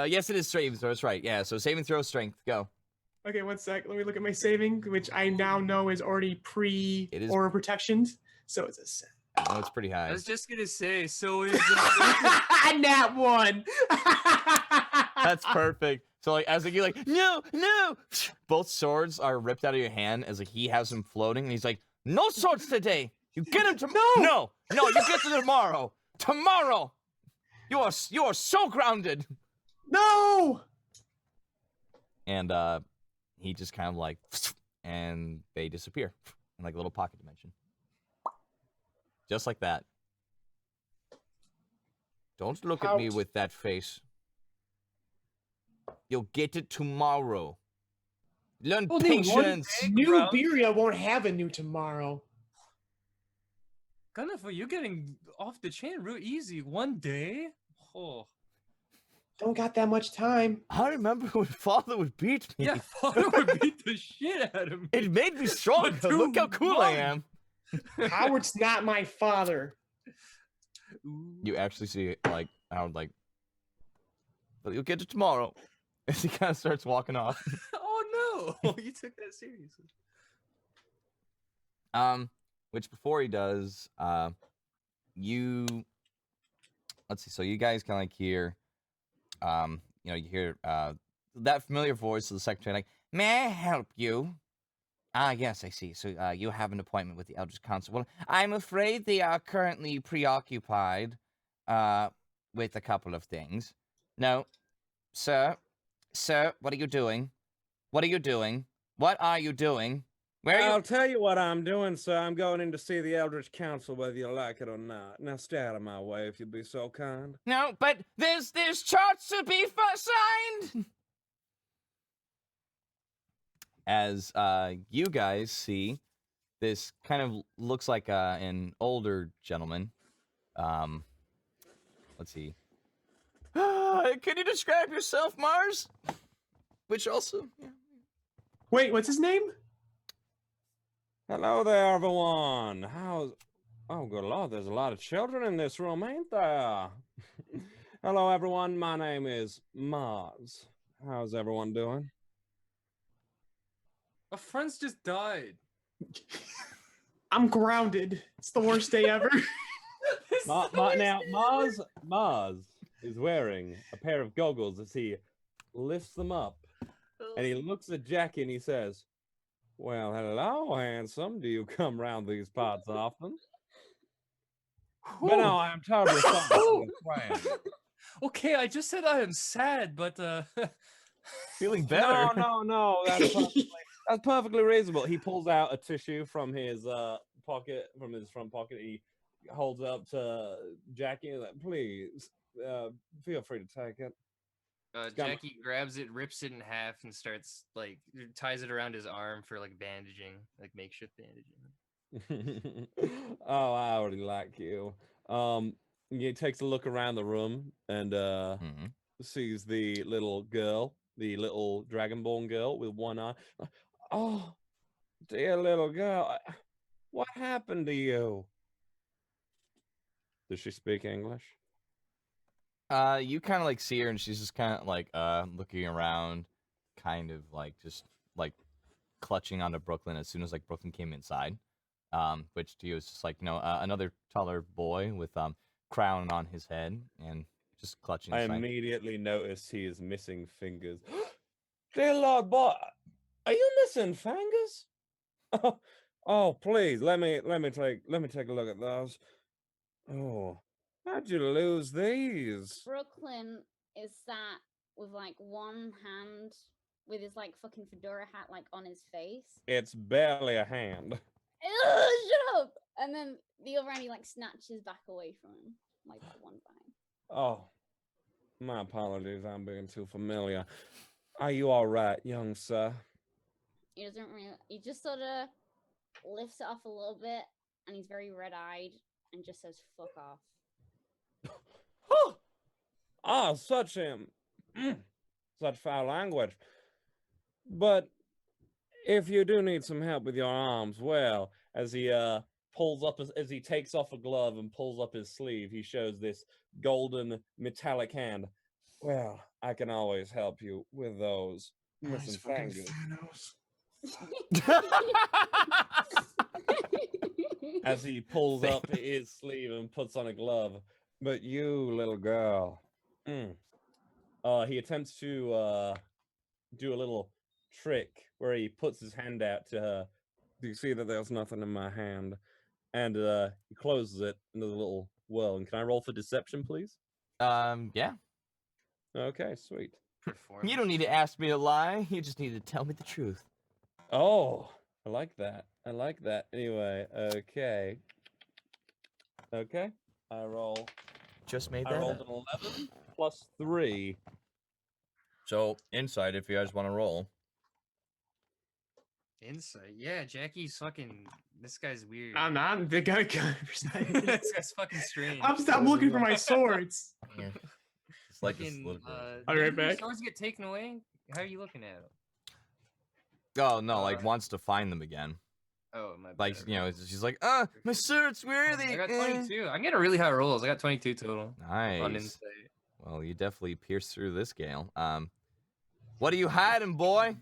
Yes, it is saving throw. That's right. Yeah, so saving throw strength. Go. Okay, 1 sec. Let me look at my saving, which I now know is already pre-aura protections. So it's a 7. I know it's pretty high. I was just gonna say, so is Nat 1. That's perfect. So like as like you're like, no, both swords are ripped out of your hand as like he has them floating, and he's like, no swords today. You get him tomorrow. No, you get to tomorrow. Tomorrow. You are so grounded. No. And he just kind of like, and they disappear in like a little pocket dimension. Just like that. Don't look at me with that face. You'll get it tomorrow. Learn patience. New Beria won't have a new tomorrow. Gunnifer, you're getting off the chain real easy. One day. Oh. Don't got that much time. I remember when father would beat me. Yeah, father would beat the shit out of me. It made me stronger. For Look how 2 cool I months. am. Howard's not my father. You actually see like Howard like, but you'll get it tomorrow. As he kind of starts walking off. Oh no! You took that seriously. Which before he does, you let's see. So you guys kind of like hear, you hear that familiar voice of the secretary, like, "May I help you?" Ah, yes, I see. So you have an appointment with the Eldritch Council. Well, I'm afraid they are currently preoccupied with a couple of things. No, sir, what are you doing? What are you doing? What are you doing? Where are you? I'll tell you what I'm doing, sir. I'm going in to see the Eldritch Council, whether you like it or not. Now stay out of my way if you'd be so kind. No, but there's charts to be signed. As you guys see, this kind of looks like an older gentleman. Let's see. Can you describe yourself, Mars? Which also, yeah. Wait, what's his name? Hello there, everyone. Oh, good Lord, there's a lot of children in this room, ain't there? Hello, everyone. My name is Mars. How's everyone doing? Our friends just died. I'm grounded. It's the worst day ever. Now, Mars is wearing a pair of goggles as he lifts them up, and he looks at Jackie and he says, "Well, hello, handsome. Do you come round these parts often?" But no, I'm totally sorry. Okay, I just said I am sad, but Feeling better. No, that's perfectly reasonable. He pulls out a tissue from his pocket, from his front pocket. He holds it up to Jackie and like, "Please, feel free to take it." Jackie grabs it, rips it in half, and starts like ties it around his arm for like bandaging, like makeshift bandaging. Oh, I already like you. He takes a look around the room and sees the little girl, the little dragonborn girl with one eye. Oh, dear little girl, what happened to you? Does she speak English? You kind of like see her, and she's just kind of like looking around, kind of like just like clutching onto Brooklyn as soon as like Brooklyn came inside. Which to you is just like another taller boy with crown on his head and just clutching. I immediately notice he is missing fingers. Dear Lord, boy, are you missing fingers? Oh, please let me take a look at those. Oh, how'd you lose these? Brooklyn is sat with like one hand with his like fucking fedora hat like on his face. It's barely a hand. Shut up! And then the other hand he like snatches back away from him, like that one time. Oh, my apologies. I'm being too familiar. Are you all right, young sir? He doesn't really. He just sort of lifts it off a little bit, and he's very red-eyed and just says "fuck off." Ah, such such foul language. But if you do need some help with your arms, well, as he pulls up as he takes off a glove and pulls up his sleeve, he shows this golden metallic hand. Well, I can always help you with those missing fingers. As he pulls up his sleeve and puts on a glove. But you, little girl. He attempts to do a little trick where he puts his hand out to her. Do you see that there's nothing in my hand? And he closes it into the little well. And can I roll for deception, please? Yeah. Okay, sweet. You don't need to ask me to lie. You just need to tell me the truth. Oh, I like that. I like that. Anyway, okay. Okay. I roll. Just made I that rolled up. an 11 plus 3. So inside, if you guys want to roll. Insight. Yeah, Jackie's fucking. This guy's weird. I'm not the guy. This guy's fucking strange. I'm looking for my swords. Yeah. It's like this Fucking, political. I'll be right didn't your back. swords get taken away? How are you looking at them? Oh no, like wants to find them again. Oh my. Like bad, you know, bro. she's like, my swords, where are they? I got 22. I'm getting really high rolls. I got 22 total on Nice. insight. Well, you definitely pierced through this, Gale. What are you hiding, boy?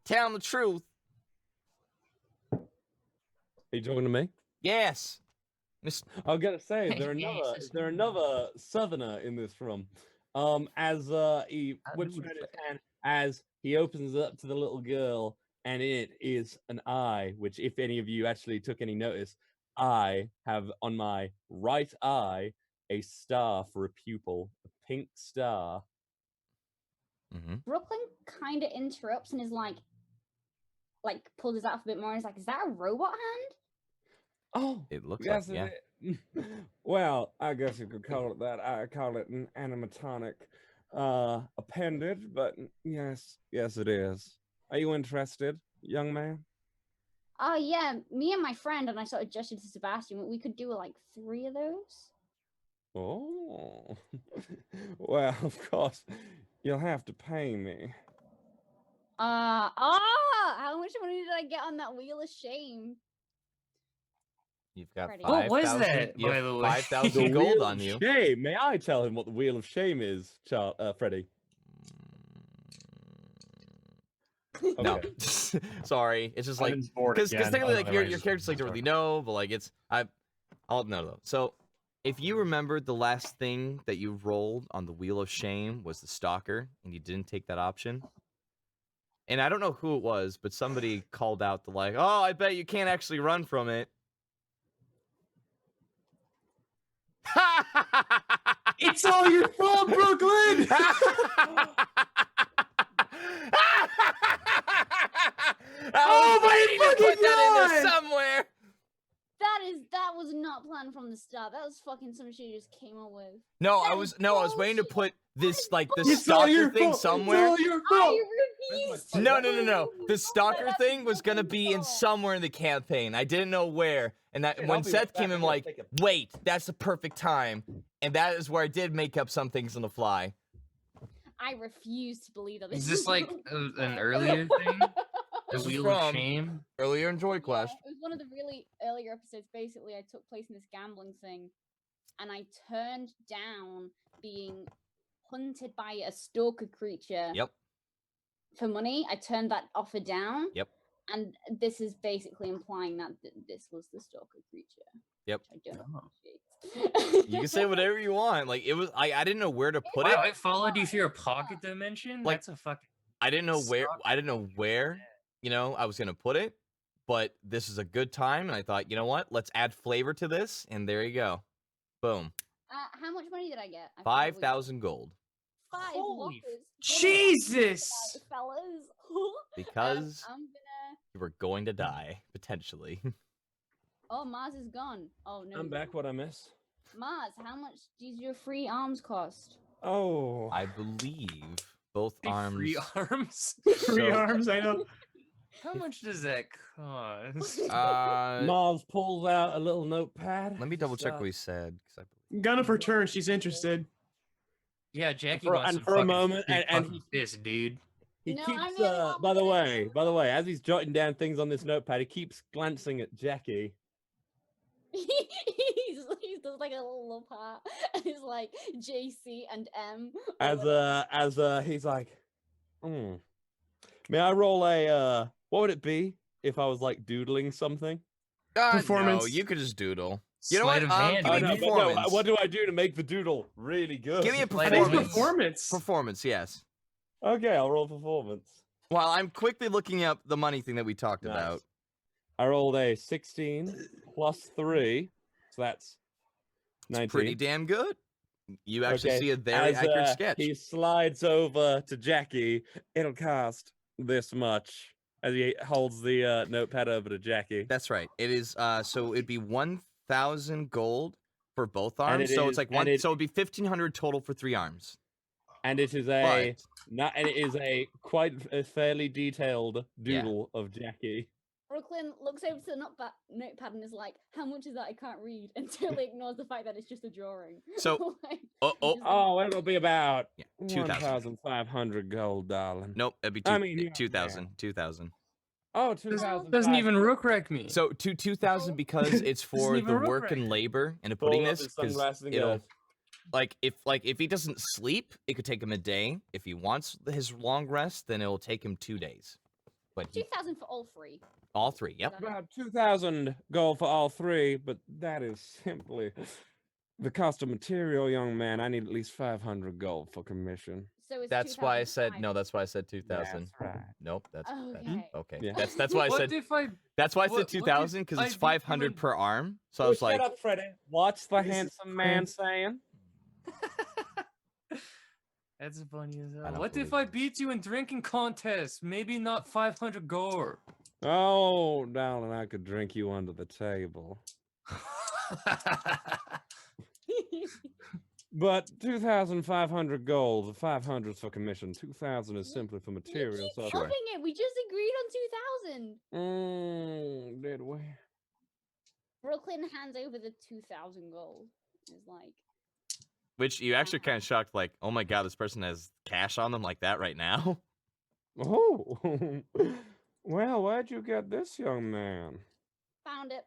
Tell him the truth. Are you talking to me? Yes. I gotta say, Yes, is there another southerner in this room? As he whips around his hand, as he opens it up to the little girl, and it is an eye, which, if any of you actually took any notice, I have on my right eye a star for a pupil, a pink star. Mm-hmm. Brooklyn kind of interrupts and is like pulls his out a bit more and is like, is that a robot hand? Oh, It looks yes, like, yeah. it is. Well, I guess you could call it that. I call it an animatronic appendage, but yes, it is. Are you interested, young man? Yeah, me and my friend, and I sort of gestured to Sebastian, we could do like 3 of those. Oh, well, of course, you'll have to pay me. How much money did I get on that wheel of shame? You've got Freddie. 5,000. What was that, You have by the way? 5,000 gold Wheel on of you. Shame. May I tell him what the Wheel of Shame is, Freddie? No, Okay. sorry. It's just like Ivan's bored because again. technically like your Otherwise, character's like don't really know, but like it's I'll know though. So if you remember the last thing that you rolled on the Wheel of Shame was the Stalker, and you didn't take that option. And I don't know who it was, but somebody called out the like, oh, I bet you can't actually run from it. It's all your fault, Brooklyn. Oh my put fucking that in there God! somewhere. That was not planned from the start. That was fucking some shit you just came up with. No, That I is was waiting to bullshit. put this like the It's all your stalker thing fault. somewhere. It's all your fault. I refuse to No. move. The stalker That's thing was gonna Brooklyn's be in fault. somewhere in the campaign. I didn't know where. And that Dude, when I'll be Seth right back. came in I'm gonna like, take a- wait, that's the perfect time. And that is where I did make up some things on the fly. I refuse to believe that this Is this like an earlier thing? The This is Wheel of from- Shame? Earlier in Joyquest. Yeah, it was one of the really earlier episodes. Basically, I took place in this gambling thing, and I turned down being hunted by a stalker creature Yep. for money. I turned that offer down. Yep. And this is basically implying that this was the stalker creature. Yep. Which I don't Oh. appreciate. You can say whatever you want. Like it was I didn't know where to put Wow, it. it followed you through a pocket dimension? Like- That's a fucking. I didn't know where Stalker. I didn't know where, you know, I was gonna put it. But this is a good time, and I thought, you know what? Let's add flavor to this, and there you go. Boom. How much money did I get? I forgot what we- 5,000 gold. 5 Holy whoppers. Jesus. Fellas. Because I'm gonna. you were going to die, potentially. Oh, Mars is gone. Oh no. I'm back. What I miss? Mars, how much does your free arms cost? Oh, I believe both Hey, arms. free arms? Free So- arms, I know. How much does that cost? Mars pulls out a little notepad. Let me double check Just, what he said. 'Cause I Gun of her turn. She's interested. Yeah, Jackie For- wants and some for a fucking moment, big and fucking fist, dude. He No, keeps. I'm really not By the gonna- way, as he's jotting down things on this notepad, he keeps glancing at Jackie. He's does like a little love heart. And he's like JC and M. or As whatever. he's like, may I roll a what would it be if I was like doodling something? No, Performance. you could just doodle. You know Sleight what? of hand, Give me baby. performance. what do I do to make the doodle really good? Give me a Sleight I of think hand. performance. performance. Performance, yes. Okay, I'll roll performance. While I'm quickly looking up the money thing that we talked Nice. about. I rolled a 16 plus 3, so that's 19. Pretty damn good. You actually Okay, see a very as, accurate sketch. He slides over to Jackie. It'll cost this much as he holds the notepad over to Jackie. That's right. It is so it'd be 1,000 gold for both And arms. it So is- it's like and one it- so it'd be 1,500 total for 3 arms. and it is a But and it is a quite a fairly detailed Yeah. doodle of Jackie. Brooklyn looks over to the notepad and is like, "How much is that? I can't read." Until he ignores the fact that it's just a drawing. So- Like, oh, oh, just like, Oh, it'll be about Yeah, 2,000. 1,500 gold, darling. Nope, it'd be I mean, yeah, 2,000. man. 2,000. Oh, 2,000. Doesn't even rook wreck me. So 2,000 because it's for even the rook work and right. labor into Pull putting up this. his 'Cause sunglasses and it'll goes, if he doesn't sleep, it could take him a day. If he wants his long rest, then it'll take him 2 days. But 2,000 for all three. all 3, yep. about 2,000 gold for all 3, but that is simply the cost of material, young man. I need at least 500 gold for commission. So it's That's why I said 2,500. no. That's why I said 2,000. That's right. Nope. That's Okay. okay. Yeah. That's why I What said if I? that's why I what- said what if 2,000 because I it's beat you 500 in- per arm. So I was shut like, up, Freddy. What's the This is handsome man saying? That's funny as I hell. don't What if believe I this. beat you in drinking contest? Maybe not 500 gore. Oh, darling, I could drink you under the table. But 2,500 gold, 500 for commission, 2,000 is simply for material. You So keep upping it. We just agreed on 2,000. did we? Brooklyn hands over the 2,000 gold. Is like, which you actually kind of shocked. Like, oh my god, this person has cash on them like that right now. Oh, well, where'd you get this, young man? found it.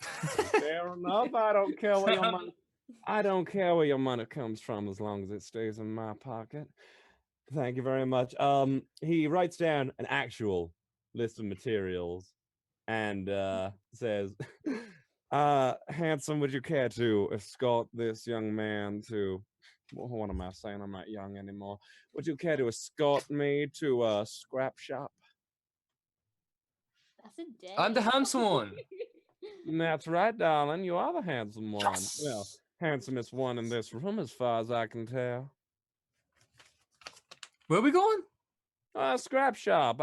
Fair enough. I don't care where your money. I don't care where your money comes from as long as it stays in my pocket. Thank you very much. He writes down an actual list of materials and says, handsome, would you care to escort this young man to what am I saying? I'm not young anymore. Would you care to escort me to a scrap shop? That's a day. I'm the handsome one. That's right, darling. You are the handsome one. Well, handsomest one in this room, as far as I can tell. Where we going? Scrap shop.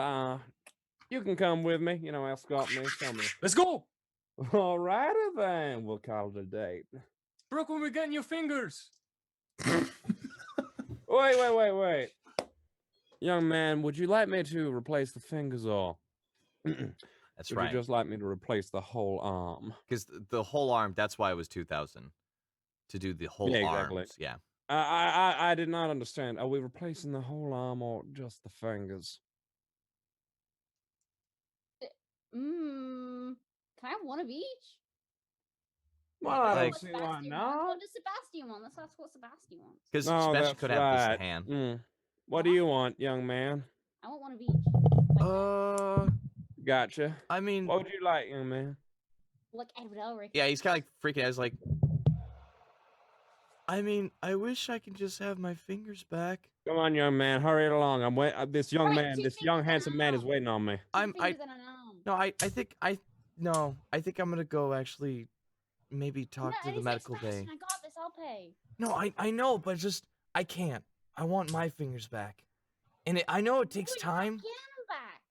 You can come with me. You know, escort me. Come me. Let's go. All righty then. We'll call it a date. Brooke, when we're getting your fingers. Wait. Young man, would you like me to replace the fingers or That's would right. you just like me to replace the whole arm? Because the whole arm. That's why it was 2,000 to do the whole Yeah, exactly. arms. Yeah. I did not understand. Are we replacing the whole arm or just the fingers? Can I have one of each? Well, I Like- don't What see why Sebastian wants. not. What does Sebastian want? Let's ask what Sebastian wants. Because No, Sebastian that's could have right. this hand. What do you want, young man? I want one of each. Like, Gotcha. I mean, What would you like, young man? like Edward Elric. yeah, he's kind of like freaking out. He's like, I mean, I wish I could just have my fingers back. Come on, young man, hurry it along. I'm wait. This young Right, man, two this young fingers and handsome an man is arm. waiting on me. Two fingers and an arm. No, I think I I'm gonna go actually maybe talk No, to and the he's like, medical bay. Sebastian, I got this. I'll pay. No, I know, but just I can't. I want my fingers back, and I know it takes Wait, time. Get him back.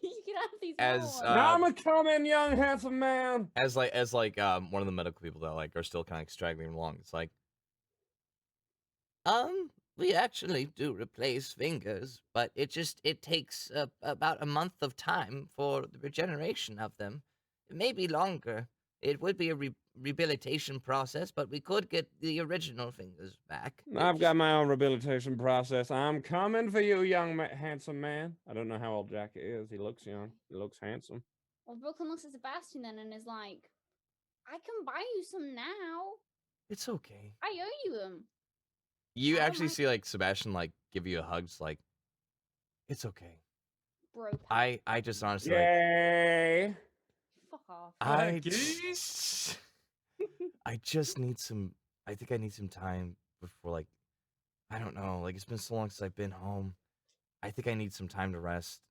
You can have these As, little ones. Now I'm a coming, young handsome man. As one of the medical people that like are still kind of straggling along. It's like, we actually do replace fingers, but it takes about a month of time for the regeneration of them. It may be longer. It would be a rehabilitation process, but we could get the original fingers back. I've got my own rehabilitation process. I'm coming for you, young handsome man. I don't know how old Jackie is. He looks young. He looks handsome. Well, Brooklyn looks at Sebastian then and is like, I can buy you some now. It's okay. I owe you them. You Oh actually my- see like Sebastian like give you a hug. Just like, it's okay. Bro. I just honestly like, Yay! Fuck off. I Geese. just need some. I think I need some time before, like, I don't know. Like, it's been so long since I've been home. I think I need some time to rest,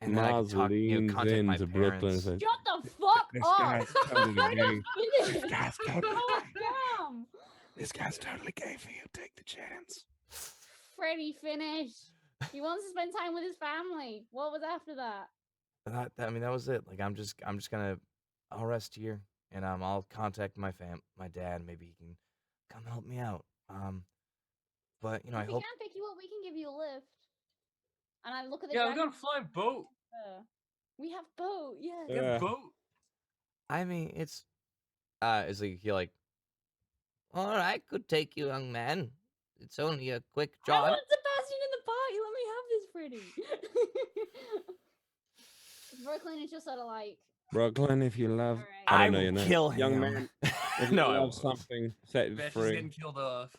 and then I can Maz talk. leans Contact my into Brooklyn and parents. says, Shut the fuck This up. guy's totally Let gay. us finish. This guy's totally God gay. damn. This guy's totally gay for you. Take the chance. Freddie, finish. He wants to spend time with his family. What was after that? I mean, that was it. Like, I'm just gonna. I'll rest here, and I'll contact my dad. Maybe he can come help me out. but you know, I If we hope. can't pick you up, we can give you a lift. And I look at the Yeah, we dragon. got a flying boat. We have boat. Yes. We have Yeah. boat. I mean, it's like he like. All right, I could take you, young man. It's only a quick I jaunt. want Sebastian in the party. Let me have this pretty. Brooklyn is just sort of like. Brooklyn, if you love, Alright. I I don't know will your name. kill Young him. man. If you No, I love won't. something, set it Bash is free. getting killed off.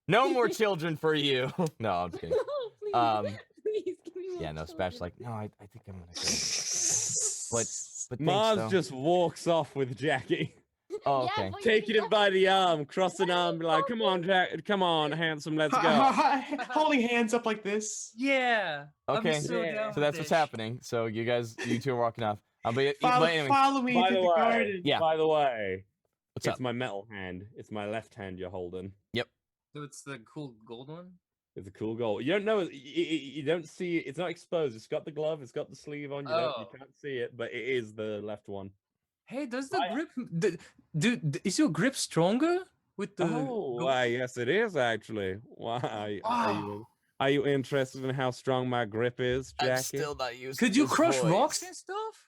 No more children for you. No, I'm just kidding. Please, please give me more Yeah, no, Spash children. like, no, I think I'm gonna go. But thanks, Mars though. just walks off with Jackie, Oh, Yeah, okay. but taking you him by the arm, crossing What are arm, you be like, "Come on, Jack, come on, handsome, let's go." Holding hands up like this. Yeah. Okay. I'm so Yeah. down So with that's what's this. happening. So you two are walking off. But Follow, anyway, follow me By to the the way, garden. Yeah. By the way, what's it's up? my metal hand. It's my left hand you're holding. So it's the cool gold one? It's a cool goal. You don't know. You don't see it. It's not exposed. It's got the glove. It's got the sleeve on. You Oh. can't see it, but it is the left one. Hey, does the grip is your grip stronger with the Oh, gold? why? Yes, it is actually. Why are you interested in how strong my grip is, Jackie? I'm still not used Could to you this crush voice. rocks and stuff?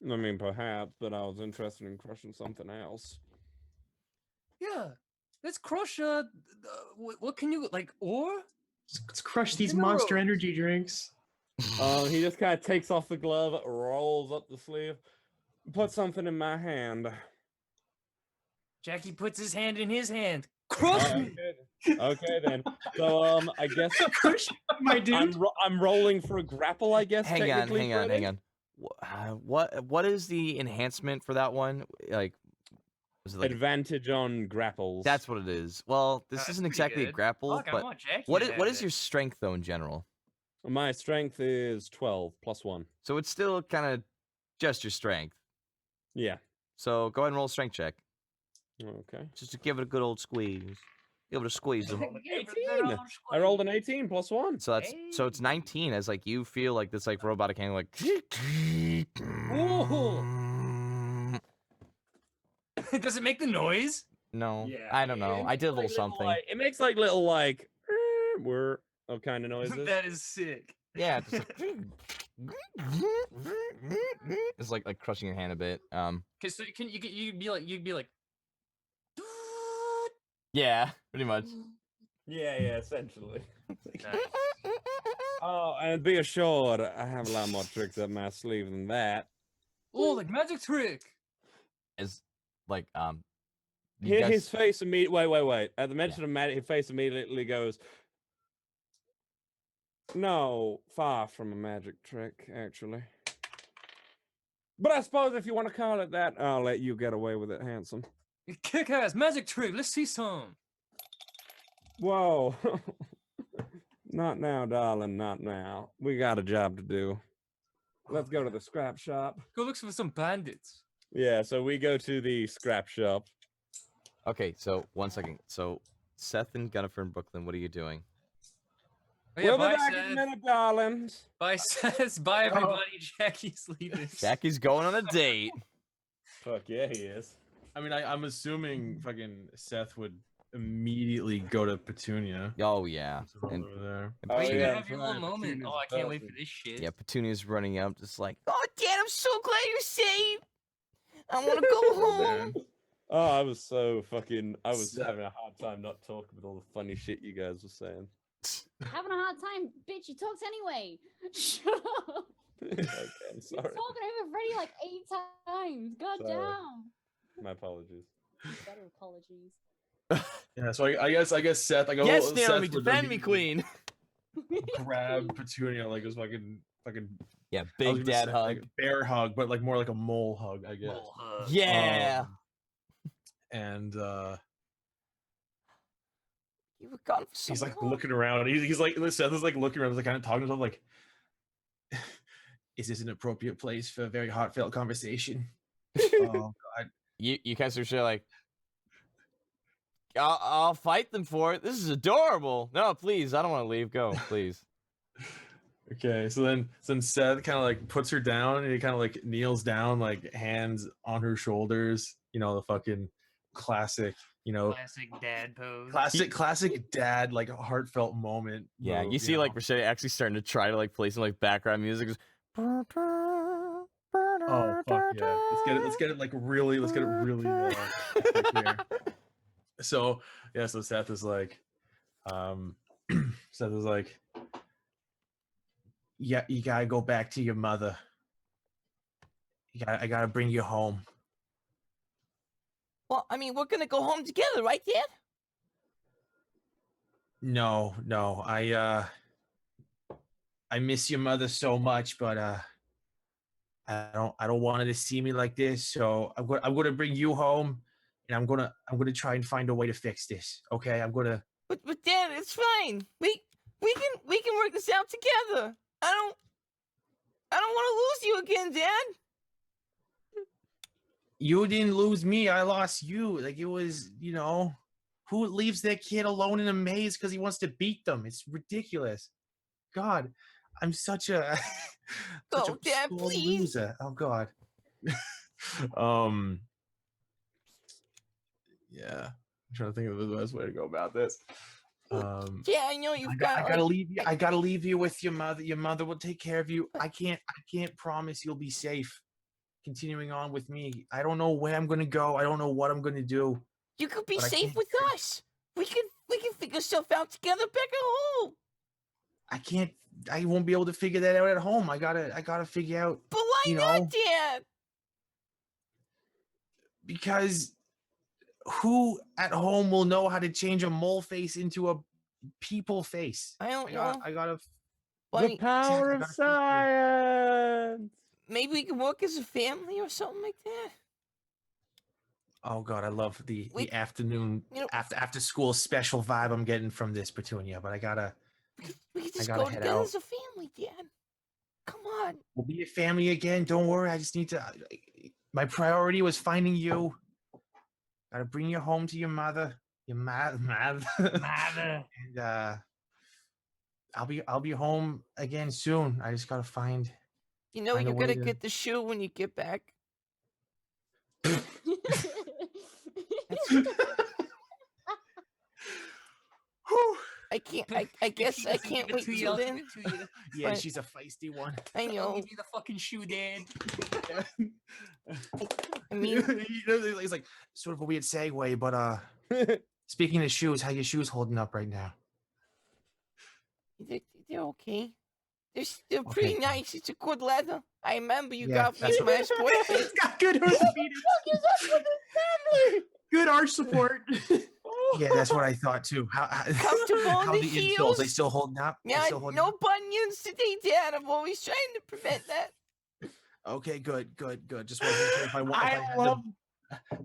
I mean, perhaps, but I was interested in crushing something else. Yeah. Let's crush what can you like ore? Let's crush these Monster Minerals. Energy drinks. He just kind of takes off the glove, rolls up the sleeve, puts something in my hand. Jackie puts his hand in his hand. Crush me. Okay then. So I guess Crush my dude. I'm rolling for a grapple. I guess. Hang on. technically, What is the enhancement for that one? Like, was it like Advantage on grapples. that's what it is. Well, this That's isn't pretty exactly a good. grapple, Fuck, I but want Jackie what to is have your it. strength though in general? My strength is 12 plus 1. So it's still kind of just your strength. Yeah. So go ahead and roll a strength check, Okay. just to give it a good old squeeze. Give it a squeeze. 18. I rolled an 18 plus 1. So it's 19 as like you feel like this like robotic hand like. Does it make the noise? No, Yeah, I don't know. it I did a makes little like something. it makes like little like whir of kind of noises. That is sick. Yeah, just it's like crushing your hand a bit. Okay, so you'd be like Yeah, pretty much. Yeah, essentially. Nice. Oh, and be assured, I have a lot more tricks up my sleeve than that. Oh, like magic trick. Is like you guys- His face immediately. Wait. At the mention of magic, his face immediately goes. No, far from a magic trick, actually. But I suppose if you want to call it that, I'll let you get away with it, handsome. Kick ass magic trick. Let's see some. Whoa. Not now, darling, not now. We got a job to do. Let's go to the scrap shop. Go look for some bandits. Yeah, so we go to the scrap shop. Okay, so 1 second. So Seth and Gunnifer in Brooklyn, what are you doing? Oh, yeah, We'll be bye, back in a Seth. minute, darlings. Bye, Seth. Bye, everybody. Jackie's leaving. Jackie's going on a date. Fuck yeah, he is. I mean, I'm assuming fucking Seth would immediately go to Petunia. Oh yeah. And Over there. Oh, Wait, you yeah, have your little moment. Oh, I can't wait for this shit. yeah, Petunia's running up, just like, oh Dad, I'm so glad you're safe. I want to go home. Oh, I was having a hard time not talking with all the funny shit you guys were saying. Having a hard time, bitch. You talked anyway. Shut up. Okay, I'm You're sorry. talking over Freddy like 8 times. God Sorry. damn. My apologies. Better apologies. Yeah, so I guess Seth. Like, Yes, Seth Naomi, would defend me, Queen. grab Petunia like it was fucking. Yeah, I was big gonna dad say, hug. like, bear hug, but like more like a mole hug, I guess. Mole hug. Yeah. And You were gone for so he's like long. looking around. He's like Seth is like looking around, like kind of talking to himself, like, "Is this an appropriate place for a very heartfelt conversation?" Oh God. You guys are sure like, I'll fight them for it. This is adorable. No, please, I don't want to leave. Go, please. Okay, so then Seth kind of like puts her down, and he kind of like kneels down, like hands on her shoulders. You know, the fucking classic, you know, Classic dad pose. classic dad, like heartfelt moment. Yeah, move, you see like know? Rashad actually starting to try to like play some like background music. Oh fuck yeah! Let's get it like really. Let's get it really epic here. So yeah, so Seth is like, yeah, you gotta go back to your mother. I gotta bring you home. Well, I mean, we're gonna go home together, right, Dad? No, I miss your mother so much, but I don't want her to see me like this. So I'm gonna bring you home, and I'm gonna try and find a way to fix this. Okay, I'm gonna. But Dad, it's fine. We can work this out together. I don't want to lose you again, Dad. You didn't lose me. I lost you. Like it was, you know, who leaves their kid alone in a maze because he wants to beat them? It's ridiculous. God, I'm such a such Go, a Dad, sore please. loser. Oh God. Yeah. I'm trying to think of the best way to go about this. Yeah, I know you've got. I gotta leave you. I gotta leave you with your mother. Your mother will take care of you. I can't promise you'll be safe. Continuing on with me. I don't know where I'm gonna go. I don't know what I'm gonna do. You could be but I safe can't- with us. We can figure stuff out together back at home. I won't be able to figure that out at home. I gotta figure out, But why you not, know, Dad? because who at home will know how to change a mole face into a people face? I don't know. I gotta. The power of science. Maybe we can work as a family or something like that. Oh God, I love the We- afternoon you know- after school special vibe I'm getting from this, Petunia. But I gotta. We can just gotta go head together out. as a family, Dad. Come on. We'll be a family again. Don't worry. I just need to. My priority was finding you. Gotta bring you home to your mother. Your mother. Mother. And I'll be home again soon. I just gotta find. You know Find a you're way gonna to- get the shoe when you get back. Whew. I guess I can't wait till then. Yeah, But- she's a feisty one. I know. Give me the fucking shoe, Dad. I mean, It's like sort of a weird segue, but speaking of shoes, how your shoes holding up right now? they're okay. They're pretty Okay. nice. It's a good leather. I remember you Yeah, got me that's for my sports. It's got good orthopedics. Good arch support. Yeah, that's what I thought too. Comfortable how in the the insoles? They heels. still holding up? They Yeah, still holding no up? bunions today, Dad. I'm always trying to prevent that. Okay, good. Just wasn't sure if I want. I love.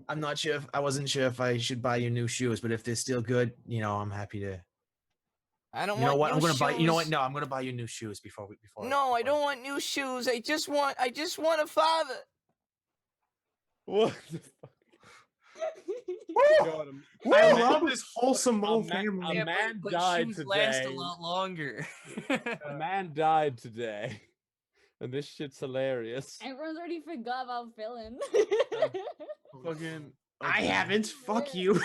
I'm not sure if I wasn't sure if I should buy you new shoes, but if they're still good, you know, I'm happy to. I don't You know want what? new I'm gonna buy. You know what? shoes. No, I'm gonna buy you new shoes before. No, I don't want new shoes. I just want a father. What the fuck? God, I love this wholesome a mole man- family. a man but died shoes last a today. lot longer. A man died today, and this shit's hilarious. Everyone's already forgot about villain. Fucking. I haven't. Fuck you.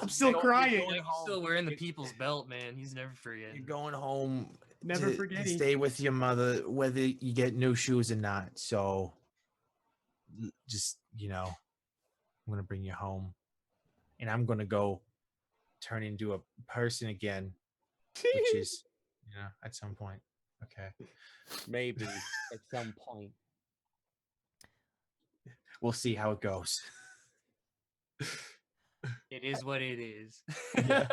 I'm still crying. He's still wearing the people's belt, man. He's never forgetting. You're going home. Never to forgetting. stay with your mother, whether you get new shoes or not. So, just I'm gonna bring you home, and I'm gonna go turn into a person again, which is, at some point. Okay, Maybe at some point. we'll see how it goes. It is what it is. Yeah.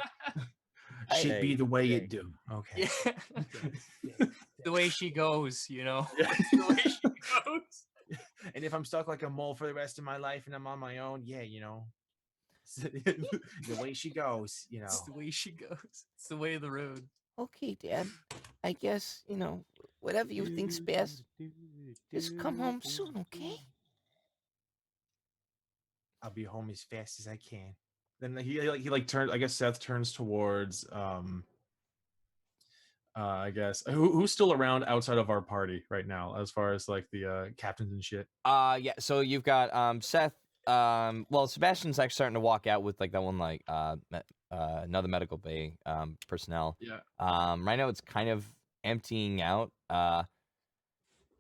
Should be the way Okay. it do. Okay. Yeah. The way she goes, The way she goes. And if I'm stuck like a mole for the rest of my life and I'm on my own, yeah, the way she goes, It's the way she goes. It's the way of the road. Okay, Dad. I guess whatever you think's best. Just come home soon, okay? I'll be home as fast as I can. Then he turns. I guess Seth turns towards I guess who's still around outside of our party right now, as far as like the captains and shit. Yeah. So you've got Seth well, Sebastian's actually starting to walk out with like that one, like another medical bay personnel. Yeah. Right now it's kind of emptying out.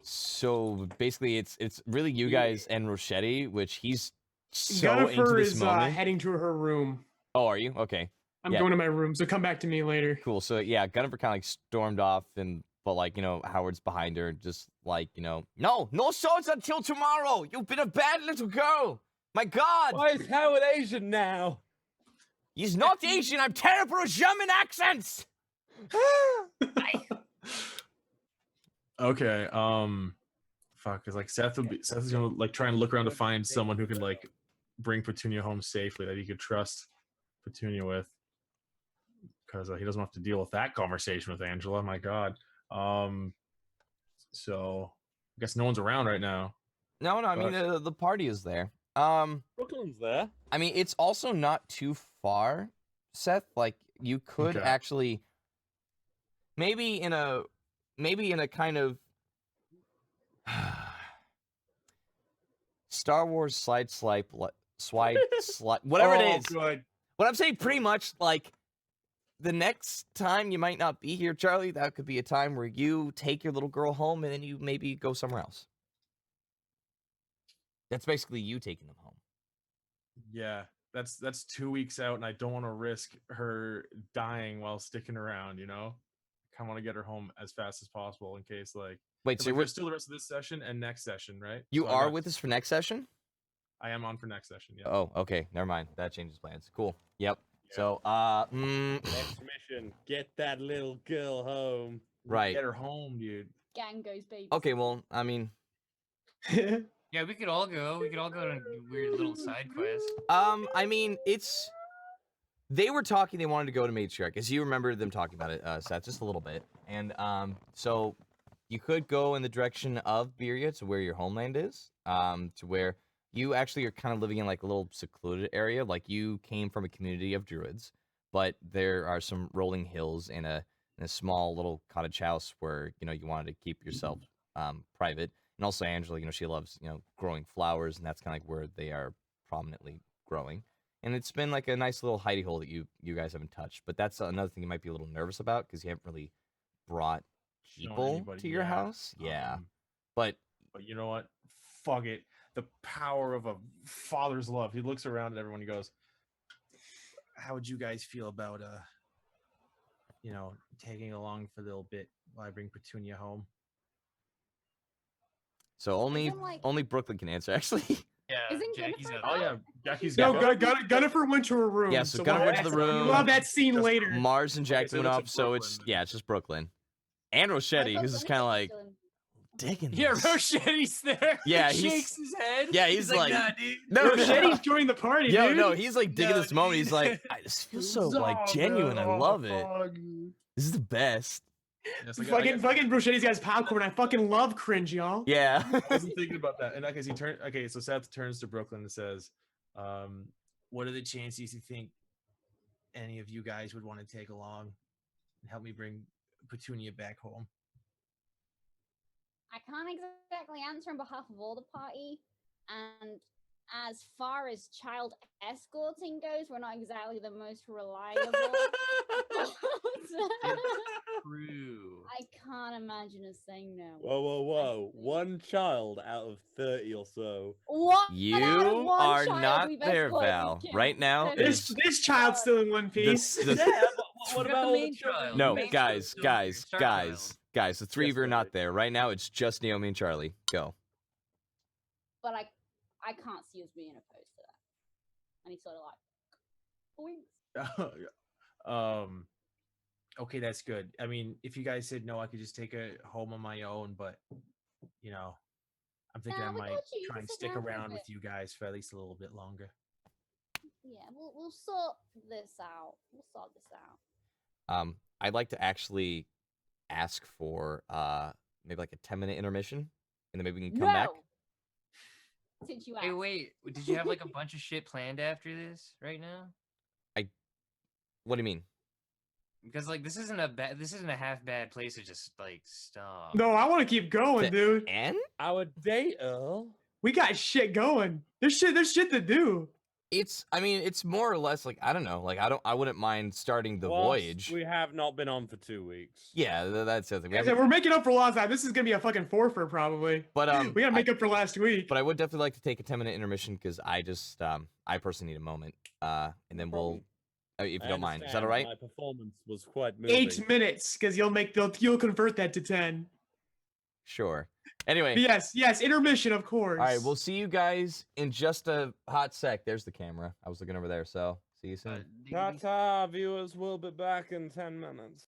So basically, it's really you guys and Rochetti, which he's so into Gunnifer this is moment. heading to her room. Oh, are you? Okay. I'm Yeah. going to my room, so come back to me later. Cool. So yeah, Gunnifer kind of like stormed off, but like Howard's behind her, just like no swords until tomorrow. You've been a bad little girl. My God. Why is Howard Asian now? He's not Asian. I'm terrible at German accents. Okay. Fuck. Cause like Seth is gonna like try and look around to find someone who can like bring Petunia home safely that he could trust Petunia with. Because he doesn't have to deal with that conversation with Angela. My God. So I guess no one's around right now. No. I mean the party is there. Brooklyn's there. I mean it's also not too far, Seth. Like you could Okay. actually maybe in a kind of Star Wars swipe, whatever it is. Good. What I'm saying, pretty much like the next time you might not be here, Charlie, that could be a time where you take your little girl home and then you maybe go somewhere else. That's basically you taking them home. Yeah. That's 2 weeks out, and I don't want to risk her dying while sticking around. I kind of want to get her home as fast as possible in case like. Wait, 'cause, so like, you're there's still the rest of this session and next session, right? you So I are got- with us for next session? I am on for next session. Yeah. Oh, okay. Never mind. That changes plans. Cool. Yep. Yeah. So, Next mission, get that little girl home. right. Get her home, dude. Gang goes baby. Okay, well, I mean, Yeah, we could all go. We could all go on a weird little side quest. I mean, they were talking, they wanted to go to Matriarch, as you remember them talking about it, Seth, just a little bit. And, so you could go in the direction of Beria to where your homeland is, to where you actually are kind of living in like a little secluded area. Like you came from a community of druids, but there are some rolling hills and a small little cottage house where, you wanted to keep yourself, private. And also Angela, she loves, growing flowers, and that's kind of like where they are prominently growing. And it's been like a nice little hidey hole that you guys haven't touched. But that's another thing you might be a little nervous about because you haven't really brought people anybody, to your yeah. house. Yeah. Um, But But you know what? Fuck it. The power of a father's love. He looks around at everyone. He goes, How would you guys feel about tagging along for a little bit while I bring Petunia home? so only Isn't, like- only Brooklyn can answer actually. Yeah, Isn't Jackie's Jennifer got "Oh yeah, Jackie's No, got." Gunnifer went to her room. Yeah, so we'll Gunnifer went to have the that- room. We'll have that scene Just later. Mars and Jack so went it's up, a so it's Brooklyn. just Brooklyn. And Rochetti, who's just kind of like digging Yeah, this. Rochetti's there. Yeah, he he's- shakes his head. Yeah, he's like, nah, dude. no, Rochetti's joining the party, Yo, dude. no, he's like digging No, this moment. dude. He's like, this feels so like genuine. I love it. This is the best. Yes, I fucking Bruschetti's got his popcorn. I fucking love cringe, y'all. Yeah. I wasn't thinking about that. In that case, so Seth turns to Brooklyn and says, What are the chances you think any of you guys would want to take along and help me bring Petunia back home? I can't exactly answer on behalf of all the party, and as far as child escorting goes, we're not exactly the most reliable. True. I can't imagine us saying no. Whoa. One child out of 30 or so. What? You Out of one are child not we've there, escorted Val. kids. Right now, That This is- this child's still in one piece. the- Yeah, but what The about all main the children? child. no, Main guys, child, guys, Star guys, guys. The three of you are not Yes, there. Right now, it's just Naomi and Charlie. Go. But I can't see us being opposed to that. And he's sort of like, boing. Okay, that's good. I mean, if you guys said no, I could just take her home on my own, but I'm thinking Nah, I we might got you. You try can and sit stick down for a around bit. with you guys for at least a little bit longer. Yeah, we'll sort this out. We'll sort this out. I'd like to actually ask for maybe like a 10-minute intermission, and then maybe we can come back. Since you Hey, asked. wait. Did you have like a bunch of shit planned after this right now? What do you mean? Because like this isn't a half bad place to just like stop. No, I want to keep going, The dude. N? Our date, Earl. We got shit going. There's shit to do. I mean, it's more or less like I don't know. Like I wouldn't mind starting the Plus, voyage. We have not been on for 2 weeks. Yeah, that's the thing. Yeah, so we're making up for lost time. This is gonna be a fucking forfeit probably. But we gotta make up for last week. But I would definitely like to take a 10-minute intermission because I just I personally need a moment. And then we'll, if you don't mind, is that all right? My performance was quite moving. 8 minutes, because you'll convert that to 10. Sure. Anyway. But yes, intermission, of course. All right, we'll see you guys in just a hot sec. There's the camera. I was looking over there, so see you soon. Ta-ta, viewers. We'll be back in 10 minutes.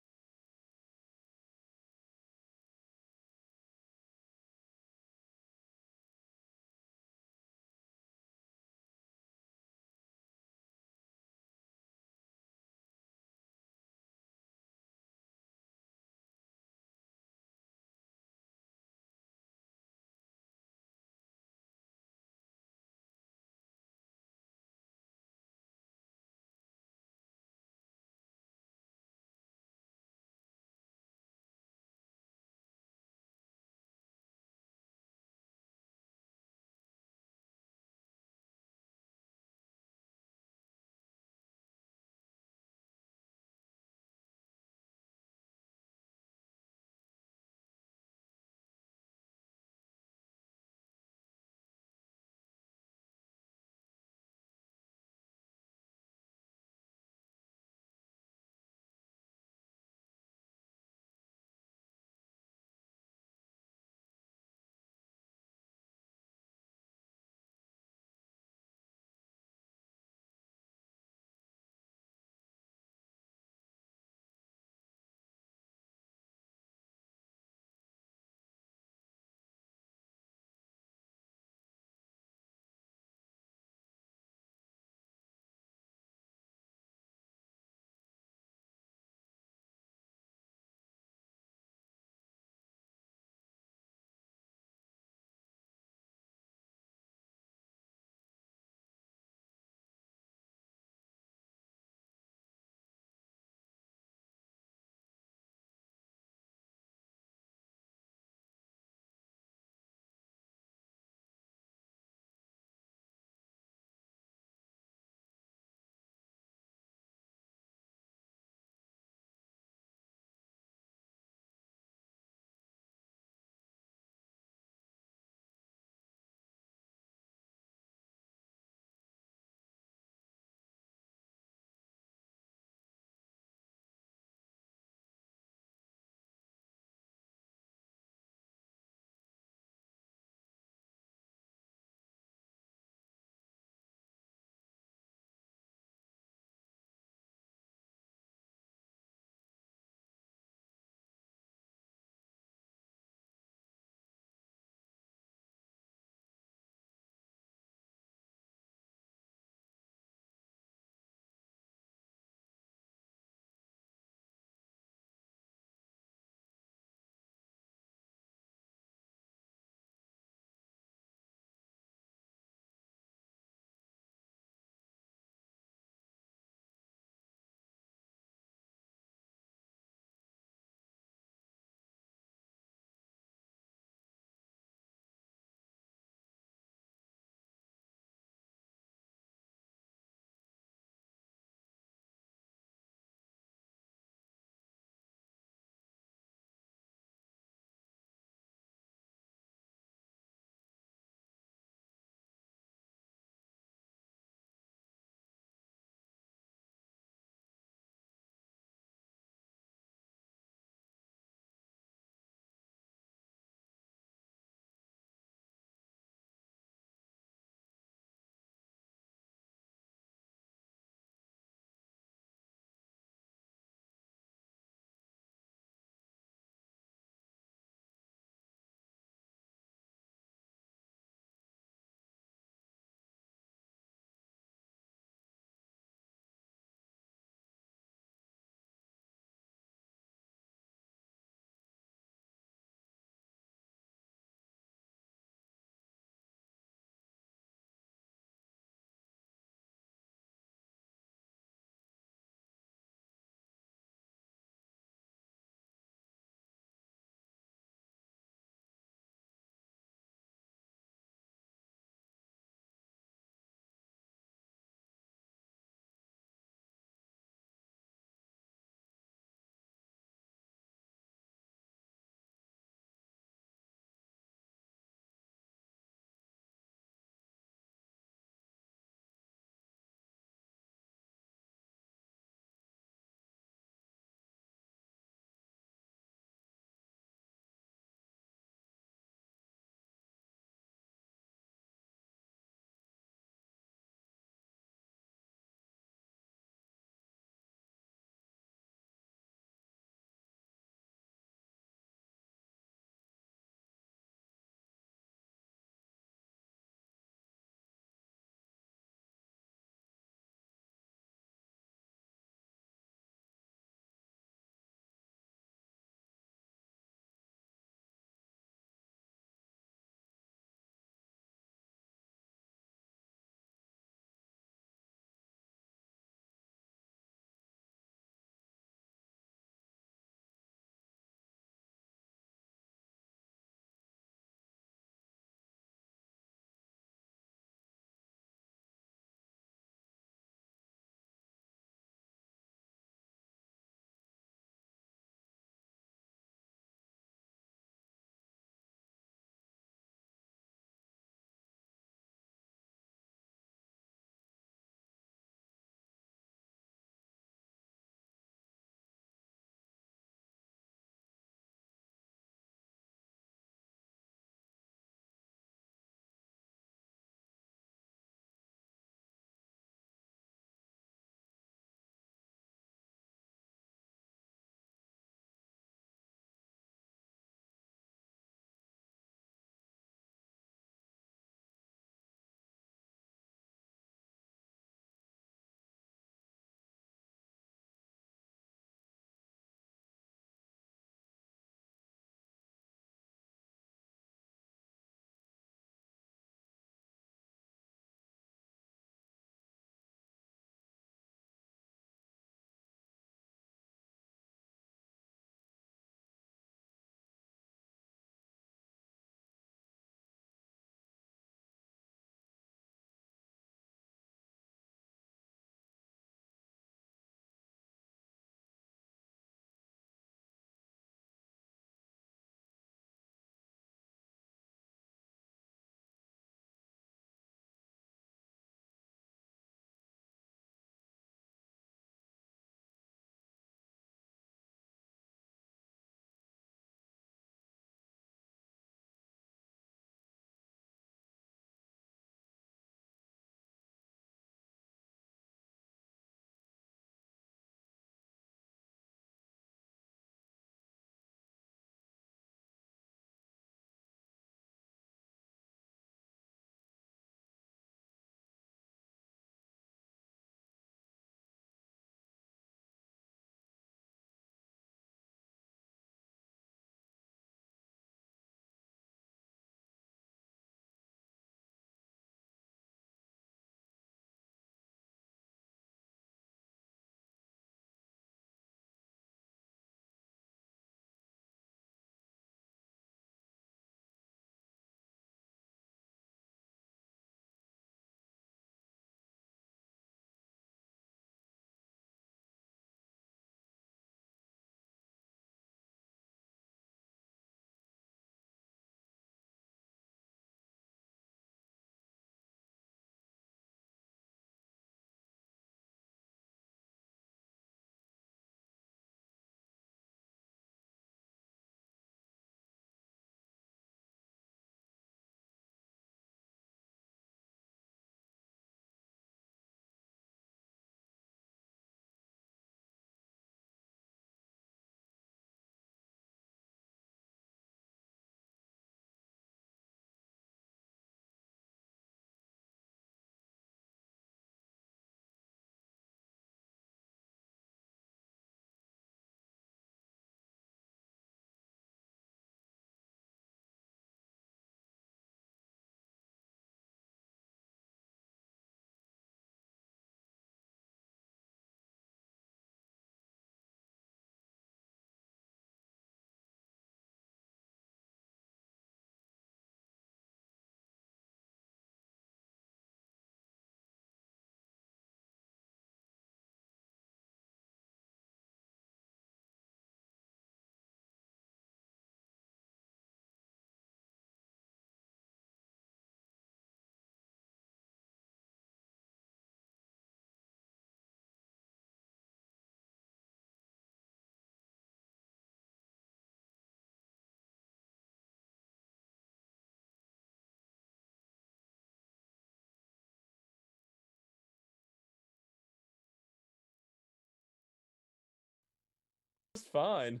just fine.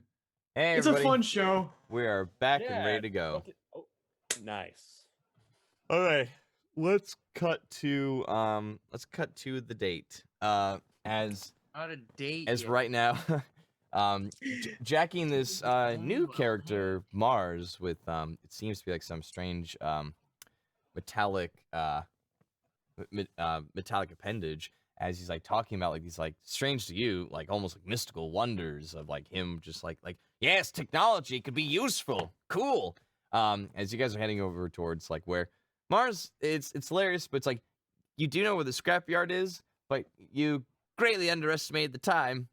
Hey, It's everybody. a fun show. We are back and Yeah, ready to go. Oh, nice. All right, let's cut to the date. As Not a date. as yet. right now, Jackie and this new character Mars with it seems to be like some strange metallic metallic appendage. As he's like talking about like these like strange to you like almost like mystical wonders of like him just like yes, technology could be useful, cool. As you guys are heading over towards like where Mars, it's hilarious, but it's like you do know where the scrapyard is, but you greatly underestimated the time.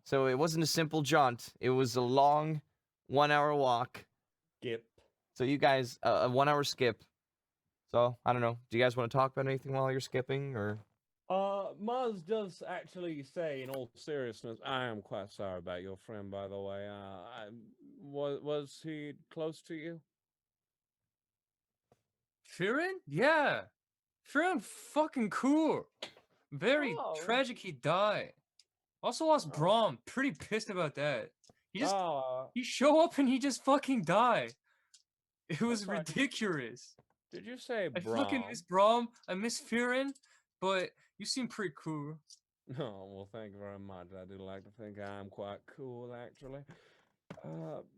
So it wasn't a simple jaunt; it was a long 1 hour walk. Skip. So you guys, a 1 hour skip. So I don't know. Do you guys want to talk about anything while you're skipping, or? Mars does actually say, in all seriousness, I am quite sorry about your friend, by the way. Was he close to you? Firin? Yeah. Firin fucking cool. Very Oh. tragic he died. Also lost Braum. Pretty pissed about that. He show up and he just fucking die. It was sorry. ridiculous. Did you say I fucking miss Braum. I miss Firin, but you seem pretty cool. No, well, thank you very much. I do like to think I'm quite cool, actually.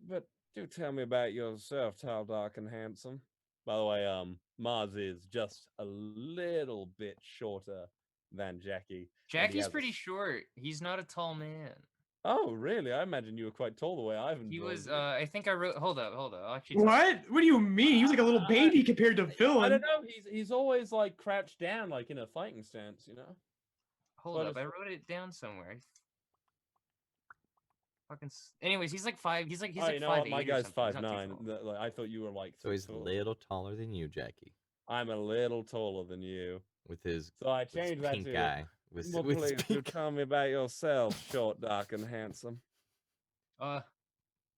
But do tell me about yourself, tall, dark, and handsome. By the way, Mars is just a little bit shorter than Jackie. and he Jackie's has a pretty s- short. He's not a tall man. Oh, really? I imagine you were quite tall the way I've He enjoyed was, you. I think I wrote, hold up. I'll actually What? What do you mean? He was like a little baby compared to I Phil. don't know. He's always like crouched down, like in a fighting stance, you know. Hold But up, I it's- wrote it down somewhere. Anyways, he's like five. He's like oh, like you know what? 5'8" My or guy's something. He's not too 5'9". tall. I thought you were like. So he's a 6 foot. little taller than you, Jackie, I'm a little taller than you, with his, so I with his changed that pink to. eye. With, Well, with his please do pink tell me about yourself, short, dark, and handsome. I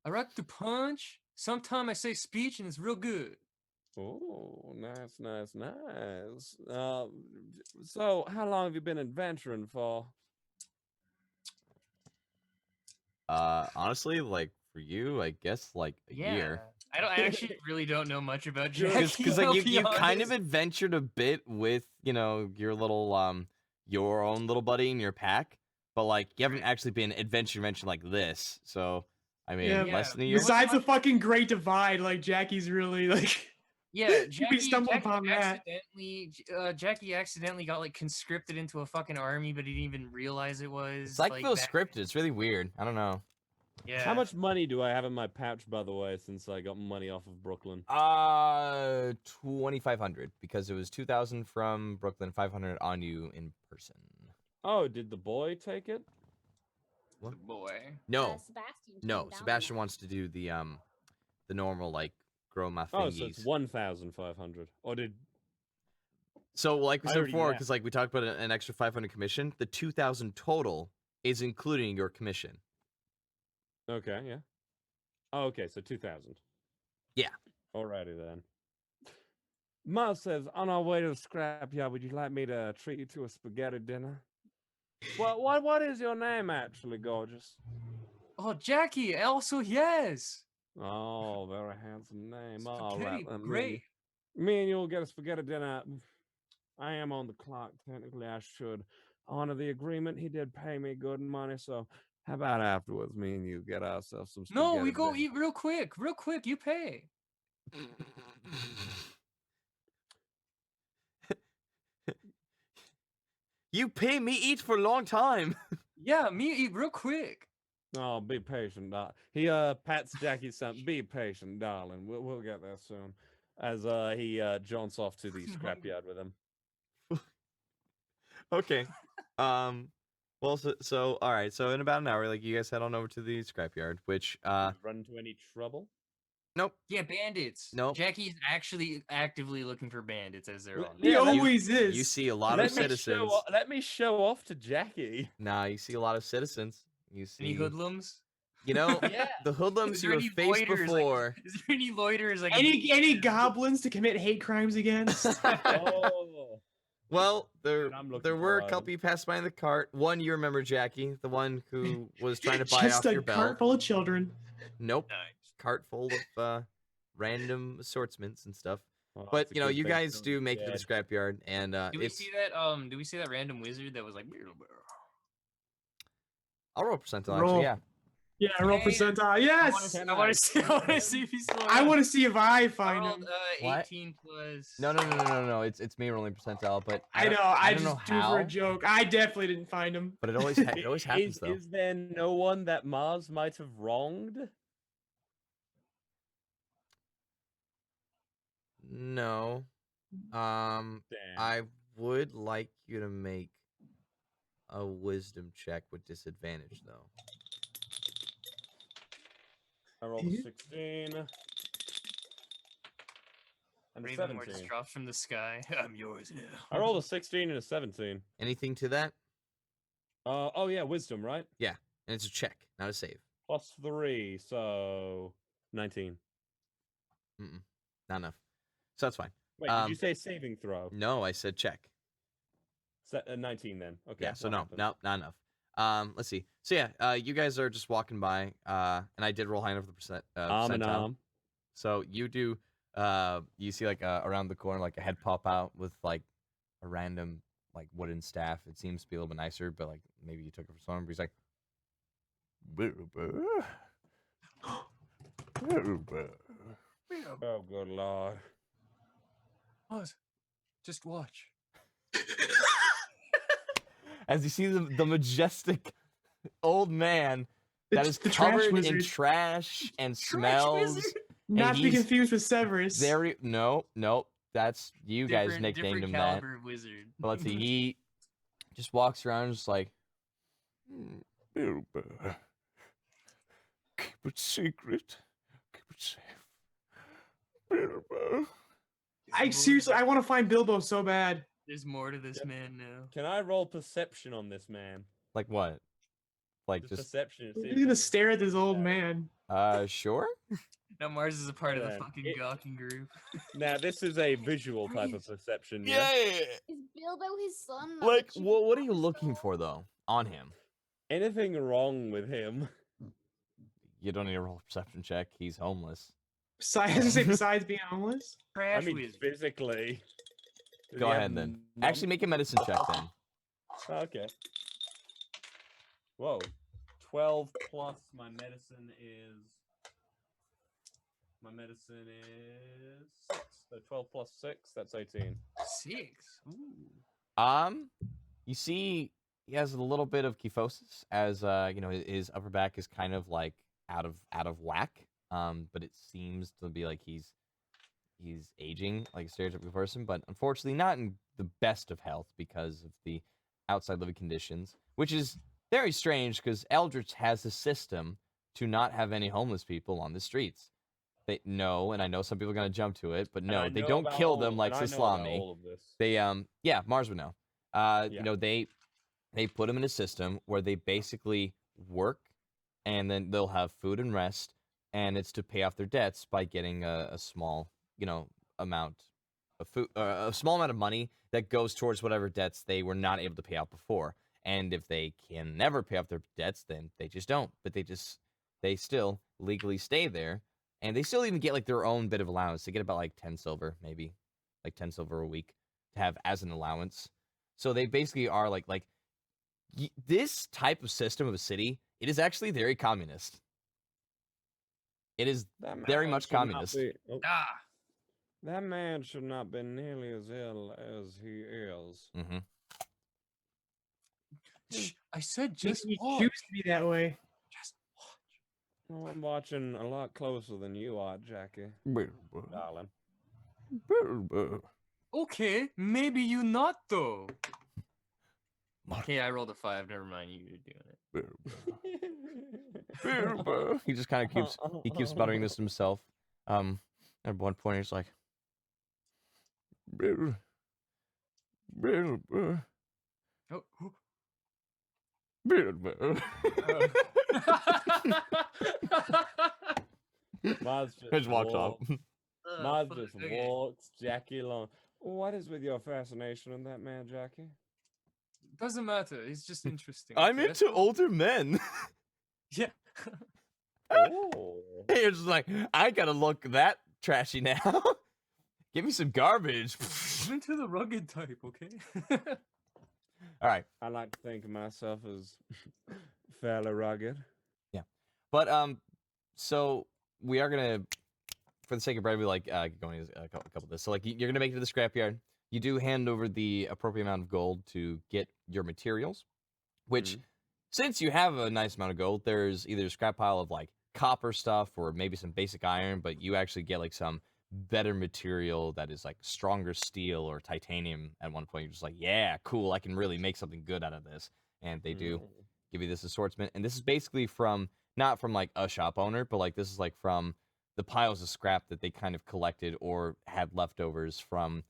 rock the punch. Sometime I say speech and it's real good. Oh, nice. So how long have you been adventuring for? honestly, like for you, I guess like a year. I actually really don't know much about Just- Jackie. Because like I'll you be kind of honest. adventured a bit with your little your own little buddy in your pack, but like you haven't actually been adventure like this. So I mean, Yeah. less than a year. Besides the fucking Great Divide, like Jackie's really like. Yeah, we stumbled upon that. Jackie accidentally got like conscripted into a fucking army, but he didn't even realize it was. It's like feels back- scripted. It's really weird. I don't know. Yeah. How much money do I have in my pouch, by the way, since I got money off of Brooklyn? 2,500 because it was 2,000 from Brooklyn, 500 on you in person. Oh, did the boy take it? The boy? No, Sebastian no. turned down Sebastian that. wants to do the normal like grow my Oh, thingies. so it's 1,500. Or did So like we I said already before, know. because like we talked about an extra 500 commission, the 2,000 total is including your commission. okay, yeah. Oh, okay, so 2,000. Yeah. Alrighty then. Miles says, on our way to the scrapyard, would you like me to treat you to a spaghetti dinner? What is your name actually, gorgeous? Oh, Jackie. Also, yes. Oh, very handsome name. All Spaghetti, right, then, great. Me and you will get a spaghetti dinner. I am on the clock. Technically, I should honor the agreement. He did pay me good money, so how about afterwards, me and you get ourselves some spaghetti No, we go dinner? eat real quick. Real quick. You pay. You pay me eat for a long time. Yeah, me eat real quick. Oh, be patient, he pats Jackie's son. Be patient, darling. We'll get there soon. As he jaunts off to the scrapyard with him. Okay. Well, so all right. So in about an hour, like you guys head on over to the scrapyard, which Run into any trouble? nope. Yeah, bandits. Nope. Jackie's actually actively looking for bandits as they're on. He Yeah, let me- always is. You see a lot Let of me citizens. let me show off to Jackie. Nah, you see a lot of citizens. You see, Any hoodlums? you know, Yeah. the hoodlums Is you there have any faced loiterers, like- before. Is there any loiterers like Any goblins to commit hate crimes against? Oh. Well, there And I'm looking there for were a items. couple you passed by in the cart. One you remember, Jackie, the one who was trying to buy Just off a your cart belt. full of children. Nope, Nice. cart full of random assortments and stuff. Well, But that's a you know, good you thing guys Phil's do make it to the dead. scrapyard, and Do we it's. see that? Do we see that random wizard that was like? I'll roll percentile Roll. actually. Yeah. Yeah, roll Hey, percentile. I Yes. want to see. Can I want I to see. I want to see if he's still I alive. want to see if I I find rolled him. What? 18 plus. No. It's me rolling percentile, but I don't- know. I I don't just know do it for a how, joke. I definitely didn't find him. but it always happens though. Is there no one that Mars might have wronged? No. Damn. I would like you to make a wisdom check with disadvantage, though. I rolled a 16. And a Ravenmore just 17. drops from the sky. I'm yours now. I rolled a 16 and a 17. Anything to that? Oh yeah, wisdom, right? And it's a check, not a save. Plus 3, so 19. Not enough. So that's fine. Wait, did you say saving throw? No, I said check. 19 then. Okay. Yeah, so what no, happened? not enough. Let's see. So yeah, you guys are just walking by, and I did roll high enough for the percentile. So you do, you see like around the corner, like a head pop out with like a random like wooden staff. It seems to be a little bit nicer, but like maybe you took it for someone. But he's like, Oh good lord. What? Just watch. as you see the majestic old man that It's is the trash covered in wizard. trash and Trash smells. wizard? Not to be he's confused with Severus. Very no, that's you guys Different nicknamed him that. caliber of wizard. But let's see, he just walks around just like, Bilbo, keep it secret, keep it safe. Bilbo. I want to find Bilbo so bad. There's more to this man now. Can I roll perception on this man? like what? Like just perception. to see He's if gonna I- stare at this old man. sure. Now Mars is a part of the Yeah. fucking It- gawking group. Now this is a visual type of perception. Yeah. Is Bilbo his son? Like, the what are you Chicken looking Store? for though on him? Anything wrong with him? You don't need to roll a perception check. He's homeless. Besides being homeless. Trash I mean, wizard. physically. Does Go he have ahead then. none? Actually, make a medicine check then. Okay. Whoa. 12 plus my medicine is. My medicine is 6. So 12 plus 6, that's 18. 6. Ooh. You see, he has a little bit of kyphosis, as you know, his upper back is kind of like out of whack. But it seems to be like he's aging like a stereotypical person, but unfortunately not in the best of health because of the outside living conditions, which is very strange because Eldritch has a system to not have any homeless people on the streets. They no, and I know some people are gonna jump to it, but And I no, they know don't about kill all- them like and I know about Sislami. all of this. They yeah, Mars would know. Yeah. You know, they put them in a system where they basically work and then they'll have food and rest, and it's to pay off their debts by getting a small, you know, amount of food, a small amount of money that goes towards whatever debts they were not able to pay out before. And if they can never pay off their debts, then they just don't. But they still legally stay there, and they still even get like their own bit of allowance. They get about like 10 silver, maybe like 10 silver a week to have as an allowance. So they basically are like this type of system of a city. It is actually very communist. It is That very man much should not communist. be- oh, Ah. that man should not be nearly as ill as he is. Mm-hmm. Shh, I said just You watch. choose to be that way. Just watch. Well, I'm watching a lot closer than you are, Jackie, Bilbo, darling. Bilbo. Okay, maybe you not though. Mar- Okay, I rolled a 5. Never mind, you're doing it. Bilbo. Bilbo. He just kind of keeps muttering this to himself. At one point he's like, Bilbo. Bilbo. Oh. Bilbo. Mars just just walks off. Mars just walks Jackie along. What is with your fascination with that man, Jackie? Doesn't matter. He's just interesting. I'm okay? That's into all. older men. Yeah. Oh. You're just like, I gotta look that trashy now. Give me some garbage. I'm into the rugged type, okay? All right. I like to think of myself as fairly rugged. But so we are gonna, for the sake of brevity, like going a couple of this. So like you're gonna make it to the scrapyard. You do hand over the appropriate amount of gold to get your materials, which since you have a nice amount of gold, there's either a scrap pile of like copper stuff or maybe some basic iron, but you actually get like some better material that is like stronger steel or titanium. At one point, you're just like, yeah, cool, I can really make something good out of this. And they do give you this assortment, and this is basically from not from like a shop owner, but like this is like from the piles of scrap that they kind of collected or had leftovers from.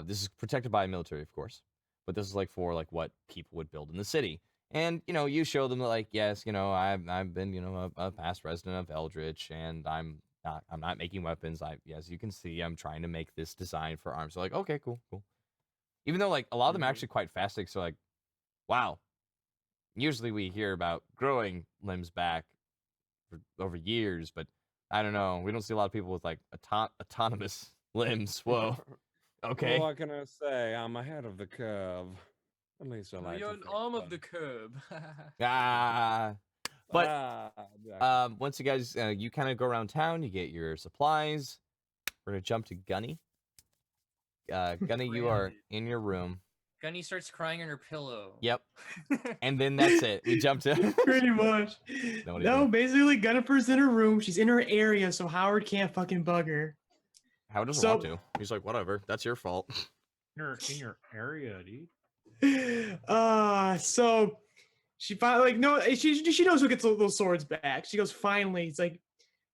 This is protected by military, of course, but this is like for like what people would build in the city. And you know, you show them that, like, yes, you know, I've been, you know, a past resident of Eldritch, and I'm not making weapons. As you can see, I'm trying to make this design for arms. So like, okay, cool. Even though like a lot of them are actually quite fastic, so like, wow. Usually we hear about growing limbs back for over years, but I don't know. We don't see a lot of people with like autonomous limbs. Whoa. Okay. What can I say? I'm ahead of the curve. At least I like You're to an think arm of so. the curb. But Jackie. once you guys you kind of go around town, you get your supplies. We're gonna jump to Gunny. Gunny, you are in your room. Gunny starts crying on her pillow. Yep. And then that's it. We jump to Pretty much. No, what do you No, think? basically, Gunnifer's in her room. She's in her area, so Howard can't fucking bug her. Howard doesn't So- want to. He's like, whatever. That's your fault. You're in your area, dude. So she finally she knows who gets those swords back. She goes, finally. It's like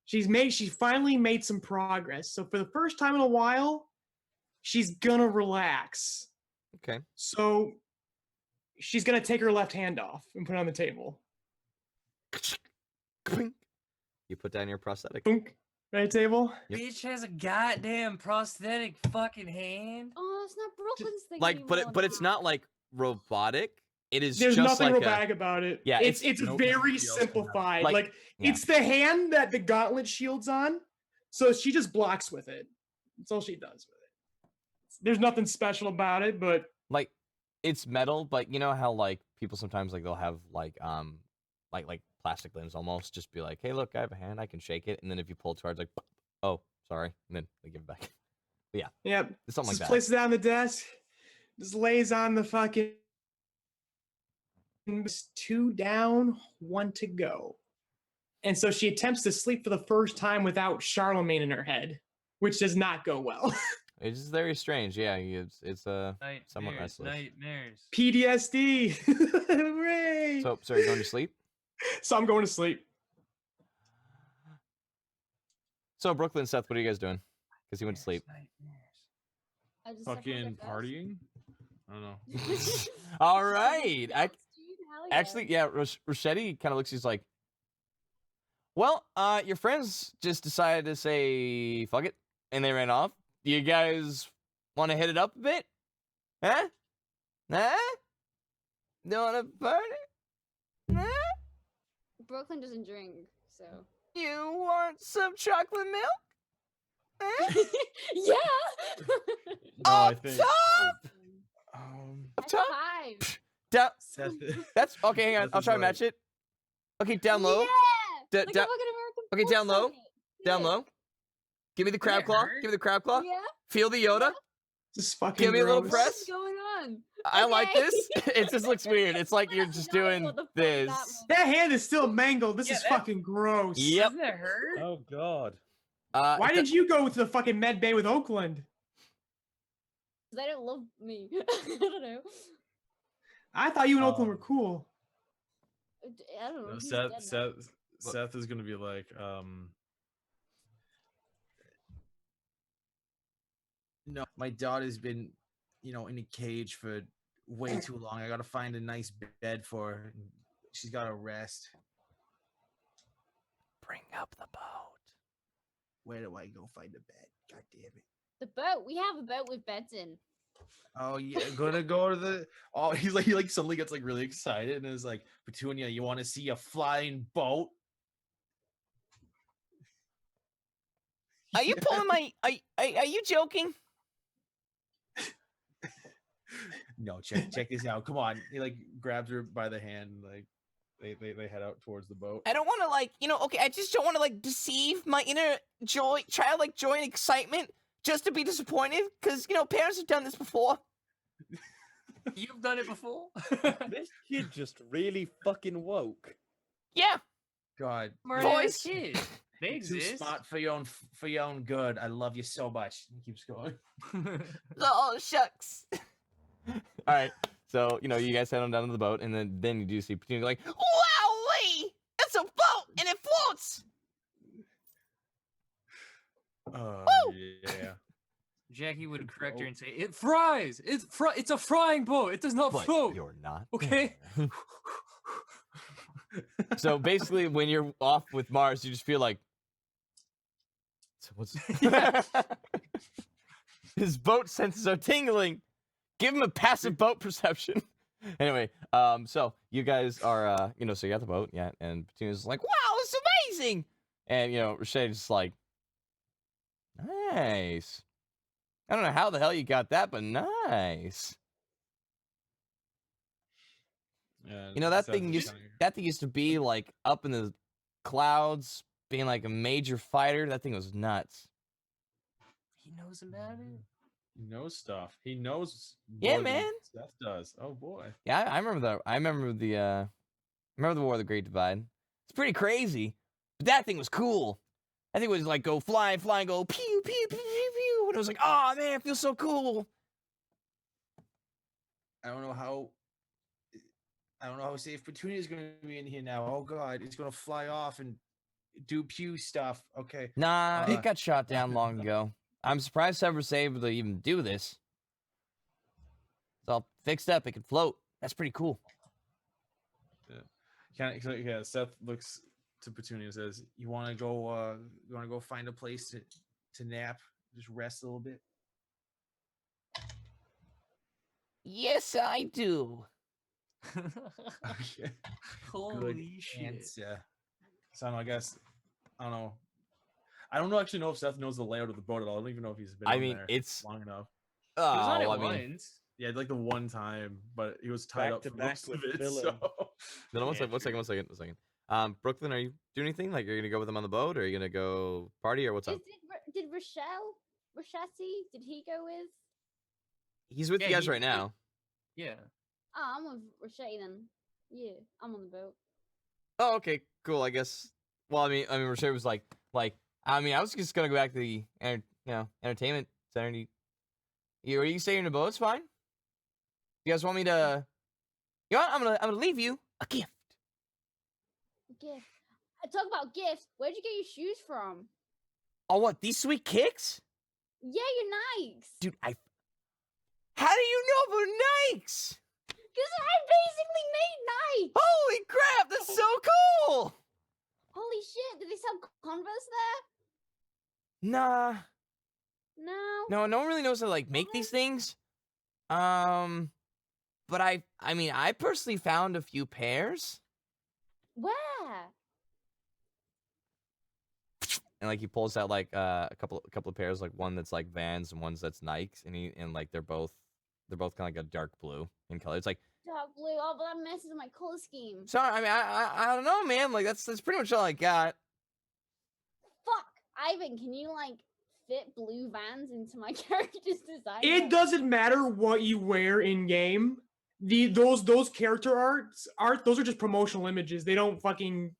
she finally made some progress. So for the first time in a while, she's gonna relax. Okay. So she's gonna take her left hand off and put it on the table. You put down your prosthetic. Boink. Right table. Yep. Bitch has a goddamn prosthetic fucking hand. Oh, it's not Brooklyn's thing Like, but it's anymore. not like robotic. It is There's just nothing like robotic about it. Yeah, it's Nope, very nobody else can have it. simplified. Like, Like yeah. it's the hand that the gauntlet shield's on, so she just blocks with it. That's all she does with it. There's nothing special about it, but like it's metal, but you know how like people sometimes like they'll have like plastic limbs almost, just be like, hey, look, I have a hand, I can shake it, and then if you pull it too hard, it's like, oh, sorry, and then they give it back. But yeah, yep. it's something like Just that. places it on the desk, just lays on the fucking 2 down, 1 to go. And so she attempts to sleep for the first time without Charlemagne in her head, which does not go well. It's just very strange. Yeah, it's somewhat Nightmares, restless. nightmares. PTSD. Hooray! So you're going to sleep. So I'm going to sleep. So Brooklyn, Seth, what are you guys doing? Because he went to sleep. I just Fucking partying? I don't know. All right. Hell Actually, yeah, Rochetti kind of looks. He's like, well, your friends just decided to say fuck it, and they ran off. Do you guys want to hit it up a bit? Huh? Don't want to party? Huh? Brooklyn doesn't drink, so. You want some chocolate milk? Huh? Yeah. No, I Up think top! Up That's top? 5. Down. Seth, That's okay. Hang on. Seth I'll is try to right. match it. Okay, down low. Yeah. Da- Like da- a fucking American okay, foot down low. summit. Down Yeah. low. Give me the crab it claw. hurt? Give me the crab claw. Yeah. Feel the Yoda. Just fucking Give me a little gross. press. What's going on? I like Okay. this. It just looks weird. It's like you're just No, doing what the fuck this. that was. That hand is still mangled. This Yeah, is that- fucking gross. Yep. Doesn't that hurt? Oh God. Why did you go to the fucking med bay with Oakland? They didn't love me. I don't know. I thought you and Oakland were cool. I don't know. he's Seth, dead Seth, now. Seth is gonna be like, no, my daughter's been, in a cage for way too long. I gotta find a nice bed for her. She's gotta rest. Bring up the boat. Where do I go find a bed? God damn it. The boat. We have a boat with beds in. Oh yeah, gonna go to the. Oh, he like suddenly gets like really excited and is like, Petunia, you want to see a flying boat? Are you pulling my? Are you joking? No, check this out. Come on. He like grabs her by the hand and like they head out towards the boat. I don't want to like, okay, I just don't want to like deceive my inner joy, try to like joy and excitement just to be disappointed because, parents have done this before. You've done it before. This kid just really fucking woke. Yeah. God, Boys, kids. They too exist. smart for your own good. I love you so much. He keeps going. Oh, shucks. All right. So, you guys head on down to the boat, and then you do see Petunia like, wowee! It's a boat, and it floats! Oh, yeah. Jackie would correct her and say, "It fries. It's a frying boat. It does not But float." you're not. Okay. So basically, when you're off with Mars, you just feel like, so what's his boat senses are tingling. Give him a passive boat perception. Anyway, so you guys are, so you got the boat, yeah, and Petunia's like, wow, it's amazing, and Rashay's just like, nice. I don't know how the hell you got that, but nice. Yeah, That thing used to be like up in the clouds, being like a major fighter. That thing was nuts. He knows about it. He knows stuff. He knows. Yeah, more than man. Seth does. Oh boy. Yeah, I remember that. I remember the War of the Great Divide. It's pretty crazy, but that thing was cool. I think it was like go fly, and go pew, pew, pew, pew, pew, and it was like, oh man, it feels so cool. I don't know how safe Petunia is going to be in here now. Oh God, it's going to fly off and do pew stuff. Okay. Nah, it got shot down long ago. I'm surprised Severus able to even do this. It's all fixed up. It can float. That's pretty cool. Yeah. Seth looks to Petunia and says, "You want to go? You want to go find a place to nap? Just rest a little bit." Yes, I do. Okay. Holy shit. Answer. So I guess I don't know. I don't actually know if Seth knows the layout of the boat at all. I don't even know if he's been. I mean, there it's long enough. He was on it I mean, once. Yeah, like the one time, but he was tied Back up to for back most with of it. villain. So. no, one Yeah, second. Brooklyn, are you doing anything? Like, are you gonna go with him on the boat, or are you gonna go party, or what's up? Did Rashassi, did he go with? He's with Yeah, you guys he- right now. Yeah. Oh, I'm with Rashay then. Yeah, I'm on the boat. Oh, okay, cool. I guess. Well, I mean, Rashay was like, I was just gonna go back to the, entertainment center. Are you staying in the boat? It's fine. You guys want me to? You know what? I'm gonna leave you a gift. Gift. Talk about gifts. Where'd you get your shoes from? Oh, what? These sweet kicks? Yeah, you're Nikes. Dude, how do you know about Nikes? Because I basically made Nikes. Holy crap, that's so cool! Holy shit, did they sell Converse there? Nah. No. No one really knows how to like make these things. But I personally found a few pairs. Where? And like he pulls out like a couple of pairs, like one that's like Vans and one's that's Nikes, and like they're both kind of like a dark blue in color. It's like Dark blue. Oh, but that messes with my color scheme. sorry, I mean I don't know, man. Like that's pretty much all I got. Fuck, Ivan, can you like fit blue Vans into my character's design? It doesn't matter what you wear in game. Those character those are just promotional images. They don't fucking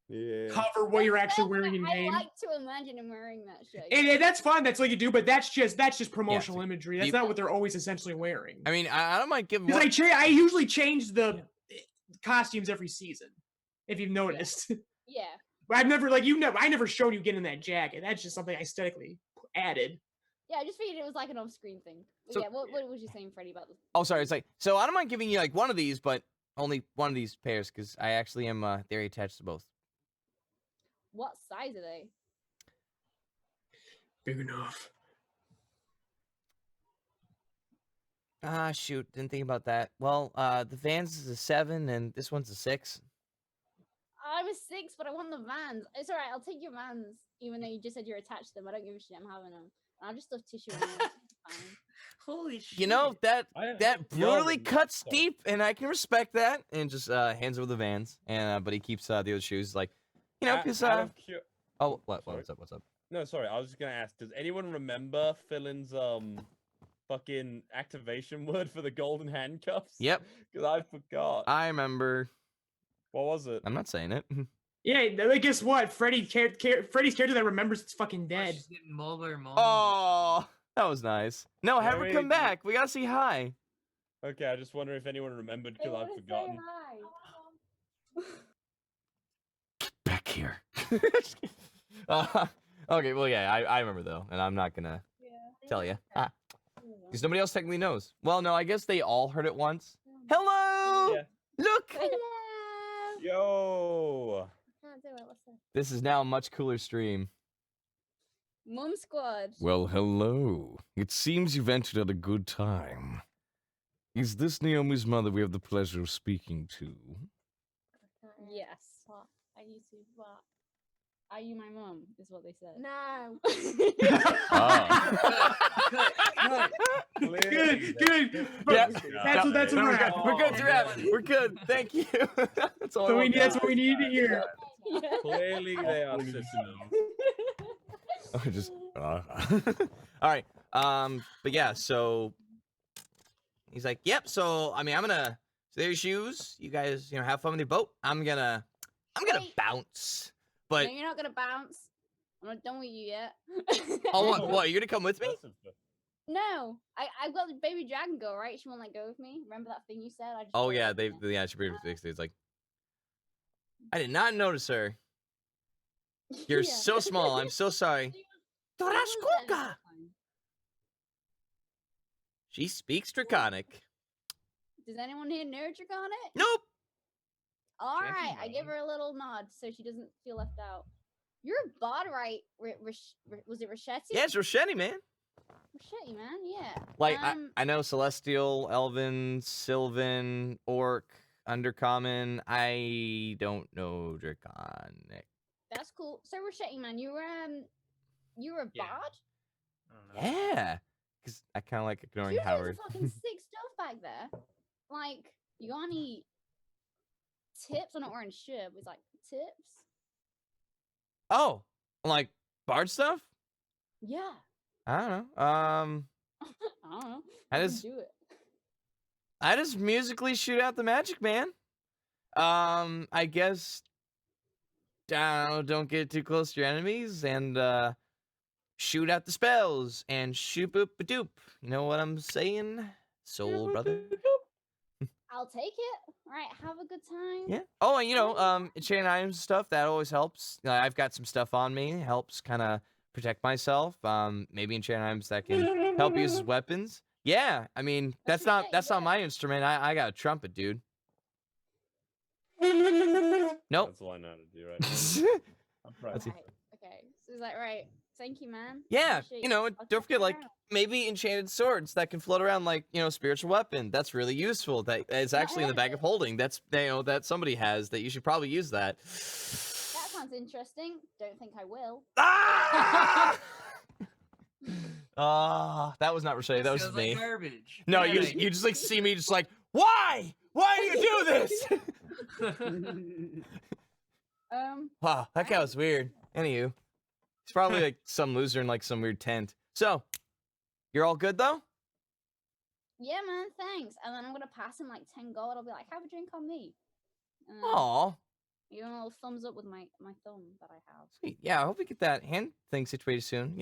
Yeah. cover what you're actually wearing in I game. like to imagine him wearing that shit. And that's fine. That's what you do. But that's just promotional so imagery. That's people- not what they're always essentially wearing. I mean I don't mind giving. Because I usually change the costumes every season, if you've noticed. Yeah. But I've never I never shown you getting that jacket. That's just something I aesthetically added. Yeah, I just figured it was like an off-screen thing. But So- yeah, what was you saying, Freddie, about this? Oh, sorry. It's like so I don't mind giving you like one of these, but only one of these pairs because I actually am very attached to both. What size are they? Big enough. Ah, shoot, didn't think about that. Well, the Vans is a 7 and this one's a 6. I was 6, but I want the Vans. It's alright, I'll take your Vans, even though you just said you're attached to them. I don't give a shit, I'm having them. I'll just stuff tissue in them. It's fine. Holy shit! You know, that brutally Yo, cuts sorry. deep, and I can respect that. And just hands over the Vans, and but he keeps the other shoes, like, you know, because oh, what's up? No, sorry, I was just gonna ask. Does anyone remember Phil's fucking activation word for the golden handcuffs? Yep, Because I forgot. I remember. What was it? I'm not saying it. Yeah, like, guess what? Freddy's character that remembers is fucking dead. She's getting Mulder. Oh, that was nice. No, have her come Wait. back. We gotta say hi. Okay, I just wonder if anyone remembered They because I've wanna say forgotten. hi. Back here. Okay, well, yeah, I remember though, and I'm not gonna tell you. Because nobody else technically knows. Well, no, I guess they all heard it once. Hello! Yeah. Look! Hello. Yo! Can't do it. What's that? This is now a much cooler stream. Mum Squad. Well, hello. It seems you've entered at a good time. Is this Naomi's mother we have the pleasure of speaking to? Yes. What? Are you two? What? Are you my mum? Is what they said. No. Good. Yeah. That's a No, wrap. we're good to wrap. We're good. Thank you. That's all I want. That's what we needed to hear. Clearly they are sisters. I just. All right. But yeah, so he's like, "Yep. So I mean, I'm gonna. So there's shoes. You guys, have fun with your boat. I'm gonna Wait. bounce. But No, you're not gonna bounce. I'm not done with you yet. oh, what? You're gonna come with me? No, I've got the baby dragon girl, right? She won't let go of me. Remember that thing you said? I just Oh got yeah, away from it. she briefly fixed it. It's like, I did not notice her. You're Yeah. so small. I'm so sorry. She was dead Dorashkoka. at the time. She speaks Draconic. Does anyone here know Draconic? Nope. All Jackie right, I might. give her a little nod so she doesn't feel left out. You're a bard, right? Was it Rochetti? Yeah, it's Rochetti, man. Rochetti, man. Yeah. Like I know Celestial, Elven, Sylvan, Orc, Undercommon. I don't know Draconic. That's cool. So Rochetti, man, you were a Yeah. bard. I don't know. Yeah, because I kind of like ignoring You did Howard. fucking sick stuff back there. Like, you got any tips? I'm not wearing a shirt. But it's like tips. Oh, like bard stuff? Yeah. I don't know. I don't know. I You just do it. I just musically shoot out the magic, man. I guess don't get too close to your enemies and shoot out the spells and shoot boop a doop. You know what I'm saying, soul brother? I'll take it. All right, have a good time. Yeah. Oh, and enchanted items and stuff, that always helps. I've got some stuff on me, helps kind of protect myself. Maybe enchanted items that can help use as weapons. Yeah, I mean that's not my instrument. I got a trumpet, dude. Nope. That's all I know how to do right now. I'm proud. That's it. Right, okay. So he's like, right, thank you, man. Yeah, Appreciate and I'll don't check forget, it like, out. maybe enchanted swords that can float around like, spiritual weapon. That's really useful. That is actually in the bag of holding. That's, that somebody has that you should probably use that. That sounds interesting. Don't think I will. Ah! That was not Roche. That was Sounds me. like garbage. No, Yeah, you just like see me just like, why? Why do you do this? Wow, that guy was weird. Anywho, he's probably like some loser in like some weird tent. So, you're all good though? Yeah, man, thanks. And then I'm gonna pass him like 10 gold. I'll be like, have a drink on me. And then Aw, give him a little thumbs up with my thumb that I have. sweet. Yeah, I hope we get that hand thing situated soon.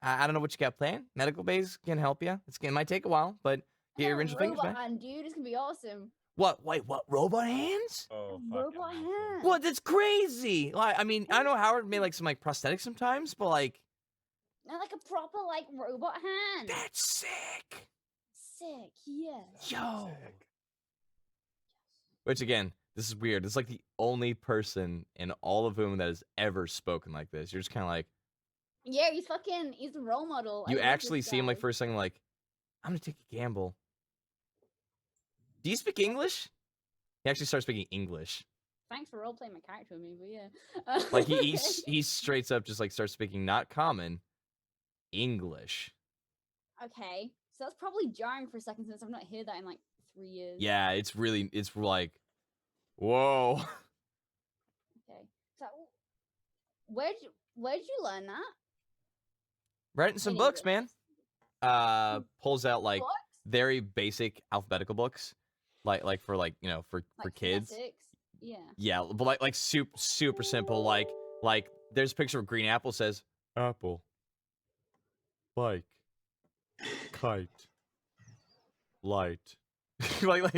I don't know what you got planned. Medical base can help you. It might take a while, but get your original fingers robot back. hand, dude, it's gonna be awesome. What? Wait, what? Robot hands? Oh, fucking Robot hell. hand. What? That's crazy. Like, I mean, I know Howard made like some like prosthetics sometimes, but like, No, like a proper like robot hand. that's sick. Sick, yes. Yo. Which again, this is weird. It's like the only person in all of whom that has ever spoken like this. You're just kind of like, Yeah, he's a role model. I you love actually this see him like guy. for a second, like, I'm gonna take a gamble. Do you speak English? He actually starts speaking English. Thanks for role playing my character with me, but yeah. Like he straight up just like starts speaking not common English. Okay, so that's probably jarring for a second since I've not heard that in like 3 years. Yeah, it's like, whoa. Okay, so where'd you learn that? Writing some In books, English? man. Pulls out like Books? very basic alphabetical books, like for like for Like kids. phonetics? Yeah. Yeah, but like super simple. Like there's a picture of green apple says apple, bike, kite, light. like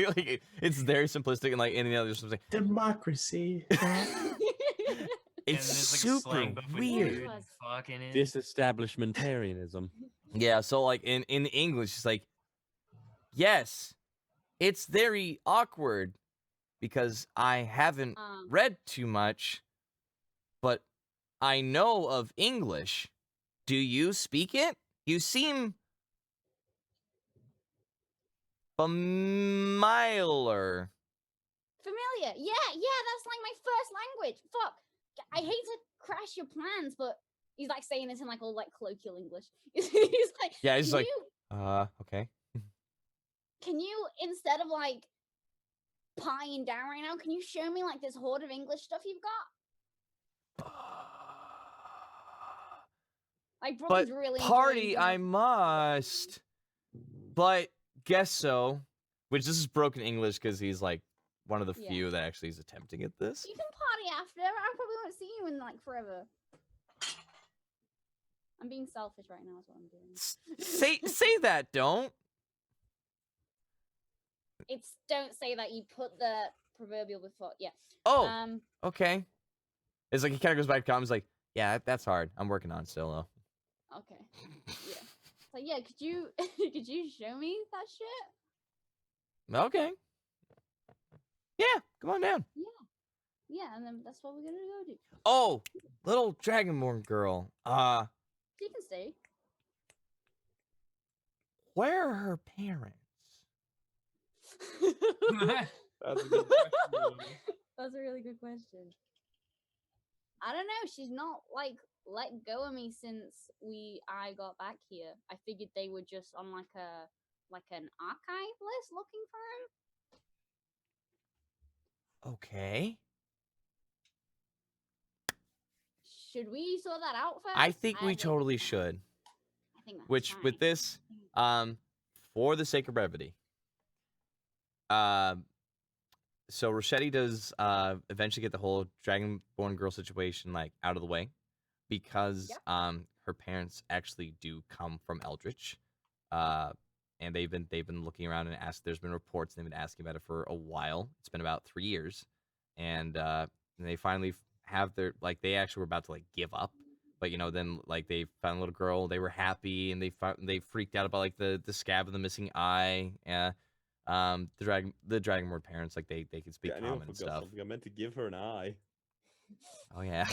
it's very simplistic and like any other something. Democracy. It's super slang book with weird. dude and fucking in it. Disestablishmentarianism. Yeah, so like in English, it's like, yes, it's very awkward because I haven't read too much, but I know of English. Do you speak it? You seem familiar. Familiar? Yeah, that's like my first language. Fuck. I hate to crash your plans, but he's like saying this in like all like colloquial English. He's like, Yeah, he's "Can like, you- okay. Can you, instead of like pieing down right now, can you show me like this horde of English stuff you've got? Like But Brooklyn's really party, enjoying I must. But guess so. Which this is broken English because he's like one of the Yeah. few that actually is attempting at this. You can party after. I probably won't see you in like forever. I'm being selfish right now. Is what I'm doing. Say that, don't. It's don't say that. You put the proverbial before. Yeah. Oh, okay. It's like he kind of goes back to comments like, yeah, that's hard. I'm working on it still though. Okay. Yeah. So yeah, could you could you show me that shit? Okay. Yeah, come on down. Yeah, and then that's what we're gonna go do. Oh, little Dragonborn girl. You can stay. Where are her parents? That's a good question. That's a really good question. I don't know. She's not like let go of me since I got back here. I figured they were just on like an archive list looking for him. Okay. Should we sort that out first? I think we have, like, totally should. I think that's Which with fine. this, for the sake of brevity, so Rochetti does eventually get the whole Dragonborn girl situation like out of the way because her parents actually do come from Eldritch, and they've been looking around and asked. There's been reports and they've been asking about it for a while. It's been about 3 years, and they finally have their like they actually were about to like give up, but then like they found a little girl. They were happy and they freaked out about like the scab of the missing eye. The Dragonborn parents like they could speak Yeah, I nearly common and forgot stuff. something. I meant to give her an eye. Oh yeah.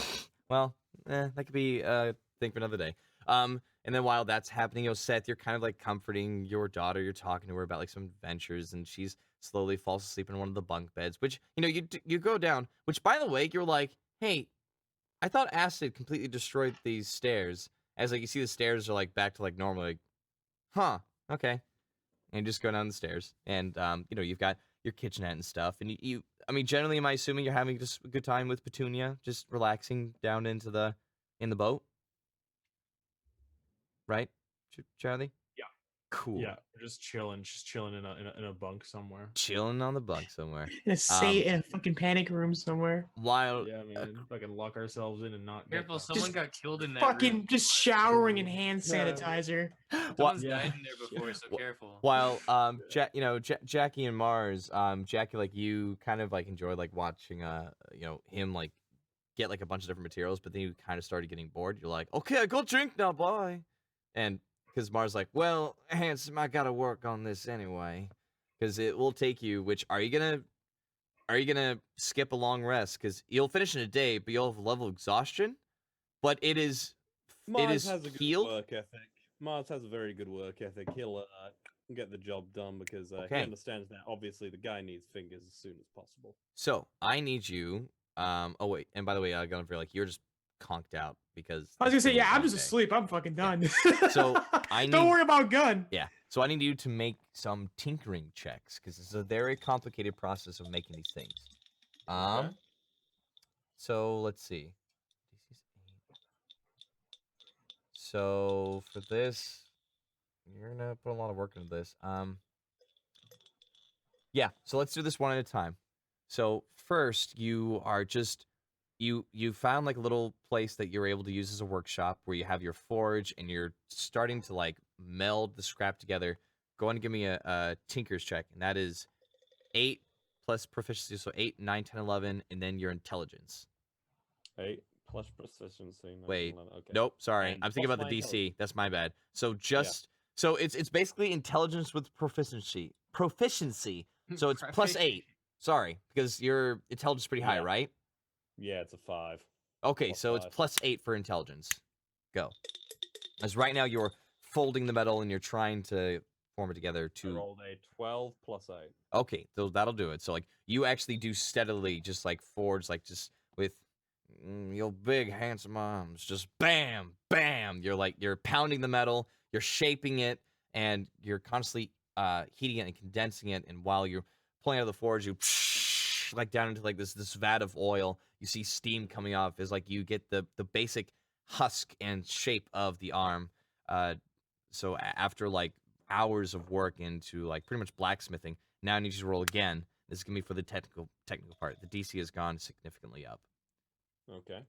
Well, that could be a thing for another day. And then while that's happening, Seth, you're kind of like comforting your daughter. You're talking to her about like some adventures, and she's slowly falls asleep in one of the bunk beds. Which you go down. Which by the way, you're like, hey, I thought acid completely destroyed these stairs. As like you see the stairs are like back to like normal. Like, huh? Okay. And just go down the stairs, and you've got your kitchenette and stuff, and you I mean, generally, am I assuming you're having just a good time with Petunia, just relaxing down in the boat, right, Charlie? Yeah. Cool. Yeah, we're just chilling in a bunk somewhere. Chilling on the bunk somewhere. In a fucking panic room somewhere. While Yeah, man, fucking lock ourselves in and not. Careful, get someone Just got killed in that Fucking room. just showering in hand sanitizer. Someone's Yeah. died in there before, so careful. While Jackie and Mars, Jackie, like you kind of like enjoy like watching him like get like a bunch of different materials, but then you kind of started getting bored. You're like, okay, I go drink now, bye. And because Mars like, well, handsome, I gotta work on this anyway, because it will take you. Which are you gonna skip a long rest? Because you'll finish in a day, but you'll have level exhaustion. But it is Mars is has a good healed. work ethic. Mars has a very good work ethic. get the job done because Okay. he understands that obviously the guy needs fingers as soon as possible. So I need you. Oh wait, and by the way, Gunner, like you're just conked out because I was gonna it's say, been a yeah, I'm long just day. asleep. I'm fucking done. So, I Don't need- worry about gun. Yeah. So I need you to make some tinkering checks because it's a very complicated process of making these things. Okay. So let's see. So for this, you're gonna put a lot of work into this. Yeah. So let's do this one at a time. So first, you are just you found like a little place that you're able to use as a workshop where you have your forge and you're starting to like meld the scrap together. Go ahead and give me a tinker's check, and that is 8 plus proficiency, so 8, 9, 10, 11, and then your intelligence. 8 plus proficiency. 9, Wait, 11. Okay. Nope, sorry. And I'm thinking what's about the my DC. intelligence? That's my bad. So so it's basically intelligence with proficiency. Proficiency. So it's plus 8. Sorry, because your intelligence is pretty high, Yeah. right? Yeah, it's a 5. Okay, Plus so it's 5. plus 8 for intelligence. Go. As right now you're folding the metal and you're trying to form it together I to. rolled a 12 plus 8. Okay, so that'll do it. So like you actually do steadily, just like forge, like just with your big handsome arms, just bam, bam. You're pounding the metal, you're shaping it, and you're constantly heating it and condensing it. And while you're pulling out of the forge, you like down into like this vat of oil. You see steam coming off as like you get the basic husk and shape of the arm. So after like hours of work into like pretty much blacksmithing, now I need you to roll again. This is gonna be for the technical part. The DC has gone significantly up. Okay.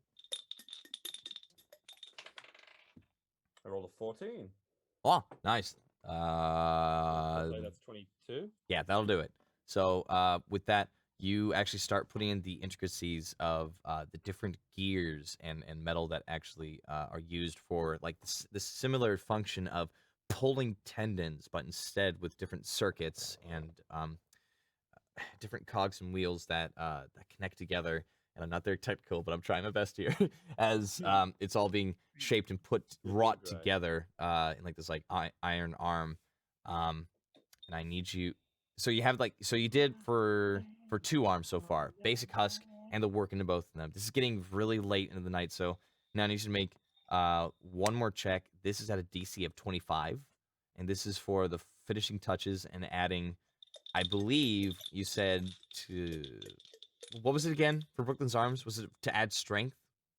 I rolled a 14. Oh, nice. So that's 22. Yeah, that'll do it. So with that, you actually start putting in the intricacies of the different gears and metal that actually are used for like this similar function of pulling tendons, but instead with different circuits and different cogs and wheels that connect together. And I'm not very technical, but I'm trying my best here as it's all being shaped and wrought right. together in like this like iron arm. And I need you. So you have like you did for 2 arms so far, basic husk and the work into both of them. This is getting really late into the night, so now I need you to make one more check. This is at a DC of 25, and this is for the finishing touches and adding. I believe you said to. What was it again for Brooklyn's arms? Was it to add strength?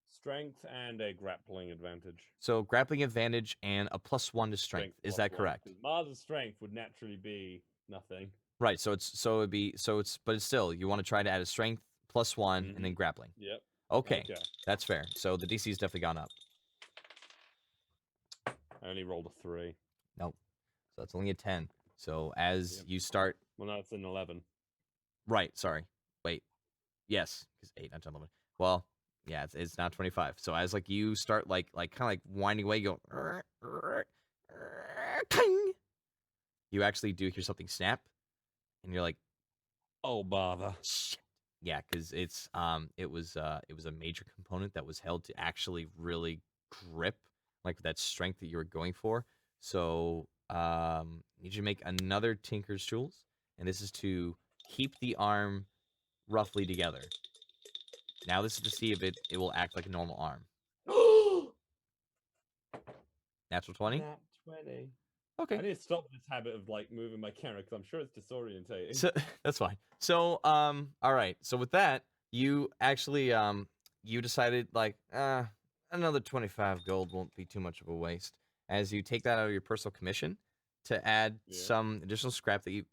Strength and a grappling advantage. So grappling advantage and a +1 to strength. Is that correct? Mars' strength would naturally be nothing. Right. So but it's still you want to try to add a strength +1 and then grappling. Yep. Okay, that's fair. So the DC's definitely gone up. I only rolled a 3. Nope. So that's only a 10. So as you start. Well, no, it's an 11. Right. Sorry. Wait. Yes, because 8, not 10, 11. Well, yeah, it's now 25. So as like you start like kind of like winding away, you go. Ting! You actually do hear something snap, and you're like, "Oh bother!" Shit. Yeah, because it was a major component that was held to actually really grip like that strength that you were going for. So need you to make another Tinker's Tools, and this is to keep the arm roughly together. Now this is to see if it will act like a normal arm. Natural 20? Nat 20. Okay. I need to stop this habit of like moving my camera because I'm sure it's disorientating. So that's fine. So all right. So with that, you actually you decided like another 25 gold won't be too much of a waste as you take that out of your personal commission to add some additional scrap that you've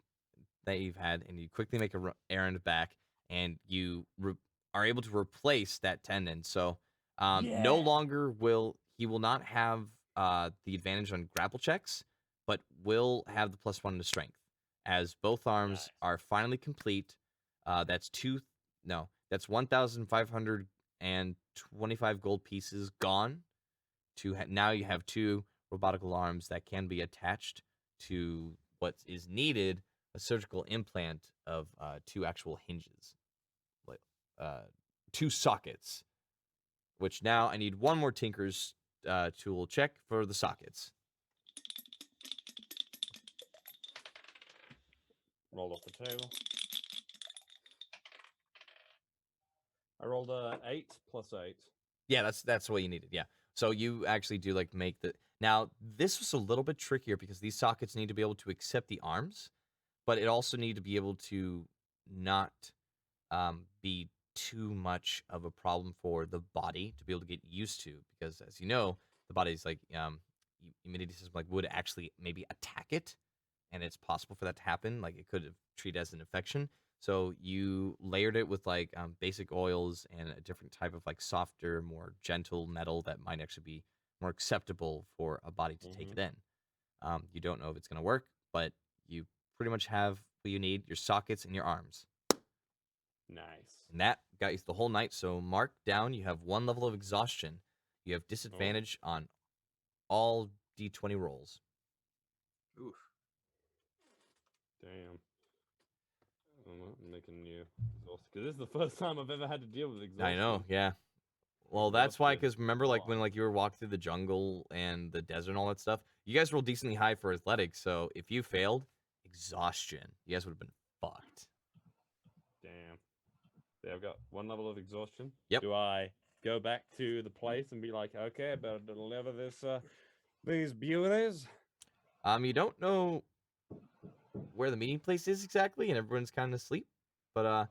had, and you quickly make a errand back, and you are able to replace that tendon. So no longer will he not have the advantage on grapple checks, but will have the +1 to strength, as both arms are finally complete. That's 1,525 gold pieces gone. Now you have 2 robotical arms that can be attached to what is needed, a surgical implant of 2 actual hinges, 2 sockets, which now I need one more Tinker's Tool check for the sockets. Rolled off the table. I rolled a 8 plus 8. Yeah, that's what you needed. Yeah. So you actually do like make the. Now this was a little bit trickier because these sockets need to be able to accept the arms, but it also need to be able to not be too much of a problem for the body to be able to get used to. Because as you know, the body's like immunity system like would actually maybe attack it, and it's possible for that to happen. Like it could have treated as an infection. So you layered it with like basic oils and a different type of like softer, more gentle metal that might actually be more acceptable for a body to take it in. You don't know if it's going to work, but you pretty much have what you need, your sockets and your arms. Nice. And that got you the whole night. So mark down, you have 1 level of exhaustion. You have disadvantage on all D20 rolls. Oof. Damn. I'm making you exhausted. Because this is the first time I've ever had to deal with exhaustion. I know, yeah. Well, that's why, Exhausted. because remember, like, when like you were walking through the jungle and the desert and all that stuff, you guys rolled decently high for athletics, so if you failed, exhaustion, you guys would have been fucked. Damn. Yeah, I've got 1 level of exhaustion. Yep. Do I go back to the place and be like, okay, I better deliver this, these beauties? You don't know where the meeting place is exactly, and everyone's kind of asleep, but,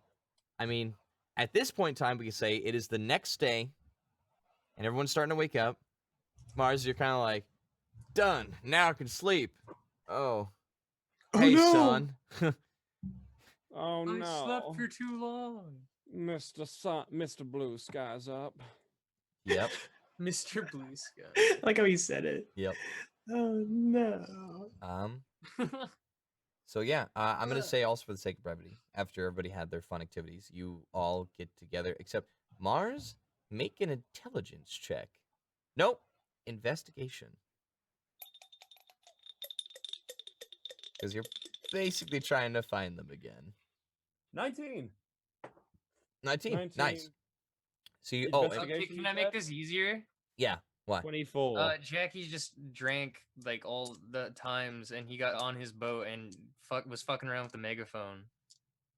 I mean, at this point in time, we can say it is the next day, and everyone's starting to wake up. Mars, you're kind of like, done. Now I can sleep. Oh. Hey, no! son. Oh, no. I slept for too long. Mr. Blue Sky's up. Yep. Mr. Blue Sky. I like how he said it. Yep. Oh no. So yeah, I'm gonna say also for the sake of brevity, after everybody had their fun activities, you all get together, except Mars, make an intelligence check. Nope, investigation. Because you're basically trying to find them again. 19. 19. Nice. So you, Investigation, can I make this easier? yeah, why? 24. Jackie just drank like all the times, and he got on his boat and was fucking around with the megaphone,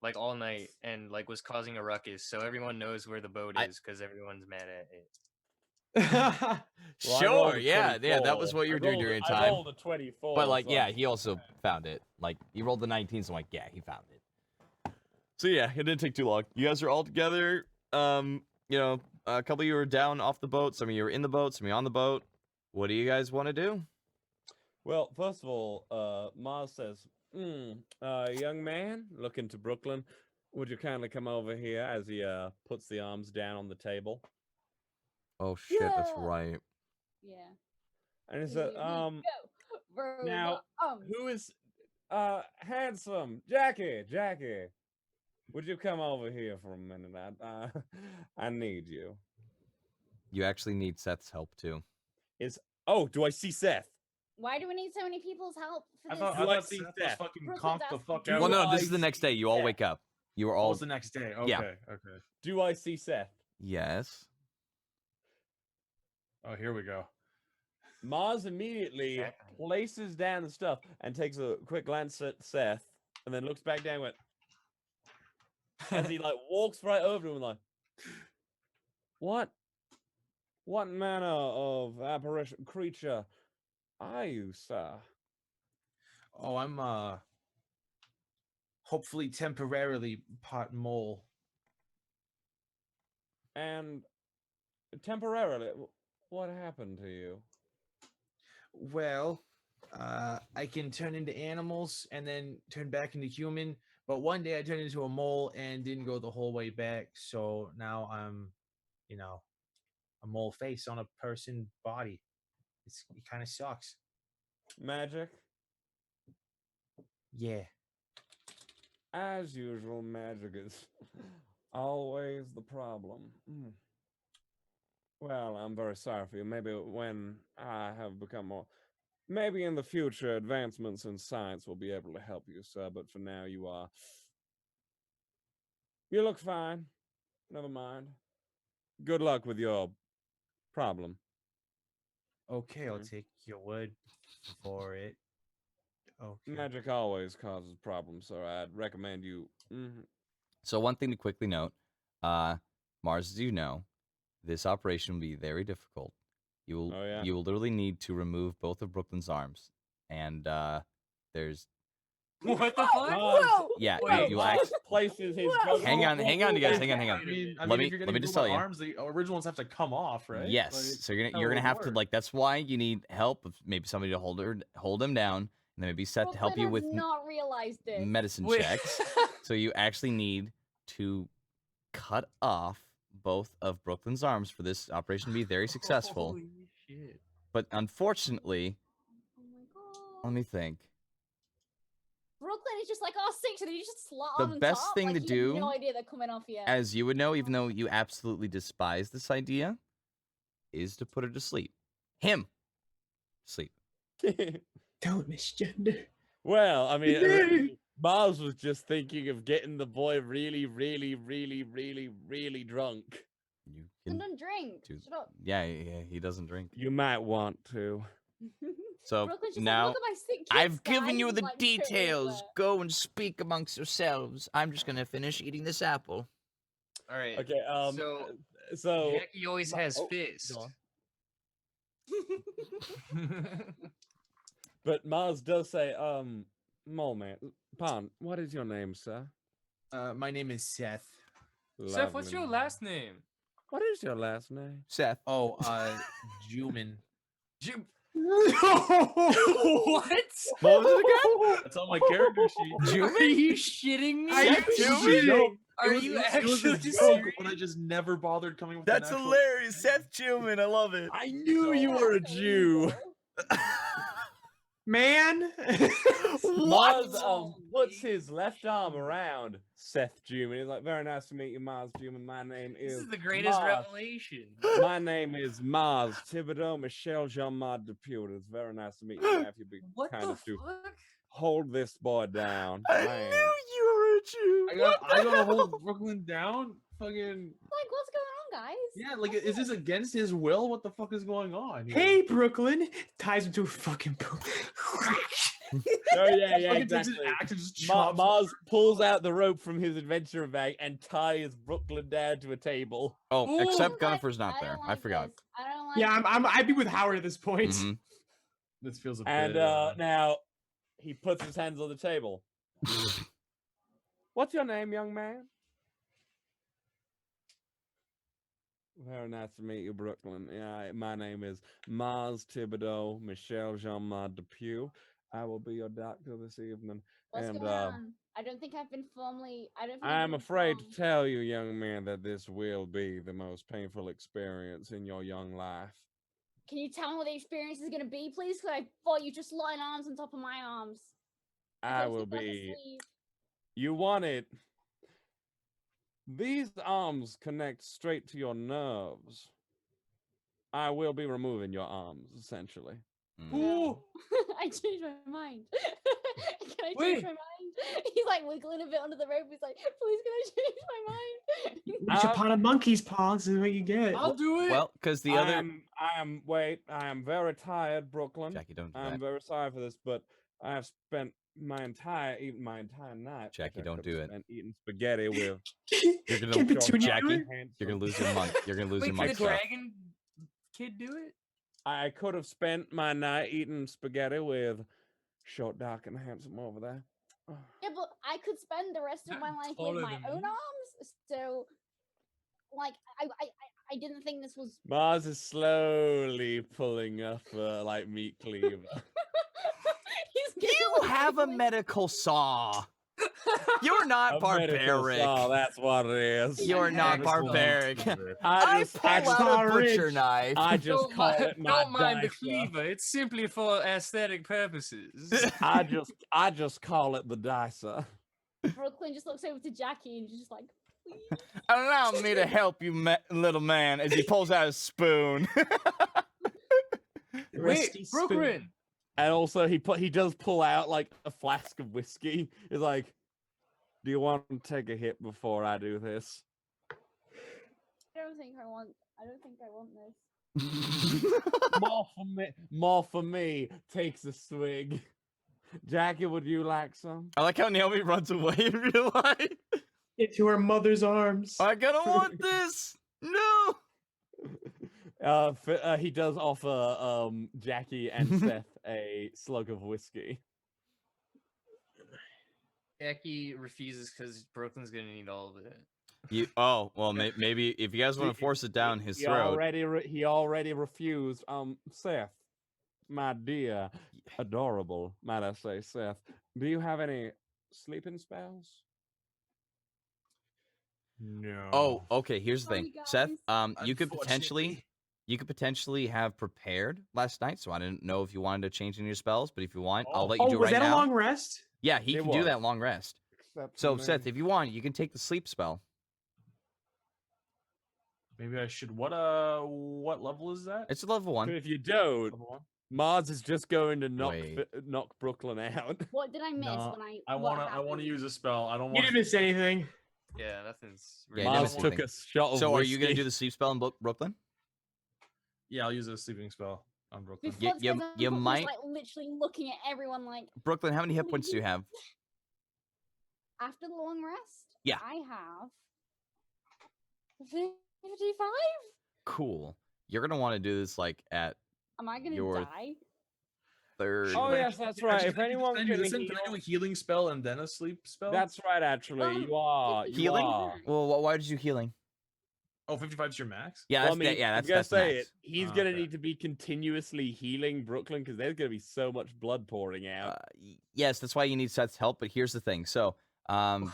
like all night, and like was causing a ruckus. So everyone knows where the boat is because everyone's mad at it. Well, I Sure, rolled a yeah, that 24. was what you were doing during your I time. rolled a 24. But like, so yeah, he also found it. Like, he rolled the 19, so like, yeah, he found it. So yeah, it didn't take too long. You guys are all together. You know, a couple of you are down off the boat. Some of you are in the boat. Some of you on the boat. What do you guys want to do? Well, first of all, Mars says, young man, looking to Brooklyn, would you kindly come over here as he puts the arms down on the table? Oh shit, that's Yeah. right. Yeah. And he said, Go. now, who is handsome? Jackie, would you come over here for a minute? I need you. You actually need Seth's help too. Do I see Seth? Why do we need so many people's help for I this? thought Do I Seth see was Seth? fucking Brooklyn's conked the asking fuck you. out. Well, no, Do this I is the next day. You all Seth? wake up. You are Oh, all. it's the next day. Okay, Yeah. okay. Do I see Seth? Yes. Oh, here we go. Mars immediately places down the stuff and takes a quick glance at Seth, and then looks back down and went, as he like walks right over to him like, what manner of apparition creature are you, sir? Oh, I'm hopefully temporarily pot mole. And temporarily, what happened to you? Well, I can turn into animals and then turn back into human. But one day I turned into a mole and didn't go the whole way back. So now I'm, a mole face on a person body. It kind of sucks. Magic? Yeah. As usual, magic is always the problem. Well, I'm very sorry for you. Maybe when I have become more... Maybe in the future, advancements in science will be able to help you, sir. But for now, you are... You look fine. Never mind. Good luck with your problem. Okay, I'll take your word for it. Okay. Magic always causes problems, so I'd recommend you. So one thing to quickly note, Mars, as you know, this operation will be very difficult. You will Oh, yeah. you will literally need to remove both of Brooklyn's arms, and there's What the fuck? Mars, yeah Wait, you Mars act. places his. Hang on, you guys, hang on. I mean, Let me if you're let gonna me just remove tell you. arms, the original ones have to come off, right? Yes, Like, so you're how gonna would have to work? like. That's why you need help of maybe somebody to hold him down, and then maybe Seth to help Brooklyn you has with not realized this. medicine Wait. checks. So you actually need to cut off both of Brooklyn's arms for this operation to be very successful. Holy shit. But unfortunately, Oh my god. let me think. Brooklyn is just like, oh, sick. So you just slot The on best top? thing like, to he has do, no idea they're coming off yet. As you would know, even though you absolutely despise this idea, is to put her to sleep. Him. Sleep. Don't misgender. Well, I mean, originally, Mars was just thinking of getting the boy really, really, really, really, really drunk. You And can don't drink. do. Shut up. Yeah, he doesn't drink. You might want to. So Brooklyn's just now like, look at my sick kids, I've given guys," you and, the like, straight details. over. Go and speak amongst yourselves. I'm just gonna finish eating this apple. All right. Okay. So Jackie always has go fist. on. But Mars does say, Mole Man, Pon, what is your name, sir? My name is Seth. Seth, what's your Lovely. last name? What is your last name? Seth. Oh, Juman. What? What was it again? That's on my character sheet. Are you shitting me? Are you shitting? Are It you was actually a joke, serious? but I just never bothered coming up with That's an actual... hilarious. Seth Chuman. I love it. I knew you were a Jew. Man. Mars puts his left arm around Seth Juman. He's like, very nice to meet you, Mars Juman. My name This is is the greatest Mars. revelation. My name is Mars Thibodeau Michel Jean-Marc Depute. It's very nice to meet you. Now, if you'd be What kind the of to fuck? hold this boy down. I Man. knew you were a Jew. I gotta hold Brooklyn down? Fucking... Like, what's going on, guys? Yeah, like, is this against his will? What the fuck is going on here? Hey, Brooklyn. Ties him to a fucking Oh yeah, yeah, Fucking takes exactly. an axe and just chops Mars pulls out the rope from his adventure bag and ties Brooklyn down to a table. Oh, Ooh. except Like, Gunnifer's not I there. don't I like forgot. this. I don't like Yeah, this. I'd be with Howard at this point. Mhm. This feels a bit... And now he puts his hands on the table. What's your name, young man? Very nice to meet you, Brooklyn. Yeah, my name is Mars Thibodeau Michel Jean-Marc Depute. I will be your doctor this evening. What's and going on? I don't think I've been formally. I don't. Think I've I'm been afraid to informed. tell you, young man, that this will be the most painful experience in your young life. Can you tell me what the experience is going to be, please? Because I thought you just lying arms on top of my arms. I Don't will sleep like a be. slave. You want it. These arms connect straight to your nerves. I will be removing your arms, essentially. Ooh. I changed my mind. Can I Wait. change my mind? He's like wiggling a bit under the rope. He's like, please, can I change my mind? Reach upon a monkey's paw. This is what you get. I'll do it. Well, because the other I am very tired, Brooklyn. Jackie, don't do I'm that. very sorry for this, but I have spent my entire night. Jackie, which I don't could do have it. spent eating spaghetti with. You're gonna Can Petunia do Jackie. it? You're gonna lose your month. You're gonna lose Wait, your can the month. stuff. dragon kid do it? I could have spent my night eating spaghetti with short, dark, and handsome over there. Yeah, but I could spend the rest of Not my life taller with my than own me. arms. So, like, I didn't think this was. Mars is slowly pulling up like meat cleaver. He's getting You like have a wiggling. medical saw. You're not A medical barbaric. saw, that's what it is. You're not Medical barbaric. I I just, pull I, out a rich. butcher knife. I just call it my don't mind the dicer. cleaver. It's simply for aesthetic purposes. I just call it the dicer. Brooklyn just looks over to Jackie and she's just like, please. Allow me to help you, little man, as he pulls out a spoon. Rusty Wait, spoon. Brooklyn. And also he does pull out like a flask of whiskey. He's like, do you want to take a hit before I do this? I don't think I want this. More for me takes a swig. Jackie, would you like some? I like how Naomi runs away in real life. Into her mother's arms. I gotta want this. No. He does offer Jackie and Seth a slug of whiskey. Jackie refuses because Brooklyn's gonna need all of it. Maybe if you guys want to force it down his throat. He already refused. Seth, my dear, adorable, might I say, Seth, do you have any sleeping spells? No. Oh, okay. Here's the thing, Seth. You could Unfortunately. potentially have prepared last night, so I didn't know if you wanted to change in your spells. But if you want, I'll let you Oh, do it was right that now. a long rest? Yeah, he It can do was. that long rest. Except So for Seth, me. if you want, you can take the sleep spell. Maybe I should. What level is that? It's a level 1. If you don't, Level 1? Mars is just going to Wait. knock Brooklyn out. What did I miss No, when I? I what want to happened? use a spell. I don't You want. didn't miss anything. Yeah, nothing's. Yeah, really you Mars didn't wrong. miss took a shot of So are whiskey. you gonna do the sleep spell in Brooklyn? Yeah, I'll use a sleeping spell on Brooklyn. Before this you goes on, you Brooklyn's, might- like literally looking at everyone like. Brooklyn, how many hit points do you have? After the long rest, Yeah. I have 55. Cool. You're gonna want to do this like at Am I gonna Your- die? third. Oh yes, that's right. If anyone can can can I do a healing spell and then a sleep spell? that's right. Actually, you are Healing? You are. Well, why did you healing? Oh, 55 is your max? Yeah, Well, that's I mean, yeah, I'm that's gonna the say max. it. He's Oh, gonna okay. need to be continuously healing Brooklyn because there's gonna be so much blood pouring out. Yes, that's why you need Seth's help. But here's the thing. So,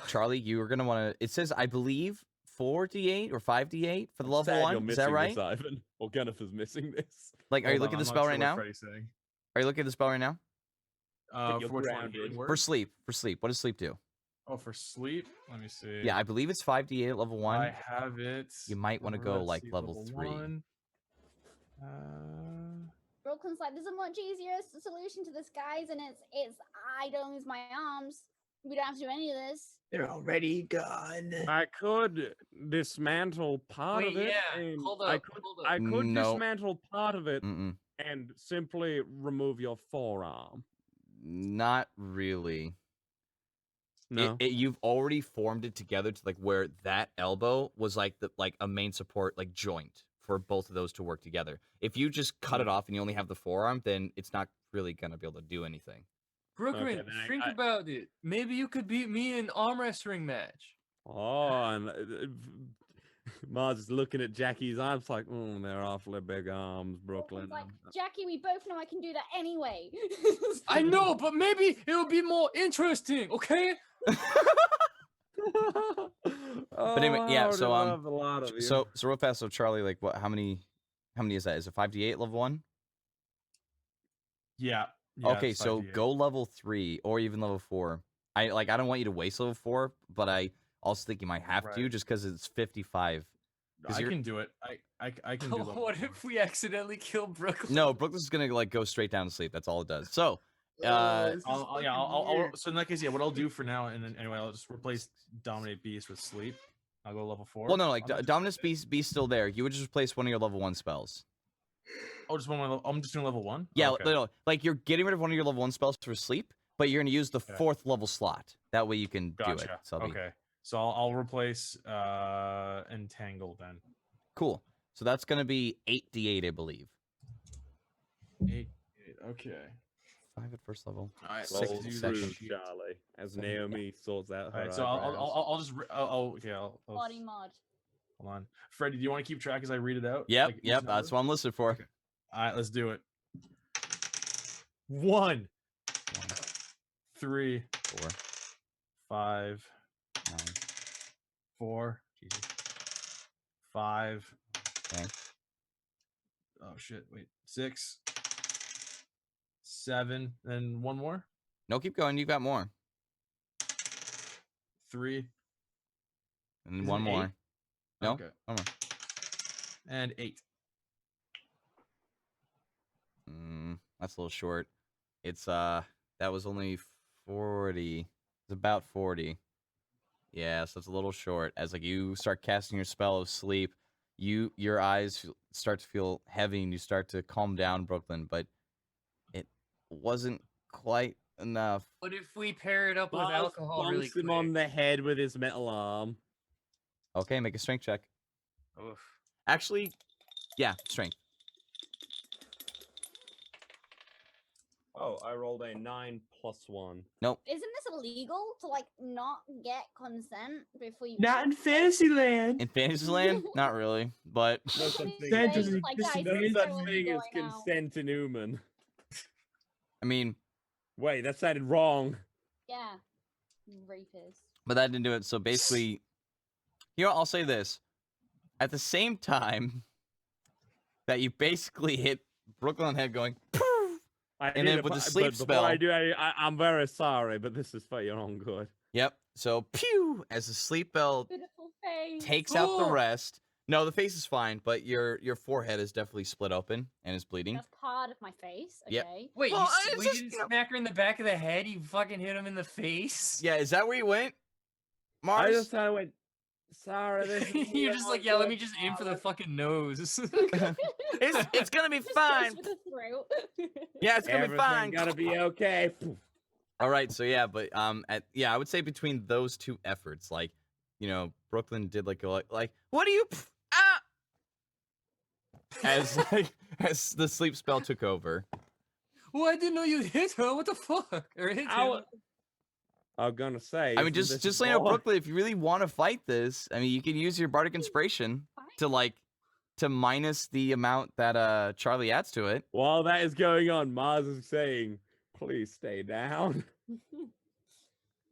Charlie, you are gonna want to. It says, I believe, 4d8 or 5d8 for the level Sad you're 1. Is that missing right? This, Ivan. Or Kenneth is missing this. Like, are you Hold looking on, at the I'm spell not right sure now? what Freddy's saying. Are you looking at the spell right now? But you're For which one? grounded. Healing word? For sleep. For sleep. What does sleep do? Oh, for sleep? Let me see. Yeah, I believe it's 5d8 at level 1. I have it. You might wanna go, Let's like, see, level 3. 1. Brooklyn's like, there's a much easier solution to this, guys, and it's I don't lose my arms. We don't have to do any of this. They're already gone. I could dismantle part Wait, of it. yeah, and hold I up, could, hold up. I could No. dismantle part of it Mm-mm. and simply remove your forearm. Not really. No. You've already formed it together to like where that elbow was like a main support like joint for both of those to work together. If you just cut it off and you only have the forearm, then it's not really gonna be able to do anything. Brooklyn, then think I- about it. Maybe you could beat me in an arm wrestling match. Oh, and Mars is looking at Jackie's arms like, they're awfully big arms, Brooklyn. Brooklyn's like, Jackie, we both know I can do that anyway. I know, but maybe it would be more interesting, okay? But anyway, yeah, so, a lot of you. So real fast, so Charlie, like what how many is that? Is it 5d8 level 1? Yeah. Okay, it's so 5d8. go level 3 or even level 4. I don't want you to waste level 4, but I also think you might have to Right. just because it's 55. 'Cause I you're- can do it. I can do level What 4. if we accidentally kill Brooklyn? No, Brooklyn's gonna like go straight down to sleep. That's all it does. So This is fucking weird. So in that case, yeah, what I'll do for now, and then anyway, I'll just replace Dominate Beast with Sleep. I'll go level 4. well, no, like I'm just- Dominus Beast still there. You would just replace one of your level 1 spells. Oh, just one. I'm just doing level 1. Yeah, Okay. no, like you're getting rid of one of your level 1 spells for sleep, but you're gonna use the Okay. 4th level slot. That way you can do it. Gotcha. So it'll be Okay. So I'll replace Entangle then. cool. So that's gonna be 8d8, I believe. 8. Okay. 5 at first level. All right. Roll Let's Six do to through, seven. sheet. Charlie, as Naomi sorts out her All right. So eyebrows. I'll just. I'll Body mod. hold on. Freddie, do you want to keep track as I read it out? Yep, Like, each yep, that's number? what I'm listed for. Okay. All right. Let's do it. 1, 3, 4, 5, 9, 4, 5. okay. Oh shit! Wait, 6, 7, then one more. No, keep going. You've got more. 3. And Is it one more. 8? No, Okay. one more. And 8. That's a little short. It's that was only 40. It's about 40. Yeah, so it's a little short. As like you start casting your spell of sleep, your eyes start to feel heavy and you start to calm down, Brooklyn. But it wasn't quite enough. What if we pair it up with Mars alcohol really bonks quick? him on the head with his metal arm. Okay, make a strength check. Oof. Actually, yeah, strength. Oh, I rolled a 9 + 1. Nope. Isn't this illegal to like not get consent before you? Not in Fantasyland. In Fantasyland, not really, but No I such mean, thing. That they doesn't just like, exist guys, in No this is such totally thing as going out. consent in human. I mean, Wait, that sounded wrong. Yeah, rapist. but that didn't do it. So basically, here I'll say this: at the same time that you basically hit Brooklyn on the head, going, "Poof!" I And did then it, with the but sleep before spell- I do, I'm very sorry, but this is for your own good. Yep. So pew, as the sleep bell Pitiful face. takes out the Oh! rest. No, the face is fine, but your forehead is definitely split open and is bleeding. That's part of my face. Okay. Yep. Wait, Well, it's we just, didn't you know- smack her in the back of the head? You fucking hit him in the face? Yeah, is that where you went, I Mars? just kind of went, sorry. This is You're your just own like, yeah, let good, me just aim for the Mars." fucking nose. It's gonna be Just fine. goes for the throat. Yeah, it's gonna be Everything fine. gotta be okay. All right, so yeah, but I would say between those two efforts, like, you know, Brooklyn did like what do you as the sleep spell took over. Oh, I didn't know you hit her. What the fuck? Or hit Ow. him. I'm gonna say. I mean, isn't just this so you know, boy- Brooklyn, if you really want to fight this, I mean, you can use your bardic inspiration to minus the amount that Charlie adds to it. While that is going on, Mars is saying, "Please stay down."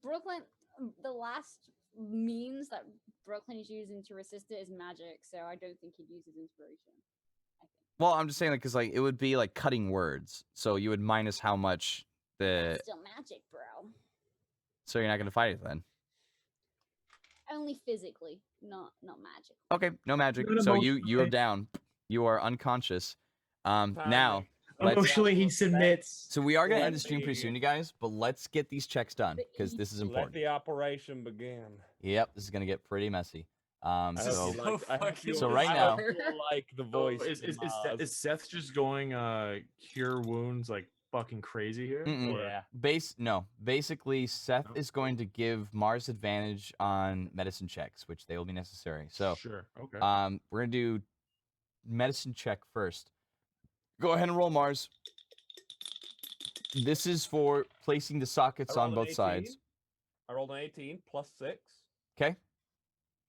Brooklyn, the last means that Brooklyn is using to resist it is magic, so I don't think he'd use his inspiration. I think. Well, I'm just saying, like, because like it would be like cutting words, so you would minus how much the. That's still magic, bro. So you're not gonna fight it then. Only physically, not magic. Okay, no magic. Not So you are emotionally. down. You are unconscious. Now, Finally. let's. Emotionally, he submits. So we are gonna end the Let stream pretty me- soon, you guys. But let's get these checks done because this is Let important. the operation begin. Yep, this is gonna get pretty messy. I hope So you like- I hope fucking you So right I now- hope you like the So voice. is, of Mars. is Seth just going cure wounds like fucking crazy here? Mm-mm. Or- Yeah. basically, Seth No? is going to give Mars advantage on medicine checks, which they will be necessary. So, Sure. Okay. we're gonna do medicine check first. Go ahead and roll, Mars. This is for placing the sockets I on rolled an both sides. 18. I rolled an 18 plus 6 Okay.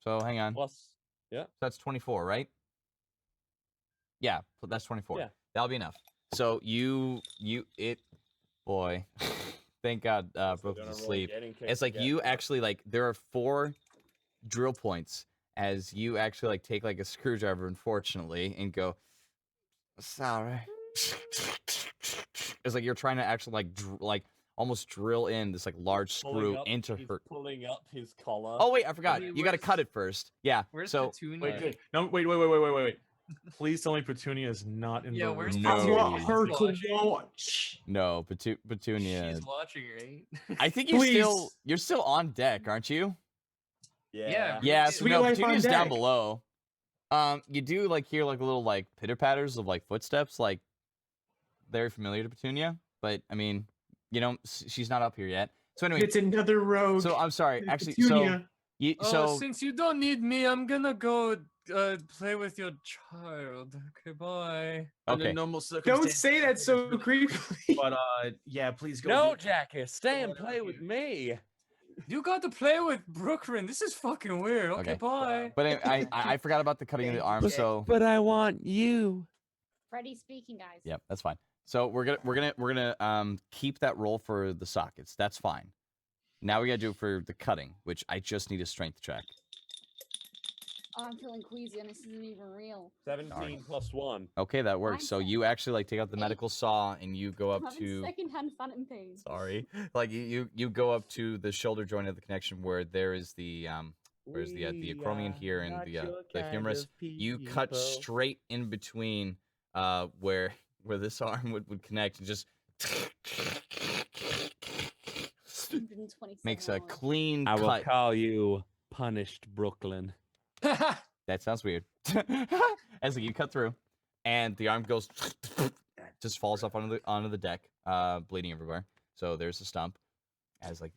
So hang on. plus. So that's 24, right? Yeah, that's 24. Yeah. That'll be enough. So boy, thank God, Still Brooklyn's gonna roll asleep. again in case It's I like get you that. actually like there are 4 drill points as you actually like take like a screwdriver, unfortunately, and go. Sorry. It's like you're trying to actually like almost drill in this like large Pulling screw up- into he's her. pulling up his collar. Oh wait, I forgot. Wait, You got to where's- cut it first. Yeah. Where's So Petunia? wait, no, wait. Please tell me Petunia is not in Yeah, the where's room. No. I Petunia? want her She's to watching. watch. no, Petunia. She's watching, right? I think Please. you're still on deck, aren't you? Yeah. Yeah, so Sweet no, life on Petunia's down deck. below. You do like hear like little like pitter patters of like footsteps, like very familiar to Petunia, but I mean, you know, she's not up here yet. So anyway, It's another rogue. so I'm sorry, It's actually, Petunia. so Since you don't need me, I'm gonna go play with your child. Okay, bye. Under okay, normal Don't circumstances. say that so creepily. But yeah, please go. No, do- Jackie, stay and Go play on with here. me. You got to play with Brooklyn. This is fucking weird. Okay, Okay. bye. but anyway, I forgot about the cutting of the arm, so But I want you. Freddy's speaking, guys. yep, that's fine. So we're gonna keep that roll for the sockets. That's fine. Now we gotta do it for the cutting, which I just need a strength check. Oh, I'm feeling queasy and this isn't even real. 17 plus 1. Okay, that works. So Mindset. you actually like take out the Eight. medical saw and you go up I'm having to secondhand phantom pain. sorry, like you go up to the shoulder joint of the connection where there is the the acromion here and the humerus. You cut straight in between where this arm would connect and just 127 makes a hours. clean I will cut. call you Punished Brooklyn. That sounds weird. As you cut through, and the arm goes, just falls up onto the deck, bleeding everywhere. So there's a stump. As like,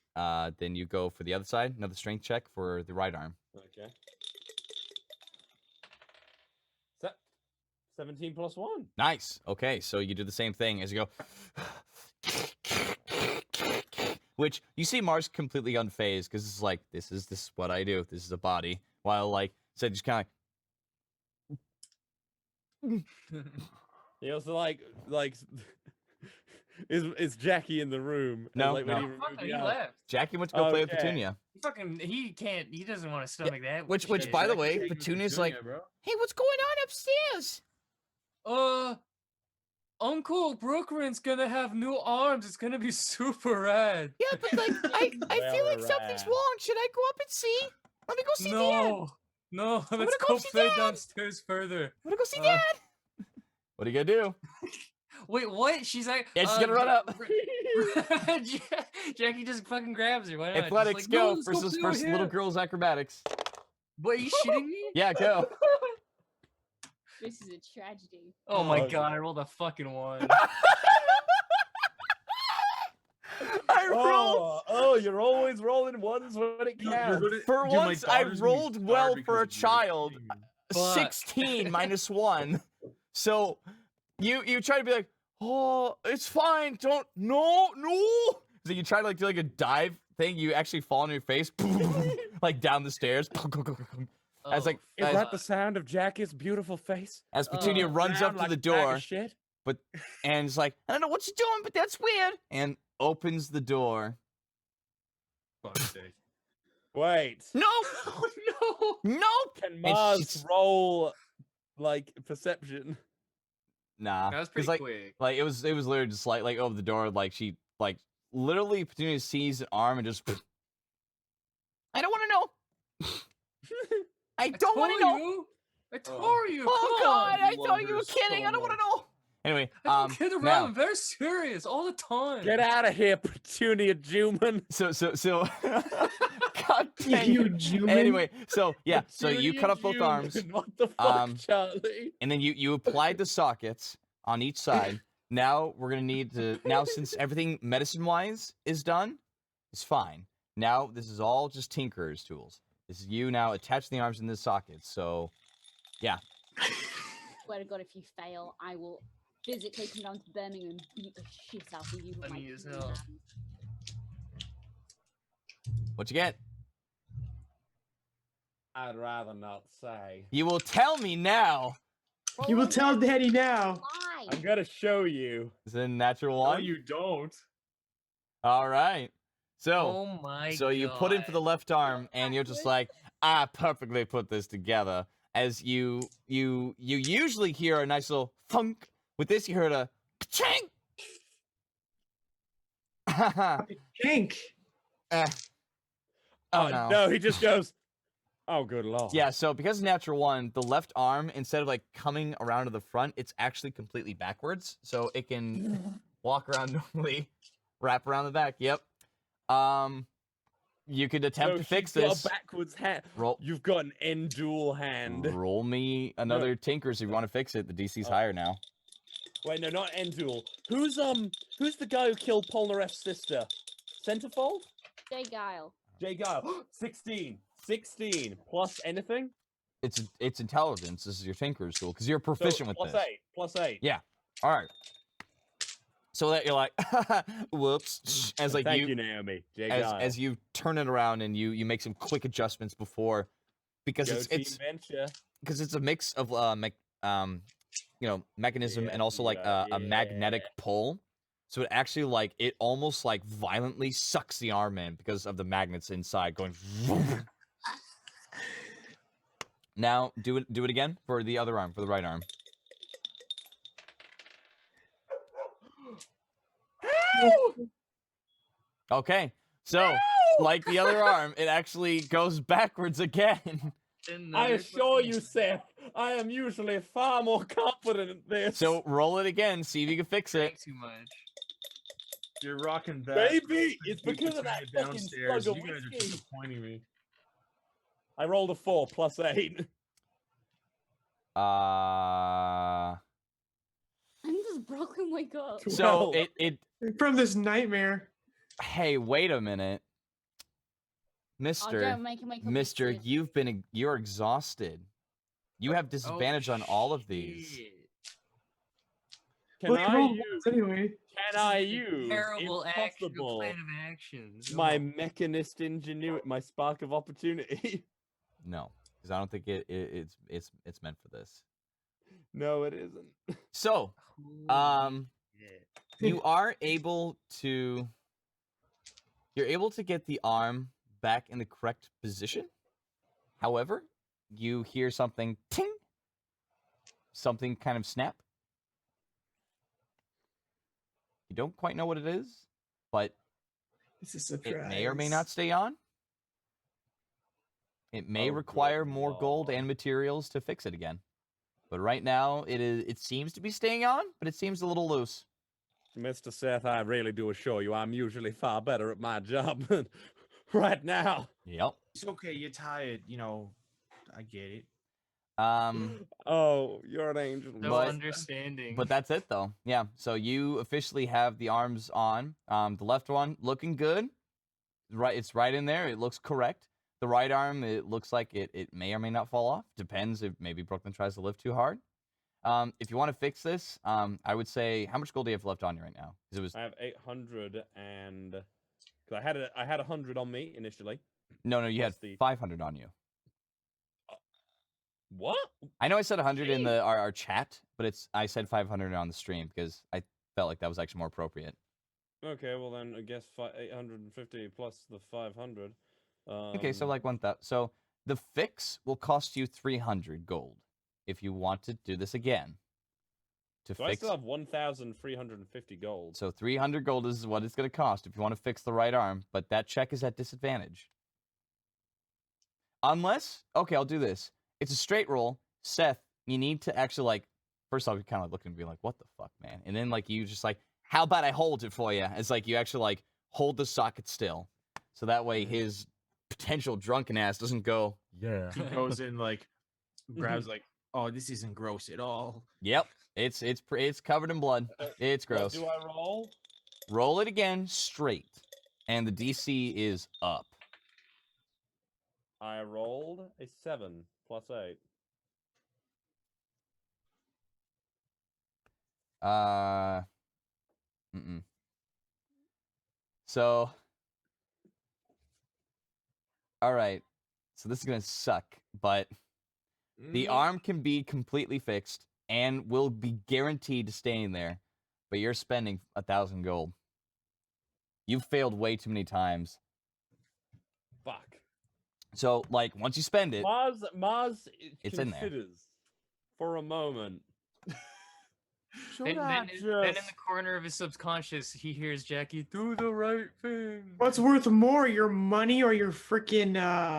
then you go for the other side. Another strength check for the right arm. Okay. 17 plus 1. Nice. Okay, so you do the same thing as you go. Which you see Mars completely unfazed because it's like this is what I do. This is a body. While like said just kind of He also like is Jackie in the room? And, No, like, no. when he Fuck removed no, the he arm- left. Jackie went to go play with Okay. Petunia. He doesn't want to stomach that. Which shit. by the Jackie way, taking Petunia's Petunia, like, bro. hey, what's going on upstairs? Uncle Brooklyn's gonna have new arms. It's gonna be super rad. Yeah, but like I feel like Well, something's right. wrong. Should I go up and see? Let me go see Dad. No, gonna let's go go see play Dad. downstairs further. I'm gonna go see Uh, Dad. What are you gonna do? Wait, what? She's like, Yeah, she's gonna run up. Jackie just fucking grabs her. Why not? Just Athletics like, go no, let's versus play versus over little here." girls acrobatics. What, are you shitting me? Yeah, go. This is a tragedy. Oh my Oh, god, I rolled a fucking 1. I rolled. Oh, you're always rolling ones when it counts. For Dude, my once, I daughter's gonna be rolled scarred well because for a of you. child. Fuck. 16 minus 1. So you try to be like, oh, it's fine. Don't no. So you try to like do like a dive thing. You actually fall on your face, like down the stairs. As like Is as, that the sound of Jackie's beautiful face? as Petunia runs up Sound to like the a bag of door, Shit. and it's like, I don't know what you're doing, but that's weird. And opens the door. Fuck's sake. Wait. No, Oh no! nope. Can And Mars she's- roll like perception? Nah, That was 'cause, pretty like, quick. Like it was literally just like over the door, like she like literally Petunia sees an arm and just I don't want to know. I don't want to know. You. I told you. Oh come god, on. I love thought you her were kidding. so I don't want to much. know. Anyway, I don't kid around. now, I'm very serious all the time. Get out of here, Petunia Juman. so god dang You it. Juman. Anyway, so yeah, so you Petunia cut off both Juman. arms, What the fuck, Um, Charlie? and then you applied the sockets on each side. Now we're gonna need to since everything medicine wise is done, it's fine. Now this is all just tinkerer's tools. This is you now attaching the arms in the sockets. So yeah. Swear to God, if you fail, I will physically come down to Birmingham and beat the shit out of you with my Funny as two hell. hands. What you get? I'd rather not say. You will tell me now. You will tell Daddy now. Why? I'm gonna show you. Is it a natural No, one? you don't. All right. So Oh my so you put in for the God. left arm, and you're just like, I perfectly put this together. As you usually hear a nice little thunk. With this, you heard a ching. Jink. Oh no. No, he just goes, oh, good lord. Yeah, so because natural one, the left arm, instead of like coming around to the front, it's actually completely backwards. So it can walk around normally, wrap around the back. Yep. You could attempt So to fix she's got this. a backwards hand. Roll You've got an end dual hand. roll me another Tinkers if you want to fix it. The DC's Oh. higher now. Wait, no, not end dual. Who's the guy who killed Polnareff's sister? Centerfold? Jay Guile. Jay Guile. 16. 16 plus anything? It's intelligence. This is your Tinker's tool because you're proficient with plus this. 8. Plus 8. Yeah. All right. So that you're like, whoops, as like Thank you, Naomi. Jay Guile. as you turn it around and you make some quick adjustments before, because Go it's Team Venture. because it's a mix of mechanism Yeah, and also like a magnetic yeah. pull. So it actually like it almost like violently sucks the arm in because of the magnets inside going. Now do it again for the other arm, for the right arm. Okay, so like the other arm, it actually goes backwards again. I assure you, Seth, I am usually far more confident at this. So roll it again, see if you can fix it. Too much. You're rocking that. Baby, it's because of that fucking downstairs. slug You of guys are whiskey. disappointing me. I rolled a 4 plus 8. I'm just Brooklyn, wake up. So Well, it From this nightmare. hey, wait a minute. Oh, Mister, don't make him wake up. Mister, Mister. you're exhausted. You have disadvantage on all of these. shit. can Well, you I rolled use? ones anyway. Can I This is a use, terrible if action, possible, plan of actions. my mechanist ingenuity, my spark of opportunity? No, because I don't think it's meant for this. No, it isn't. So, Holy shit. you are able to get the arm back in the correct position. However, you hear something ting, something kind of snap. You don't quite know what it is, but It's a surprise. it may or may not stay on. It may Oh, require good more gold lord. and materials to fix it again. But right now, it seems to be staying on, but it seems a little loose. Mr. Seth, I really do assure you I'm usually far better at my job than right now. Yep. It's okay. You're tired. You know, I get it. Oh, you're an angel. No But- understanding. But that's it, though. Yeah. So you officially have the arms on. The left one looking good. Right, it's right in there. It looks correct. The right arm, it looks like it may or may not fall off. Depends if maybe Brooklyn tries to lift too hard. If you want to fix this, I would say, how much gold do you have left on you right now? Because it was I have 800 and because I had 100 on me initially. no, you had plus the- 500 on you. What? I know I said 100 in our chat, but I said 500 on the stream because I felt like that was actually more appropriate. Okay, well then I guess 850 plus the 500. Okay, so like 1,000. So the fix will cost you 300 gold if you want to do this again. To So I fix, still have 1,350 gold. so 300 gold is what it's going to cost if you want to fix the right arm, but that check is at disadvantage. Unless, okay, I'll do this. It's a straight roll. Seth, you need to actually like, first off, you're kind of looking and be like, what the fuck, man? And then like you just like, how about I hold it for you? It's like you actually like hold the socket still. So that way his potential drunken ass doesn't go, yeah. He goes in like, grabs like, oh, this isn't gross at all. Yep. It's covered in blood. It's What gross. do I roll? Roll it again straight. And the DC is up. I rolled a 7 plus 8. So, all right. So this is gonna suck, but the arm can be completely fixed and will be guaranteed to stay in there, but you're spending 1,000 gold. You've failed way too many times. Fuck. So, like, once you spend it, Mars It's in there. considers for a moment. Then in the corner of his subconscious, he hears Jackie, do the right thing. What's worth more, your money or your freaking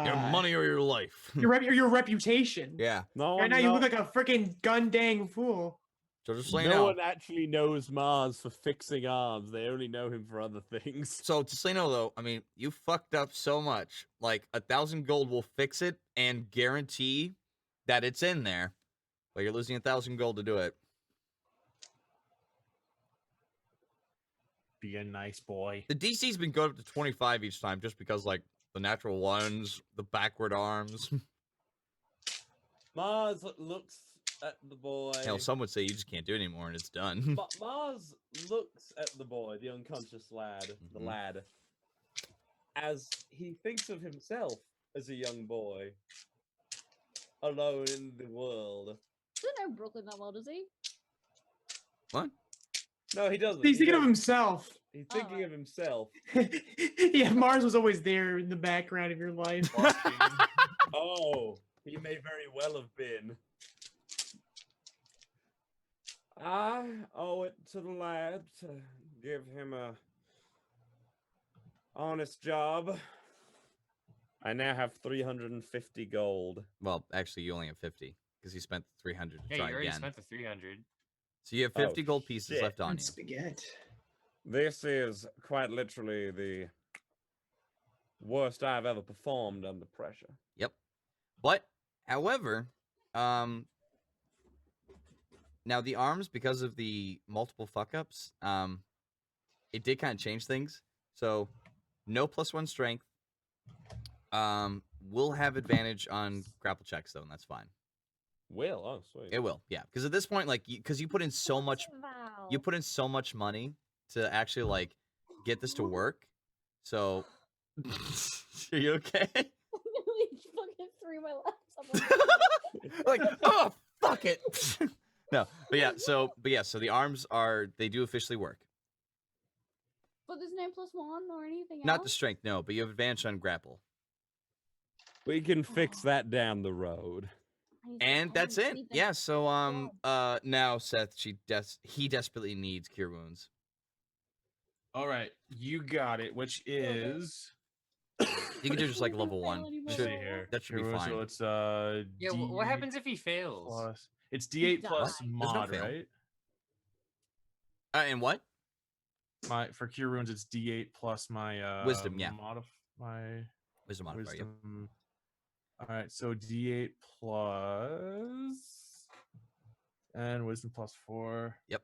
Your money or your life. your reputation? Yeah. No Right one, now you look like a freaking gun dang fool. So just so you no know. one actually knows Mars for fixing arms. They only know him for other things. So to say no, though, I mean, you fucked up so much. Like 1,000 gold will fix it and guarantee that it's in there, but you're losing 1,000 gold to do it. Be a nice boy. The DC's been going up to 25 each time, just because like the natural ones, the backward arms. Mars looks at the boy. Hell, some would say you just can't do it anymore and it's done. Mars looks at the boy, the unconscious lad, the Mhm. lad, as he thinks of himself as a young boy, alone in the world. Doesn't know Brooklyn that well, does he? What? No, he doesn't. He's He thinking of doesn't. himself. He's thinking Alright. of himself. Yeah, Mars was always there in the background of your life. Oh, he may very well have been. I owe it to the lad to give him a honest job. I now have 350 gold. Well, actually, you only have 50 because you spent 300 to Yeah, you try already again. spent the 300. So you have Oh, 50 gold pieces shit. left on And you. spaghetti. This is quite literally the worst I've ever performed under pressure. Yep. But, however, now the arms, because of the multiple fuck ups, it did kind of change things. So no +1 strength. We'll have advantage on grapple checks though, and that's fine. Will? Oh, sweet. It will, yeah. Because at this point, like, because you put in so much, you put in so much money to actually like get this to work. So, are you okay? Fucking threw my laptop. Like, oh fuck it. No, but yeah. So the arms they do officially work. But there's no +1 or anything Not else? the strength, no, but you have advantage on grapple. We can fix that down the road. And that's it. Yeah, so now Seth, he desperately needs cure wounds. All right, you got it. Which is You can do just like level 1. let's see here. That should be Cure wounds, fine. So it's Yeah, what happens if he fails? plus. It's D8 plus die. There's no mod, fail. right? And what? For cure wounds, it's D8 plus my Wisdom, yeah. my Wisdom modifier. Yep. wisdom. All right, so D8 plus and wisdom plus 4. Yep.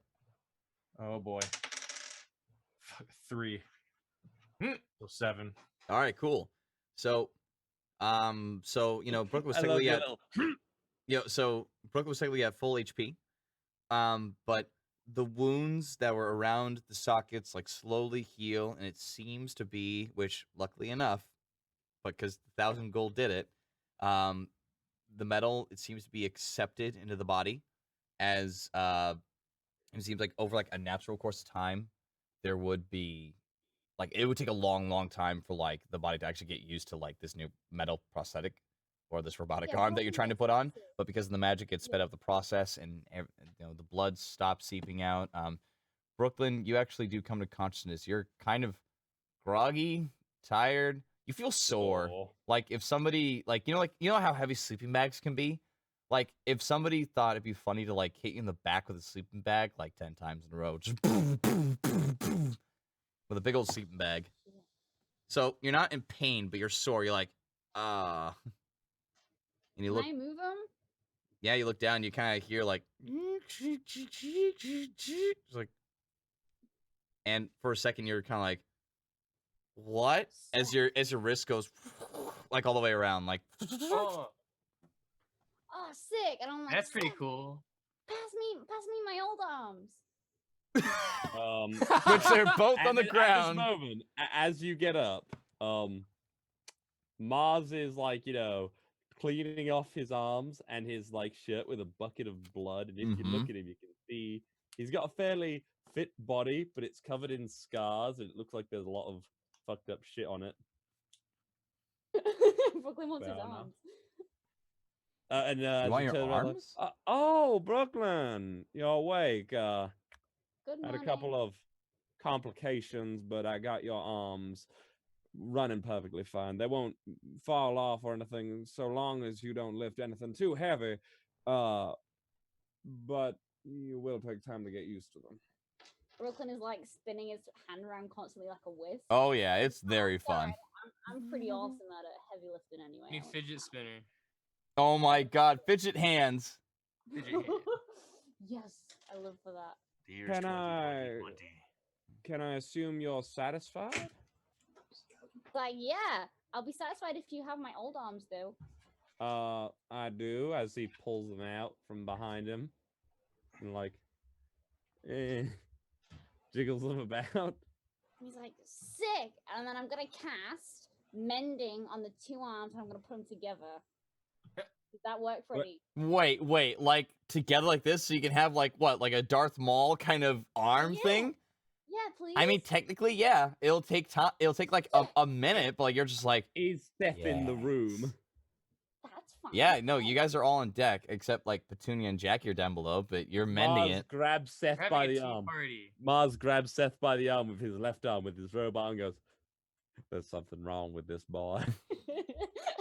Oh boy. Fuck, 3. So 7. All right, cool. So, Brooke was technically at, so Brooke was technically at full HP. But the wounds that were around the sockets like slowly heal, and it seems to be, which luckily enough, because 1,000 gold did it, the metal, it seems to be accepted into the body as it seems like over like a natural course of time, there would be like it would take a long time for like the body to actually get used to like this new metal prosthetic or this robotic arm that you're trying to put on. But because of the magic, it sped up the process, and the blood stopped seeping out. Brooklyn, you actually do come to consciousness. You're kind of groggy, tired. You feel sore. Oh. Like if somebody like you know how heavy sleeping bags can be? Like if somebody thought it'd be funny to like hit you in the back with a sleeping bag like 10 times in a row. Just boom, boom, boom, boom, with a big old sleeping bag. So you're not in pain, but you're sore. You're like, and you look. Can I move him? Yeah, you look down. You kind of hear like, it's like, and for a second you're kind of like, what? As your wrist goes like all the way around, like. Oh, Oh, sick! And I'm like, that's pretty "Sick, cool. Pass me my old arms. Which they're both on And the then ground. At this moment, as you get up, Mars is like, cleaning off his arms and his like shirt with a bucket of blood. And if you look at him, you can see he's got a fairly fit body, but it's covered in scars, and it looks like there's a lot of fucked up shit on it. Brooklyn wants his Fair enough. arms. And You as want he your turns around, like, arms? oh, Brooklyn, you're awake. Good Had morning. a couple of complications, but I got your arms running perfectly fine. They won't fall off or anything so long as you don't lift anything too heavy. But you will take time to get used to them. Brooklyn is like spinning his hand around constantly like a whisk. Oh yeah, it's very fun. I'm pretty awesome at heavy lifting anyway. New fidget spinner. Oh my god, fidget hands. Fidget hand. Yes, I live for that. The year's Can 2020. Can I assume you're satisfied? Like, yeah, I'll be satisfied if you have my old arms, though. I do, as he pulls them out from behind him and like jiggles them about. He's like, sick! And then I'm gonna cast mending on the 2 arms, and I'm gonna put them together. Does that work, Freddy? Wait, like together like this, so you can have like what, like a Darth Maul kind of arm Yeah. thing? Yeah, please. I mean, technically, yeah. It'll take time. It'll take like a minute, but like you're just like, Is Steph in the room? That's fine. yeah, no, you guys are all on deck except like Petunia and Jackie are down below, but you're mending Mars it. grabs Seth We're by having a the tea arm. party. Mars grabs Seth by the arm with his left arm with his robot and goes, "There's something wrong with this boy."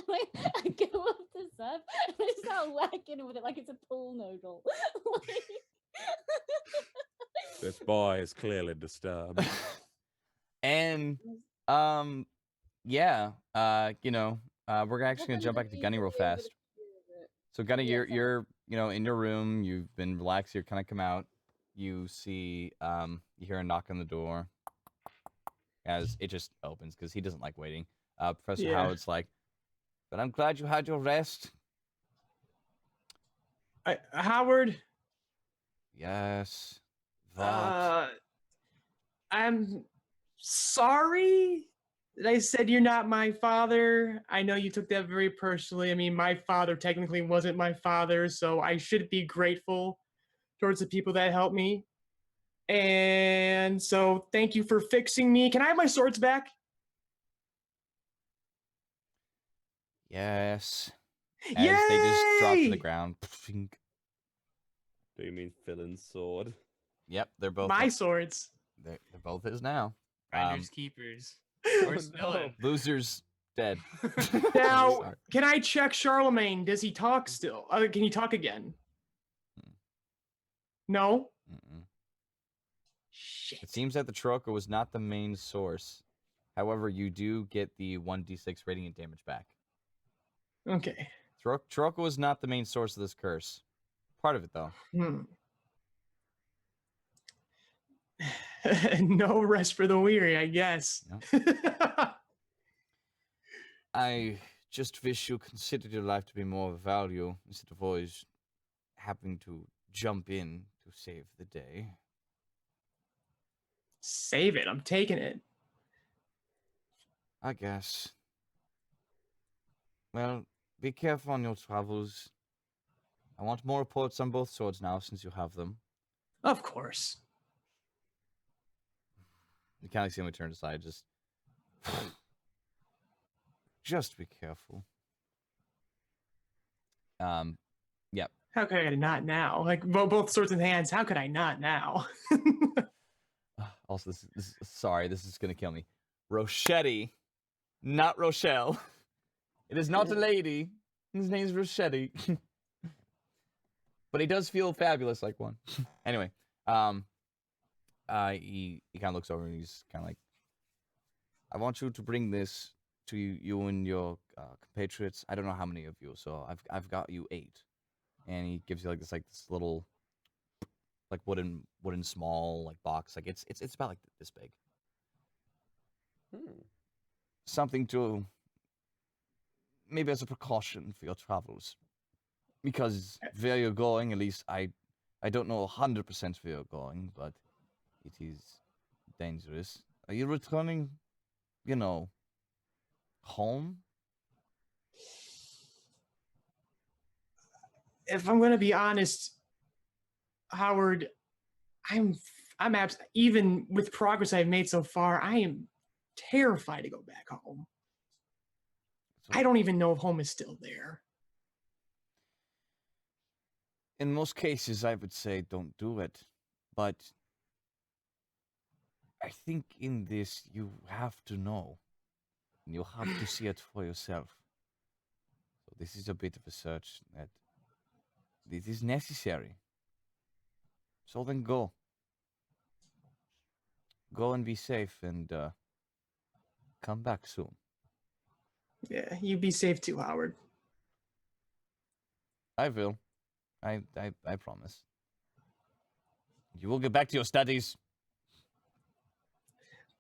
Like, I go up to Seth and I start whacking with it like it's a pool noodle. Like... This boy is clearly disturbed. And yeah, we're actually gonna jump back to Gunny real fast. So Gunny, Yeah, you're in your room, you've been relaxed. You're kind of come out. You see, you hear a knock on the door as it just opens because he doesn't like waiting. Professor Yeah. Howard's like, but I'm glad you had your rest. Howard, Yes. What? I'm sorry that I said you're not my father. I know you took that very personally. I mean, my father technically wasn't my father, so I should be grateful towards the people that helped me. And so thank you for fixing me. Can I have my swords back? Yes. As they just drop to the Yay! ground. Do you mean Phil's sword? Yep, they're both My swords. they're both his now. Finders keepers. Or Oh, Spiller. Losers dead. Now, Sorry. can I check Charlemagne? Does he talk still? Can he talk again? No? Mm-mm. Shit. It seems that the Troika was not the main source. However, you do get the 1d6 radiant damage back. Okay. Troika was not the main source of this curse. Part of it, though. No rest for the weary, I guess. I just wish you considered your life to be more of value instead of always having to jump in to save the day. Save it. I'm taking it. I guess. Well, be careful on your travels. I want more reports on both swords now since you have them. Of course. You kind of see him turn aside, just be careful. Yep. How could I not now? Like both swords in hands. How could I not now? Also, sorry, this is gonna kill me. Rochetti, not Rochelle. It is not a lady. His name's Rochetti. But he does feel fabulous like one. Anyway, he kind of looks over and he's kind of like, I want you to bring this to you and your compatriots. I don't know how many of you, so I've got you 8. And he gives you this little wooden small box. Like it's about like this big. Something to maybe as a precaution for your travels. Because where you're going, at least I don't know 100% where you're going, but it is dangerous. Are you returning, home? If I'm gonna be honest, Howard, even with progress I've made so far, I am terrified to go back home. I don't even know if home is still there. In most cases, I would say don't do it. But I think in this, you have to know. And you have to see it for yourself. So this is a bit of a search that this is necessary. So then go. Go and be safe and come back soon. Yeah, you be safe too, Howard. I will. I promise. You will get back to your studies.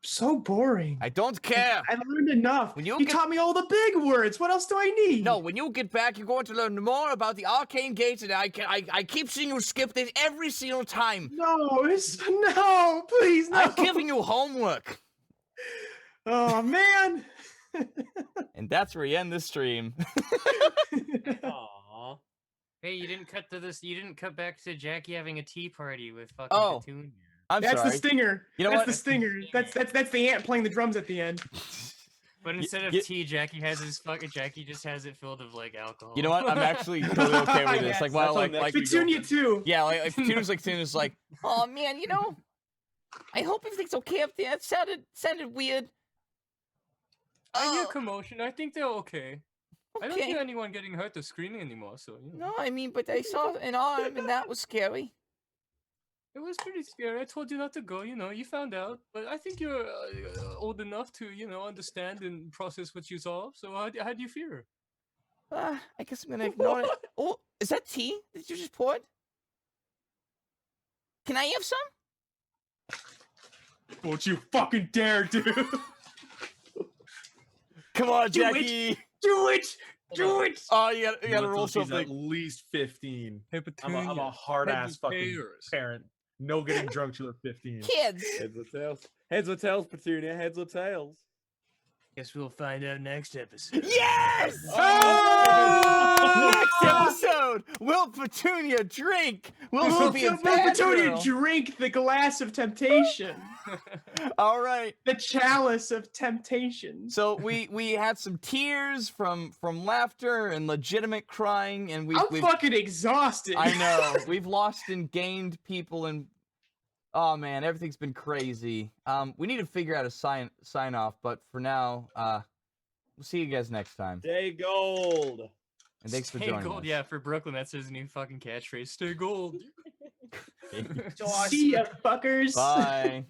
So boring. I don't care. I learned enough. When you you taught me all the big words. What else do I need? No, when you get back, you're going to learn more about the arcane gates, and I keep seeing you skip this every single time. No, please, no. I'm giving you homework. Oh man. And that's where we end the stream. Aww. Hey, you didn't cut to this. You didn't cut back to Jackie having a tea party with fucking Oh. Petunia. That's sorry. the stinger. You know that's what? the stinger. That's the ant playing the drums at the end. But instead of tea, Jackie just has it filled of alcohol. You know what? I'm actually totally okay with this. Yes. Petunia too. Yeah, Petunia's Petunia's like, oh man, I hope everything's okay up there. It sounded weird. I hear commotion. I think they're okay. I don't Okay. hear anyone getting hurt or screaming anymore. So No, I mean, but I saw an arm, and that was scary. it was pretty scary. I told you not to go. You found out. But I think you're old enough to understand and process what you saw. So how do you fear? I guess I'm gonna ignore it. Oh, Is that tea that you just poured? Can I have some? Don't you fucking dare, dude. Come on, Do it. Jackie. Do it. Do it. Oh, you gotta roll She's at something. least 15. Hey, I'm a Petunia, hard ass heads or fucking tails? parent. No getting drunk till they're 15. Kids. Heads or tails? Heads or tails, Petunia? Heads or tails? Guess we'll find out next episode. Yes! Oh! Next episode, will Petunia drink? Will she be a Will bad Petunia girl? drink the glass of temptation? All right. The chalice of temptation. So we had some tears from laughter and legitimate crying, and I'm we've fucking exhausted. I know we've lost and gained people, and oh man, everything's been crazy. We need to figure out a sign off, but for now, we'll see you guys next time. Stay gold. And thanks for Stay joining gold. us. Yeah, for Brooklyn, that's his new fucking catchphrase. Stay gold. See ya, fuckers. Bye.